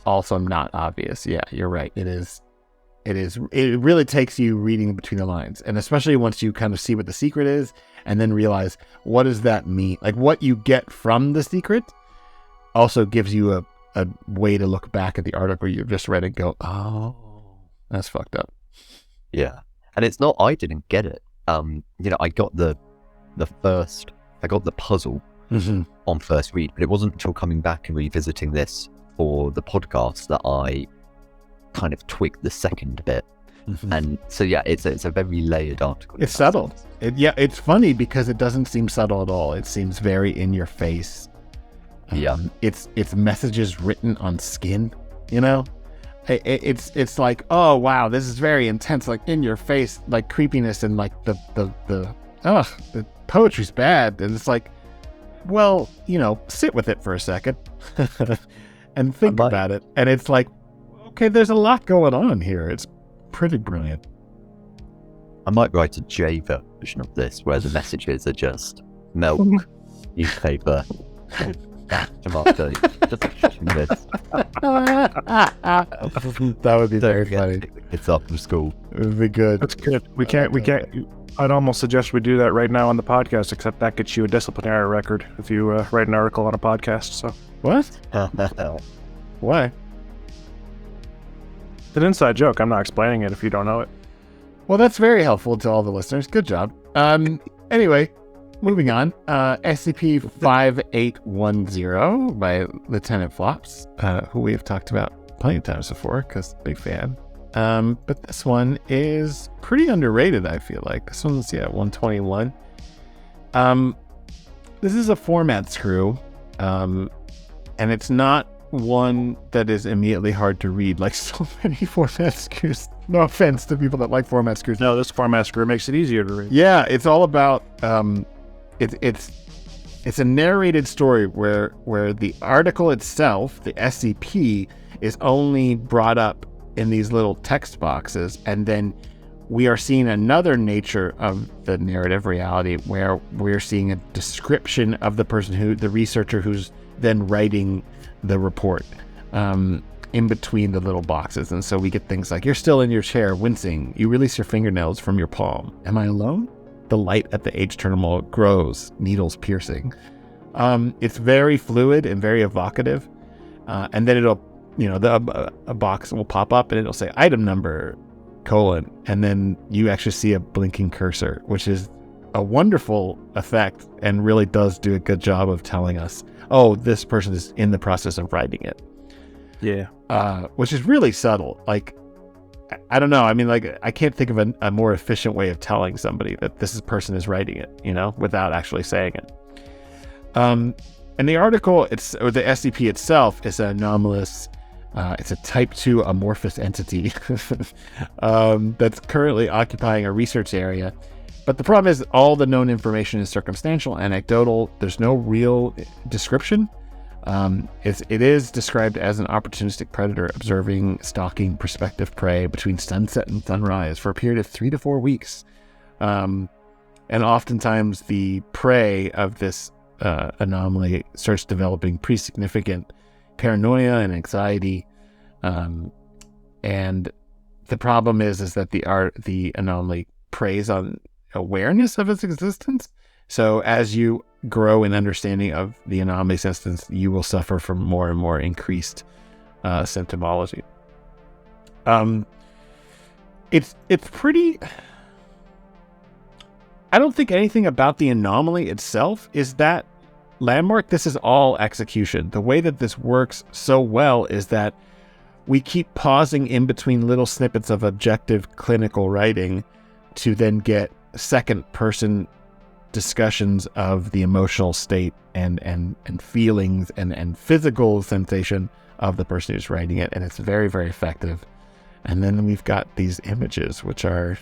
also not obvious. Yeah, you're right. It really takes you reading between the lines, and especially once you kind of see what the secret is and then realize, what does that mean? Like, what you get from the secret also gives you a way to look back at the article you've just read and go, oh, that's fucked up. Yeah. And it's not, I didn't get it. I got the puzzle on first read, but it wasn't until coming back and revisiting this for the podcast that I kind of twigged the second bit. And so yeah, it's a very layered article. It's subtle. It's funny because it doesn't seem subtle at all. It seems very in your face. It's messages written on skin, it's like, oh wow, this is very intense, like in your face, like creepiness, and like the poetry's bad, and it's like, well, sit with it for a second and think about it, and it's like, okay, there's a lot going on here. It's pretty brilliant. I might write a J version of this where the messages are just milk, newspaper, tomato. That would be very funny. It's up from school. It would be good. That's good. We can't. I'd almost suggest we do that right now on the podcast, except that gets you a disciplinary record if you write an article on a podcast. So what? Why? It's an inside joke. I'm not explaining it if you don't know it. Well, that's very helpful to all the listeners. Good job. Anyway, moving on. SCP-5810 by Lieutenant Flops, who we have talked about plenty of times before, because big fan. But this one is pretty underrated, I feel like. This one's, 121. This is a format screw, and it's not one that is immediately hard to read, like so many format screws. No offense to people that like format screws. No, this format screw makes it easier to read. Yeah, it's all about it's It's a narrated story where the article itself, the SCP, is only brought up in these little text boxes, and then we are seeing another nature of the narrative reality where we're seeing a description of the researcher who's then writing the report in between the little boxes. And so we get things like, you're still in your chair, wincing. You release your fingernails from your palm. Am I alone? The light at the H terminal grows, needles piercing. It's very fluid and very evocative. And then it'll, a box will pop up and it'll say item number, : and then you actually see a blinking cursor, which is a wonderful effect and really does do a good job of telling us, oh, this person is in the process of writing it. Yeah. Which is really subtle. Like, I don't know. I mean, like, I can't think of a more efficient way of telling somebody that this person is writing it, without actually saying it. And the article, or the SCP itself, is an anomalous. It's a type 2 amorphous entity that's currently occupying a research area. But the problem is all the known information is circumstantial, anecdotal. There's no real description. It is described as an opportunistic predator observing, stalking prospective prey between sunset and sunrise for a period of 3 to 4 weeks. And oftentimes the prey of this anomaly starts developing pretty significant paranoia and anxiety. And the problem is that the anomaly preys on awareness of its existence. So as you grow in understanding of the anomaly's existence, you will suffer from more and more increased symptomology. It's pretty. I don't think anything about the anomaly itself is that landmark. This is all execution. The way that this works so well is that we keep pausing in between little snippets of objective clinical writing to then get second person discussions of the emotional state and feelings and physical sensation of the person who's writing it. And it's very, very effective. And then we've got these images, which are,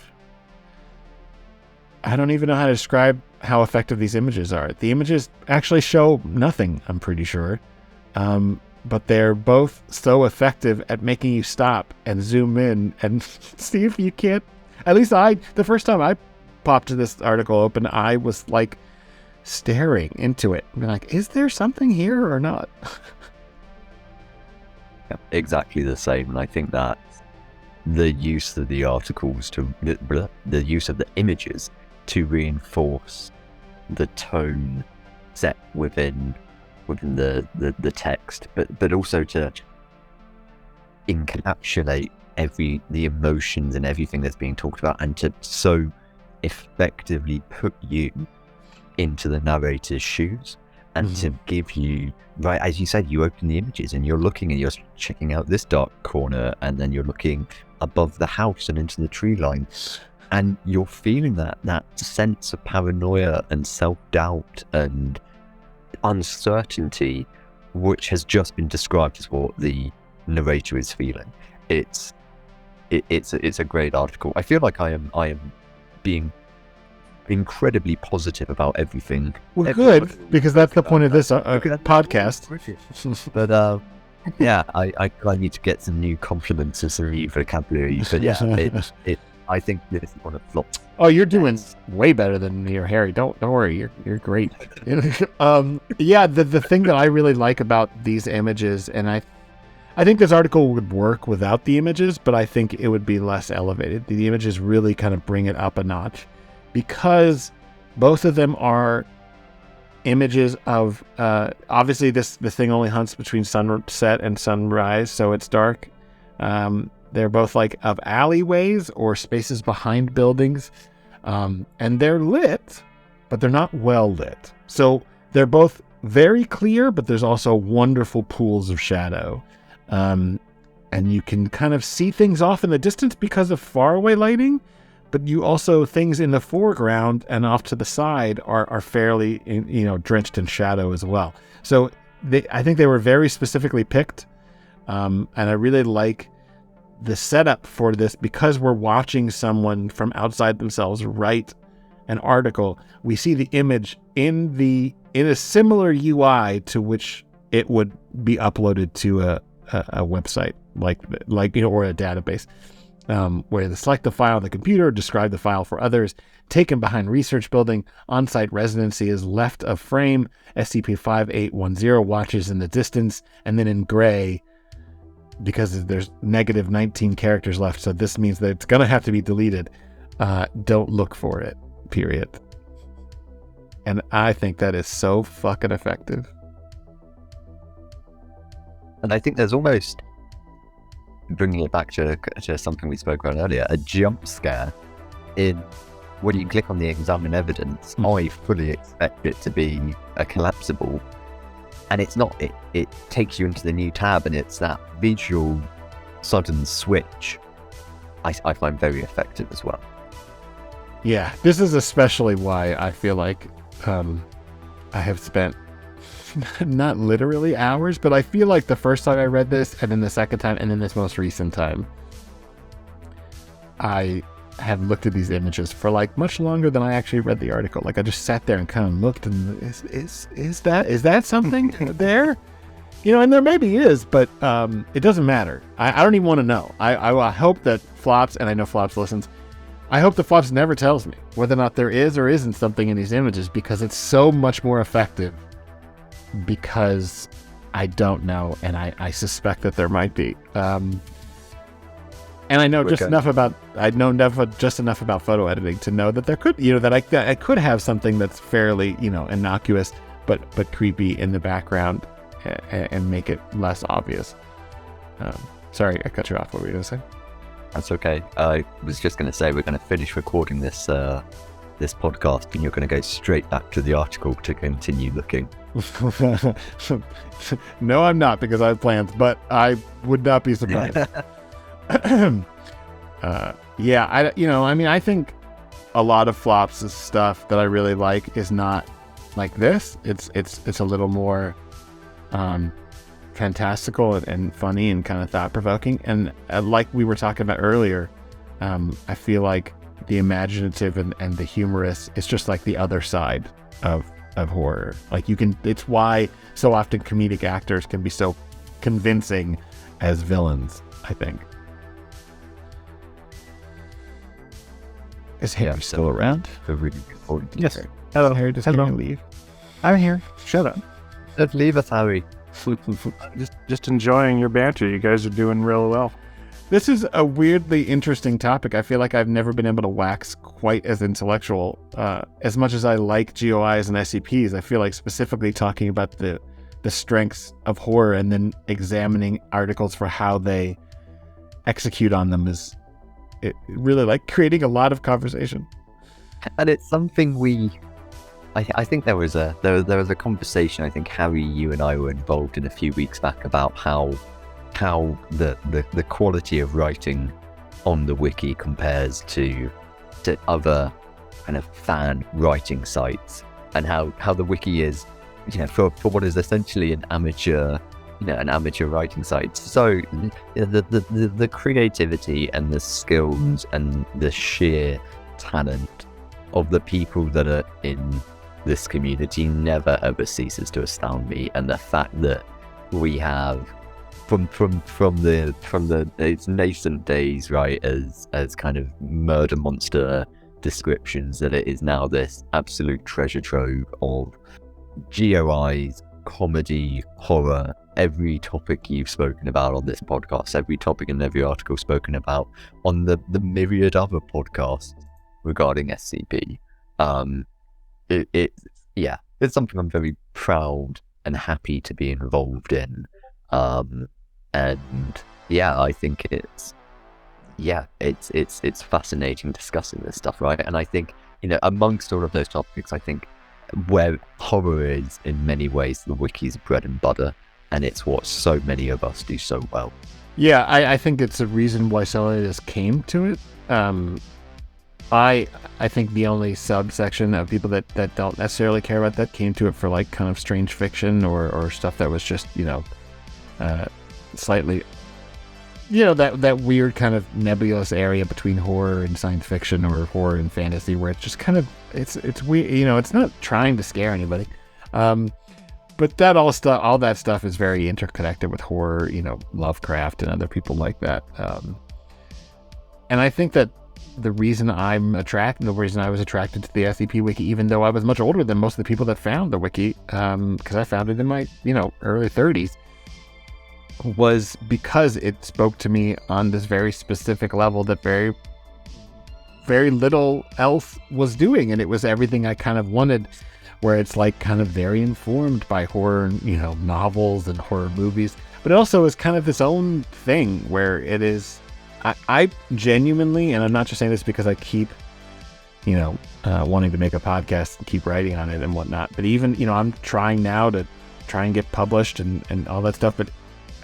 I don't even know how to describe how effective these images are. The images actually show nothing, I'm pretty sure. But they're both so effective at making you stop and zoom in and see if you can't. At least the first time I popped this article open, I was like staring into it. I'm like, is there something here or not? Exactly the same. And I think that the use of the articles the use of the images to reinforce the tone set within the text, but also to encapsulate the emotions and everything that's being talked about, and to so effectively put you into the narrator's shoes, and to give you, right, as you said, you open the images and you're looking and you're checking out this dark corner, and then you're looking above the house and into the tree line, and you're feeling that sense of paranoia and self-doubt and uncertainty, which has just been described as what the narrator is feeling. It's a great article. I feel like I am being incredibly positive about everything. Well, good, because that's the point of this podcast. But yeah, I need to get some new compliments and some new vocabulary. But yeah, I think this is one of the flops. Oh, you're doing way better than me or Harry. Don't worry, you're great. Yeah, the thing that I really like about these images, and I think this article would work without the images, but I think it would be less elevated. The images really kind of bring it up a notch, because both of them are images of obviously this thing only hunts between sunset and sunrise, so it's dark. They're both like of alleyways or spaces behind buildings, and they're lit, but they're not well lit. So they're both very clear, but there's also wonderful pools of shadow. And you can kind of see things off in the distance because of faraway lighting, but you also, things in the foreground and off to the side are fairly, drenched in shadow as well. So I think they were very specifically picked. And I really like the setup for this, because we're watching someone from outside themselves write an article. We see the image in the in a similar UI to which it would be uploaded to a website like or a database, where they select the file on the computer, describe the file for others, taken behind research building, on-site residency is left of frame, SCP-5810 watches in the distance, and then in gray, because there's negative 19 characters left, so this means that it's going to have to be deleted. Don't look for it, period. And I think that is so fucking effective. And I think there's almost, bringing it back to something we spoke about earlier, a jump scare in when you click on the examine evidence. I fully expect it to be a collapsible, and it's not. It takes you into the new tab, and it's that visual sudden switch I find very effective as well. Yeah, this is especially why I feel like I have spent not literally hours, but I feel like the first time I read this, and then the second time, and then this most recent time, I have looked at these images for like much longer than I actually read the article. Like I just sat there and kind of looked, and is that something there? You know, and there maybe is, but it doesn't matter. I don't even want to know. I hope that Flops, and I know Flops listens, I hope that Flops never tells me whether or not there is or isn't something in these images, because it's so much more effective. Because I don't know, and I suspect that there might be. And I know just enough about photo editing to know that there could, that I could have something that's fairly, innocuous, but creepy in the background, and make it less obvious. Sorry, I cut you off. What were you going to say? That's okay. I was just going to say we're going to finish recording this podcast, and you're going to go straight back to the article to continue looking. No, I'm not, because I have plans, but I would not be surprised. I think a lot of Flops' stuff that I really like is not like this. It's a little more fantastical and funny and kind of thought-provoking. And like we were talking about earlier, I feel like the imaginative and the humorous is just like the other side of horror. Like it's why so often comedic actors can be so convincing as villains, I think. Is Harry still around? Yes. Hello. Harry, just gonna leave. I'm here. Shut up. Don't leave us, Harry. Just enjoying your banter. You guys are doing real well. This is a weirdly interesting topic. I feel like I've never been able to wax quite as intellectual. As much as I like GOIs and SCPs, I feel like specifically talking about the strengths of horror and then examining articles for how they execute on them is really like creating a lot of conversation. And it's something I think there was a conversation, I think Harry, you and I were involved in a few weeks back about how the quality of writing on the wiki compares to other kind of fan writing sites, and how the wiki is, for what is essentially an amateur writing site. So the creativity and the skills and the sheer talent of the people that are in this community never ever ceases to astound me. And the fact that we have from its nascent days, right, as kind of murder monster descriptions, that it is now this absolute treasure trove of GOIs, comedy, horror, every topic you've spoken about on this podcast, every topic and every article spoken about on the myriad other podcasts regarding SCP. It's something I'm very proud and happy to be involved in. I think it's fascinating discussing this stuff, right? And I think, amongst all of those topics, I think where horror is in many ways the wiki's bread and butter, and it's what so many of us do so well. Yeah, I think it's a reason why so many of us came to it. I think the only subsection of people that don't necessarily care about that came to it for like kind of strange fiction or stuff that was just, slightly, that weird kind of nebulous area between horror and science fiction or horror and fantasy, where it's just kind of, it's weird, it's not trying to scare anybody. But that all that stuff is very interconnected with horror, Lovecraft and other people like that. And I think that the reason I was attracted to the SCP Wiki, even though I was much older than most of the people that found the Wiki, because I found it in my, early 30s, was because it spoke to me on this very specific level that very, very little else was doing. And it was everything I kind of wanted, where it's like kind of very informed by horror, novels and horror movies, but it also is kind of its own thing where it is, I genuinely, and I'm not just saying this because I keep, wanting to make a podcast and keep writing on it and whatnot, but even, I'm trying now to try and get published and all that stuff, but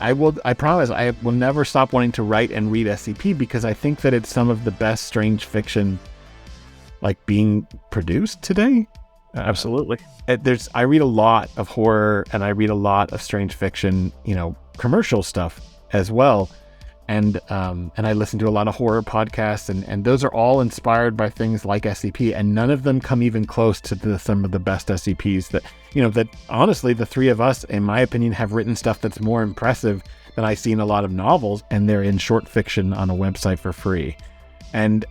I promise I will never stop wanting to write and read SCP because I think that it's some of the best strange fiction like being produced today. Absolutely. I read a lot of horror and I read a lot of strange fiction, commercial stuff as well. And I listen to a lot of horror podcasts and those are all inspired by things like SCP, and none of them come even close to some of the best SCPs that honestly, the three of us, in my opinion, have written stuff that's more impressive than I see in a lot of novels, and they're in short fiction on a website for free. And,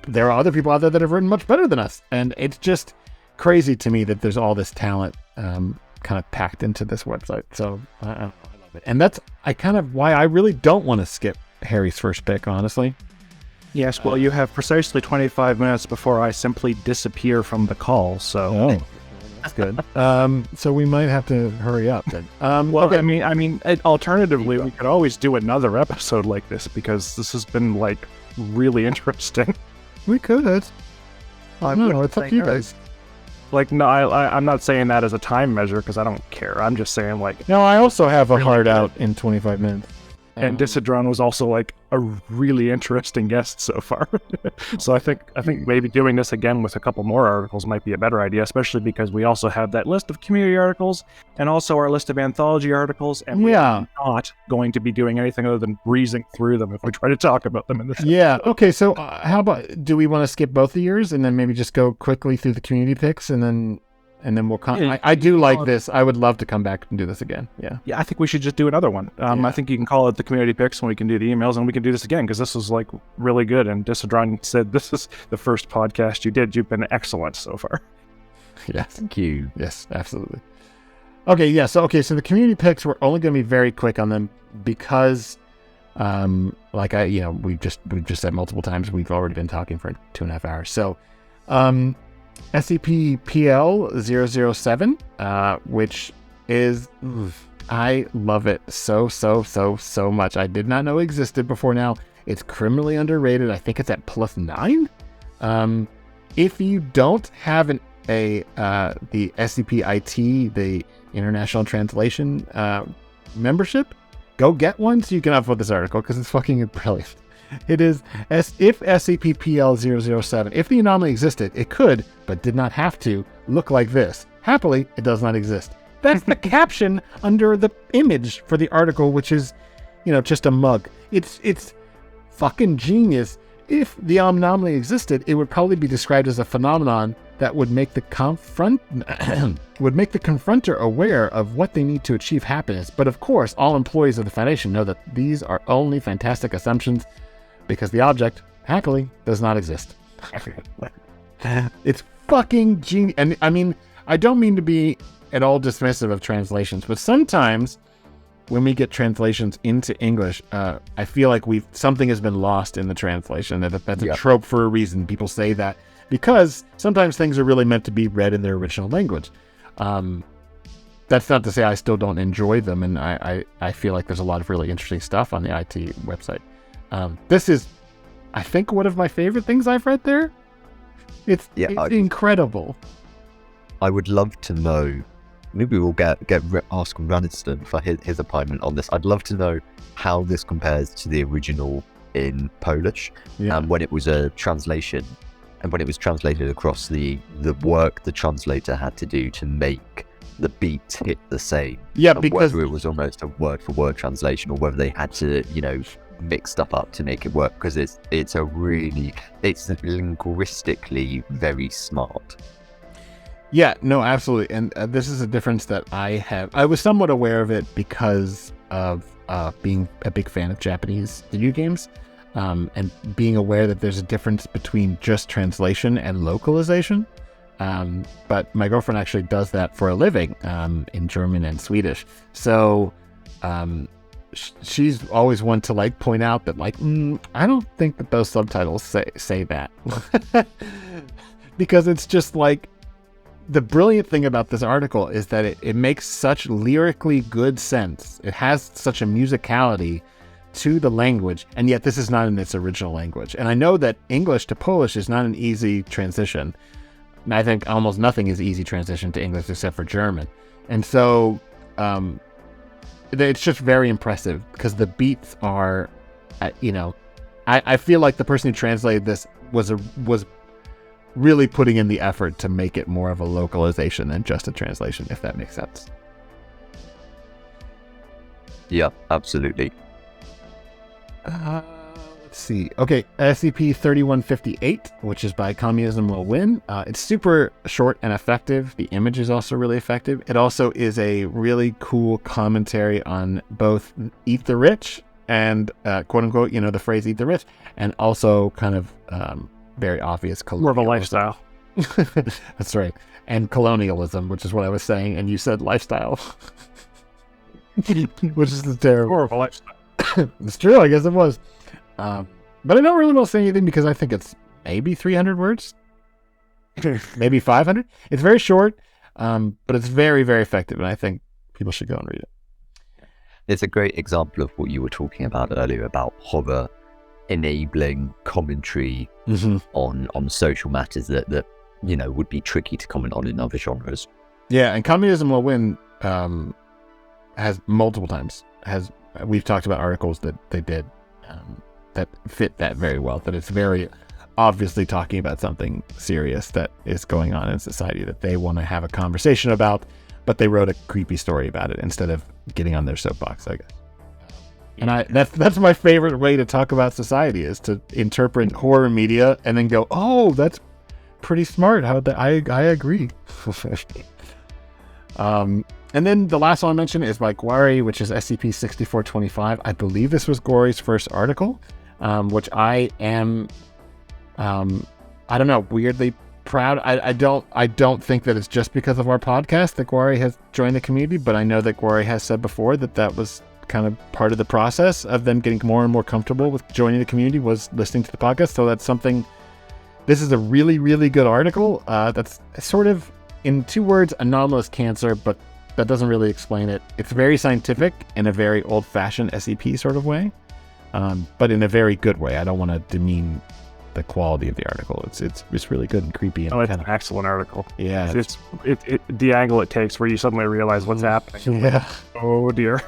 there are other people out there that have written much better than us. And it's just crazy to me that there's all this talent kind of packed into this website. So I love it. And that's why I really don't want to skip Harry's first pick, honestly. Yes, well, you have precisely 25 minutes before I simply disappear from the call, so... Oh, that's good. So we might have to hurry up then. Well, okay. I mean, alternatively, we could always do another episode like this, because this has been, really interesting. We could. I don't know, it's up to you guys. No, I'm not saying that as a time measure, because I don't care. I'm just saying, No, I also have a hard out in 25 minutes. And Dysadron was also a really interesting guest so far. So I think maybe doing this again with a couple more articles might be a better idea, especially because we also have that list of community articles and also our list of anthology articles, and we're not going to be doing anything other than breezing through them if we try to talk about them in this episode. Yeah, okay, so how about, do we want to skip both of yours and then maybe just go quickly through the community picks and then we'll come. I do like this. I would love to come back and do this again. Yeah. Yeah, I think we should just do another one. I think you can call it the community picks and we can do the emails and we can do this again because this was really good. And Dysadron said this is the first podcast you did. You've been excellent so far. Yes. Thank you. Yes, absolutely. Okay, yeah. So the community picks, we're only going to be very quick on them because, we've just said multiple times, we've already been talking for 2.5 hours. So, SCP-PL007, which is, I love it so much. I did not know existed before now. It's criminally underrated. I think it's at +9. If you don't have the SCP-IT, the International Translation membership, go get one so you can upload this article because it's fucking brilliant. It is, if SCP-PL007, if the anomaly existed, it could, but did not have to, look like this. Happily, it does not exist. That's the caption under the image for the article, which is, just a mug. It's fucking genius. If the anomaly existed, it would probably be described as a phenomenon that would make the confronter aware of what they need to achieve happiness. But of course, all employees of the Foundation know that these are only fantastic assumptions, because the object, happily, does not exist. It's fucking genius. And I mean, I don't mean to be at all dismissive of translations, but sometimes when we get translations into English, I feel like something has been lost in the translation. That's a trope for a reason. People say that because sometimes things are really meant to be read in their original language. That's not to say I still don't enjoy them, and I feel like there's a lot of really interesting stuff on the IT website. This is, I think, one of my favorite things I've read there. It's incredible. I would love to know. Maybe we'll ask Raniston for his opinion on this. I'd love to know how this compares to the original in Polish, when it was a translation, and when it was translated across the work the translator had to do to make the beats hit the same. Yeah, because whether it was almost a word for word translation or whether they had to, mix stuff up to make it work, because it's linguistically very smart. Yeah, no, absolutely. And this is a difference that I was somewhat aware of it because of being a big fan of Japanese video games, and being aware that there's a difference between just translation and localization. But my girlfriend actually does that for a living, in German and Swedish. So she's always one to like point out that like, I don't think that those subtitles say that. Because it's just like, the brilliant thing about this article is that it makes such lyrically good sense. It has such a musicality to the language, and yet this is not in its original language. And I know that English to Polish is not an easy transition. I think almost nothing is easy transition to English except for German. And so it's just very impressive because the beats are, I feel like the person who translated this was really putting in the effort to make it more of a localization than just a translation, if that makes sense. Yeah, absolutely. Let's see. Okay, SCP-3158, which is by Communism Will Win. It's super short and effective. The image is also really effective. It also is a really cool commentary on both eat the rich and, quote unquote, the phrase eat the rich, and also kind of very obvious more of a lifestyle. That's right. And colonialism, which is what I was saying, and you said lifestyle. Which is terrible. More of a lifestyle. It's true, I guess it was. But I don't really want to say anything because I think it's maybe 300 words. Maybe 500. It's very short, but it's very, very effective, and I think people should go and read it. It's a great example of what you were talking about earlier about horror enabling commentary on social matters that would be tricky to comment on in other genres. Yeah, and Communism Will Win has multiple times we've talked about articles that they did that fit that very well, that it's very obviously talking about something serious that is going on in society that they want to have a conversation about, but they wrote a creepy story about it instead of getting on their soapbox, I guess. And that's my favorite way to talk about society, is to interpret horror media and then go, oh, that's pretty smart. I agree. And then the last one I mentioned is by Gwari, which is SCP-6425. I believe this was Gwari's first article, which I am, I don't know, weirdly proud. I don't think that it's just because of our podcast that Gwari has joined the community, but I know that Gwari has said before that was kind of part of the process of them getting more and more comfortable with joining the community was listening to the podcast. So that's something, this is a really, really good article. That's sort of, in 2 words, anomalous cancer, but that doesn't really explain it. It's very scientific in a very old-fashioned SCP sort of way, but in a very good way. I don't want to demean the quality of the article. It's really good and creepy. And it's an excellent article. Yeah. It's the angle it takes where you suddenly realize what's happening. Yeah. Oh dear.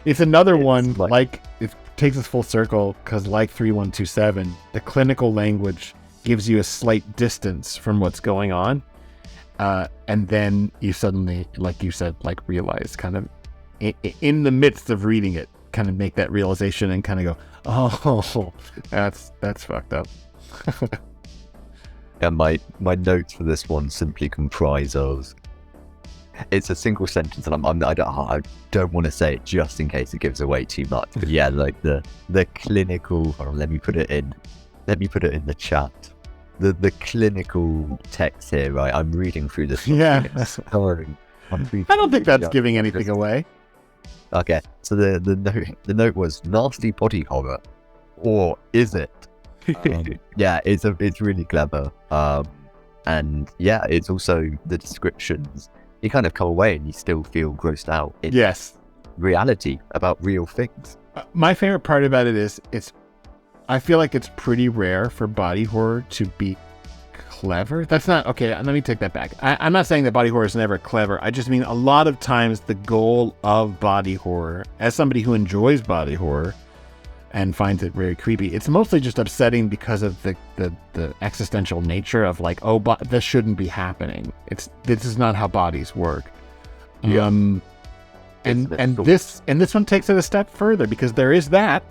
It's another one, like it takes us full circle, because like 3127, the clinical language gives you a slight distance from what's going on. And then you suddenly, like you said, like realize kind of in the midst of reading it, kind of make that realization and kind of go, oh, that's fucked up. And my notes for this one simply comprise of, it's a single sentence, and I don't want to say it just in case it gives away too much. But yeah, like the clinical. Hold on, let me put it in the chat. The clinical text here, right? I'm reading through this. Yeah. I don't think that's giving anything away. Okay, so the note was nasty body horror, or is it? Yeah, it's really clever. And yeah, it's also the descriptions. You kind of come away and you still feel grossed out. Yes. Reality about real things. My favorite part about it is I feel like it's pretty rare for body horror to be clever. That's not, okay, let me take that back. I'm not saying that body horror is never clever. I just mean a lot of times the goal of body horror, as somebody who enjoys body horror and finds it very creepy, it's mostly just upsetting because of the existential nature of like, oh, this shouldn't be happening. This is not how bodies work. Yeah. And this one takes it a step further, because there is that,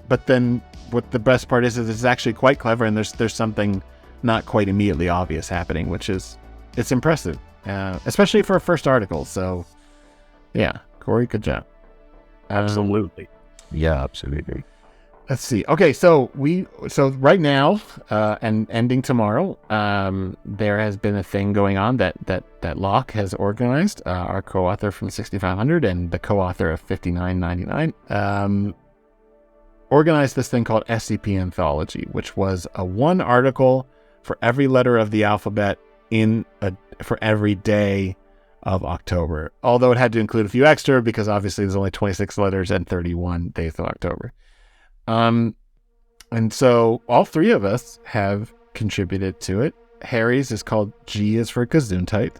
but then what the best part is it's actually quite clever, and there's something not quite immediately obvious happening, which is it's impressive, especially for a first article. So, yeah, Corey, good job. Absolutely. Yeah, absolutely. Let's see. Okay, so right now, and ending tomorrow, there has been a thing going on that Locke has organized, our co-author from 6500 and the co-author of 5999, organized this thing called SCP Anthology, which was a one article for every letter of the alphabet for every day of October. Although it had to include a few extra because obviously there's only 26 letters and 31 days of October. And so all three of us have contributed to it. Harry's is called G is for Gesundheit,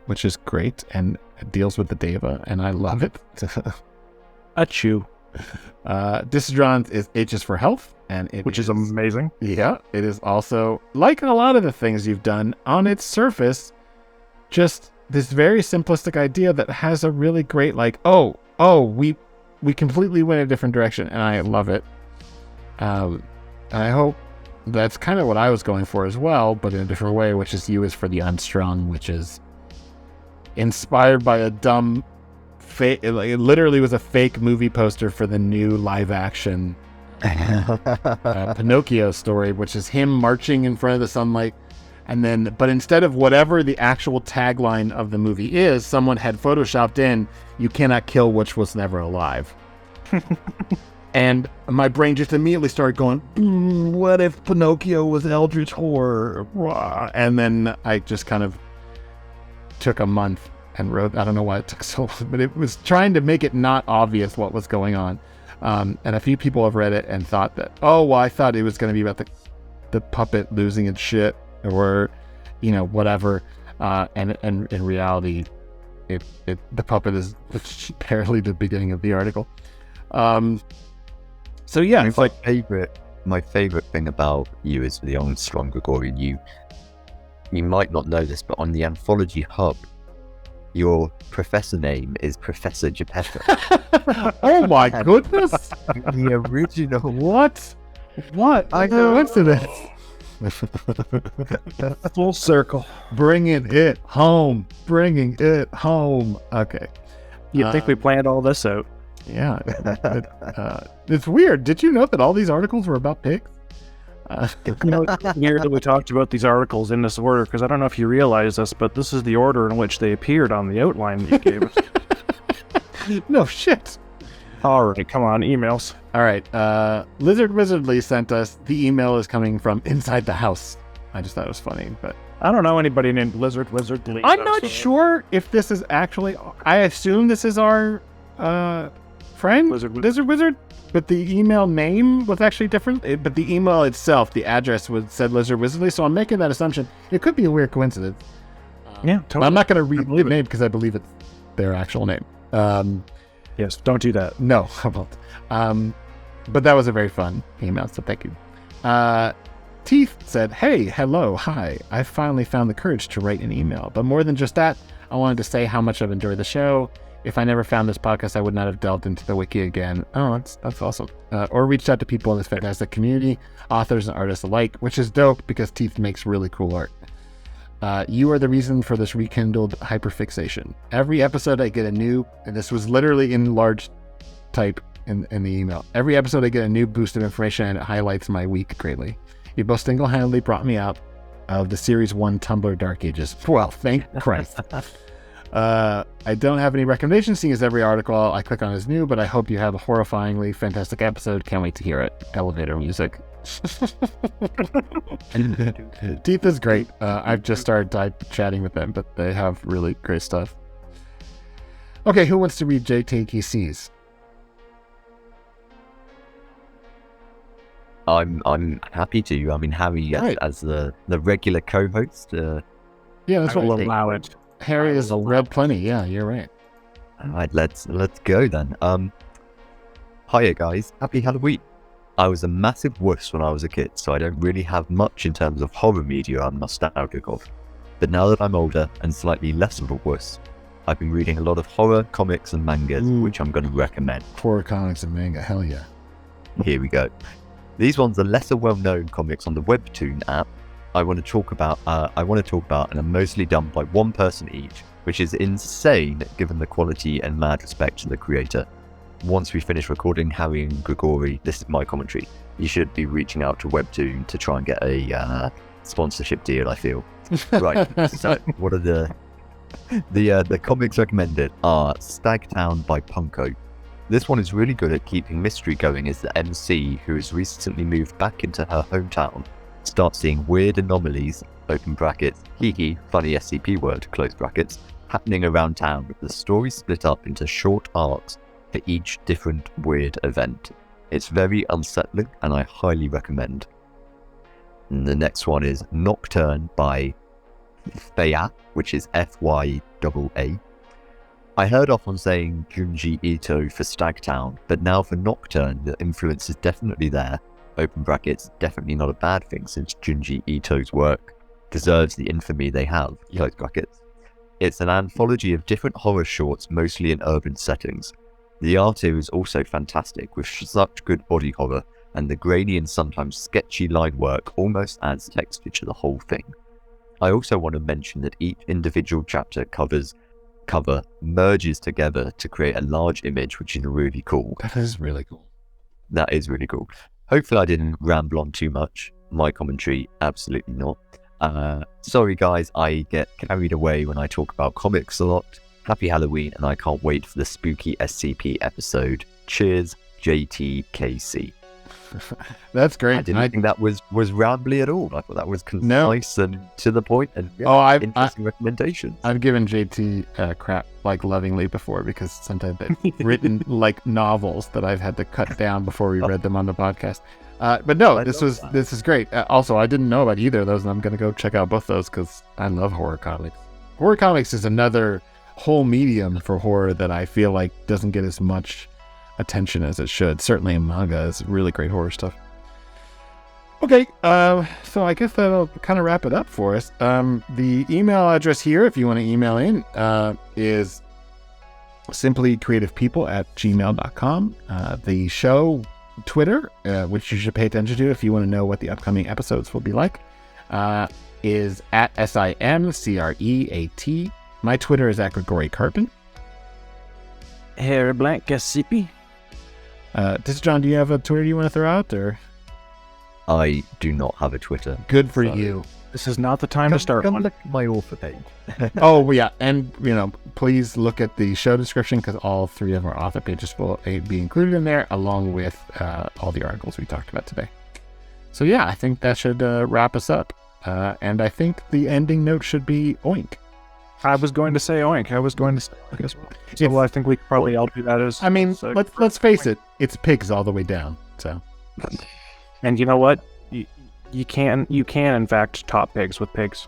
which is great and it deals with the Deva, and I love it. Achoo. Dysadron is H is for health, and Which is amazing. Yeah, it is also, like a lot of the things you've done, on its surface, just this very simplistic idea that has a really great, like, we completely went a different direction, and I love it. And I hope that's kind of what I was going for as well, but in a different way, which is U is for the Unstrung, which is inspired by a dumb fake. It literally was a fake movie poster for the new live-action Pinocchio story, which is him marching in front of the sunlight. And then, but instead of whatever the actual tagline of the movie is, someone had photoshopped in, "You cannot kill which was never alive." And my brain just immediately started going, what if Pinocchio was eldritch horror? And then I just kind of took a month and wrote, I don't know why it took so long, but it was trying to make it not obvious what was going on. And a few people have read it and thought that, I thought it was going to be about the puppet losing its shit, or whatever, and in reality the puppet is barely the beginning of the article. So yeah, it's like my favorite thing about you is the Armstrong Gregorian. You might not know this, but on the Anthology Hub, your professor name is Professor Geppetto. Oh my goodness. The original. What I coincidence. Full circle. Bringing it home. Okay. You'd think we planned all this out. Yeah. It's weird. Did you know that all these articles were about pigs? Here that we talked about these articles in this order, because I don't know if you realize this, but this is the order in which they appeared on the outline that you gave us. No shit. All right, come on, emails. All right. Lizard Wizardly sent us, the email is coming from inside the house. I just thought it was funny, but I don't know anybody named Lizard Wizardly. I'm not sure if this is actually, I assume this is our friend, Lizard Wizard, but the email name was actually different. But the email itself, the address said Lizard Wizardly, so I'm making that assumption. It could be a weird coincidence. Yeah, totally. But I'm not going to read the name because I believe it's their actual name. Yes, don't do that. No, I won't. But that was a very fun email, so thank you. Teeth said, "Hey, hello, hi. I finally found the courage to write an email. But more than just that, I wanted to say how much I've enjoyed the show. If I never found this podcast, I would not have delved into the wiki again." Oh, that's awesome. Or reached out to people in this fantastic community, authors and artists alike, which is dope because Teeth makes really cool art. You are the reason for this rekindled hyperfixation. Every episode I get a new, and this was literally in large type in the email. Every episode I get a new boost of information and it highlights my week greatly. You both single-handedly brought me out of the Series 1 Tumblr Dark Ages. Well, thank Christ. I don't have any recommendations, seeing as every article I click on is new, but I hope you have a horrifyingly fantastic episode. Can't wait to hear it. Elevator music. Teeth is great. I've just started chatting with them, but they have really great stuff. Okay, who wants to read JTKC's? I'm happy to. I mean, Harry as the regular co-host. Yeah, that's what we'll allow it. Harry has read plenty. Yeah, you're right. All right, let's go then. Hiya guys, happy Halloween. I was a massive wuss when I was a kid, so I don't really have much in terms of horror media I'm nostalgic of. But now that I'm older and slightly less of a wuss, I've been reading a lot of horror comics and mangas, which I'm going to recommend. Horror comics and manga, hell yeah. Here we go. These ones are lesser well-known comics on the Webtoon app. I want to talk about and are mostly done by one person each, which is insane given the quality and mad respect to the creator. Once we finish recording Harry and Grigori, this is my commentary. You should be reaching out to Webtoon to try and get a sponsorship deal, I feel. Right, so what are the comics recommended are Stagtown by Punko. This one is really good at keeping mystery going as the MC, who has recently moved back into her hometown, starts seeing weird anomalies, open brackets, hee funny SCP word, close brackets, happening around town, with the story split up into short arcs for each different weird event. It's very unsettling and I highly recommend. And the next one is Nocturne by Faya, which is Fyaa. I heard off on saying Junji Ito for Stagtown, but now for Nocturne, the influence is definitely there. Open brackets, definitely not a bad thing since Junji Ito's work deserves the infamy they have, close brackets. It's an anthology of different horror shorts, mostly in urban settings. The art here is also fantastic, with such good body horror, and the grainy and sometimes sketchy line work almost adds texture to the whole thing. I also want to mention that each individual chapter cover merges together to create a large image, which is really cool. That is really cool. That is really cool. Hopefully I didn't ramble on too much. My commentary, absolutely not. Sorry guys, I get carried away when I talk about comics a lot. Happy Halloween, and I can't wait for the spooky SCP episode. Cheers, JTKC. That's great. I didn't think that was rambly at all. I thought that was concise and to the point, and interesting recommendations. I've given JT crap like lovingly before because sometimes they've written like novels that I've had to cut down before we read them on the podcast. But no, this is great. Also, I didn't know about either of those, and I'm gonna go check out both those because I love horror comics. Horror comics is another whole medium for horror that I feel like doesn't get as much attention as it should. Certainly manga is really great horror stuff. Okay, so I guess that'll kind of wrap it up for us. The email address here, if you want to email in, is simplycreativepeople@gmail.com. The show Twitter, which you should pay attention to if you want to know what the upcoming episodes will be like, is at SIMCREAT. My Twitter is at Grigori Carpin. Harry Blank SCP. Dysadron, do you have a Twitter you want to throw out, or? I do not have a Twitter. Good for you. This is not the time to start one. Look at my author page. Oh, yeah. And, please look at the show description because all three of our author pages will be included in there along with all the articles we talked about today. So, yeah, I think that should wrap us up. And I think the ending note should be oink. I was going to say oink. I guess. So, well, I think we could probably all do that as. I mean, let's face it. It's pigs all the way down. So. And you know what? You can in fact top pigs with pigs.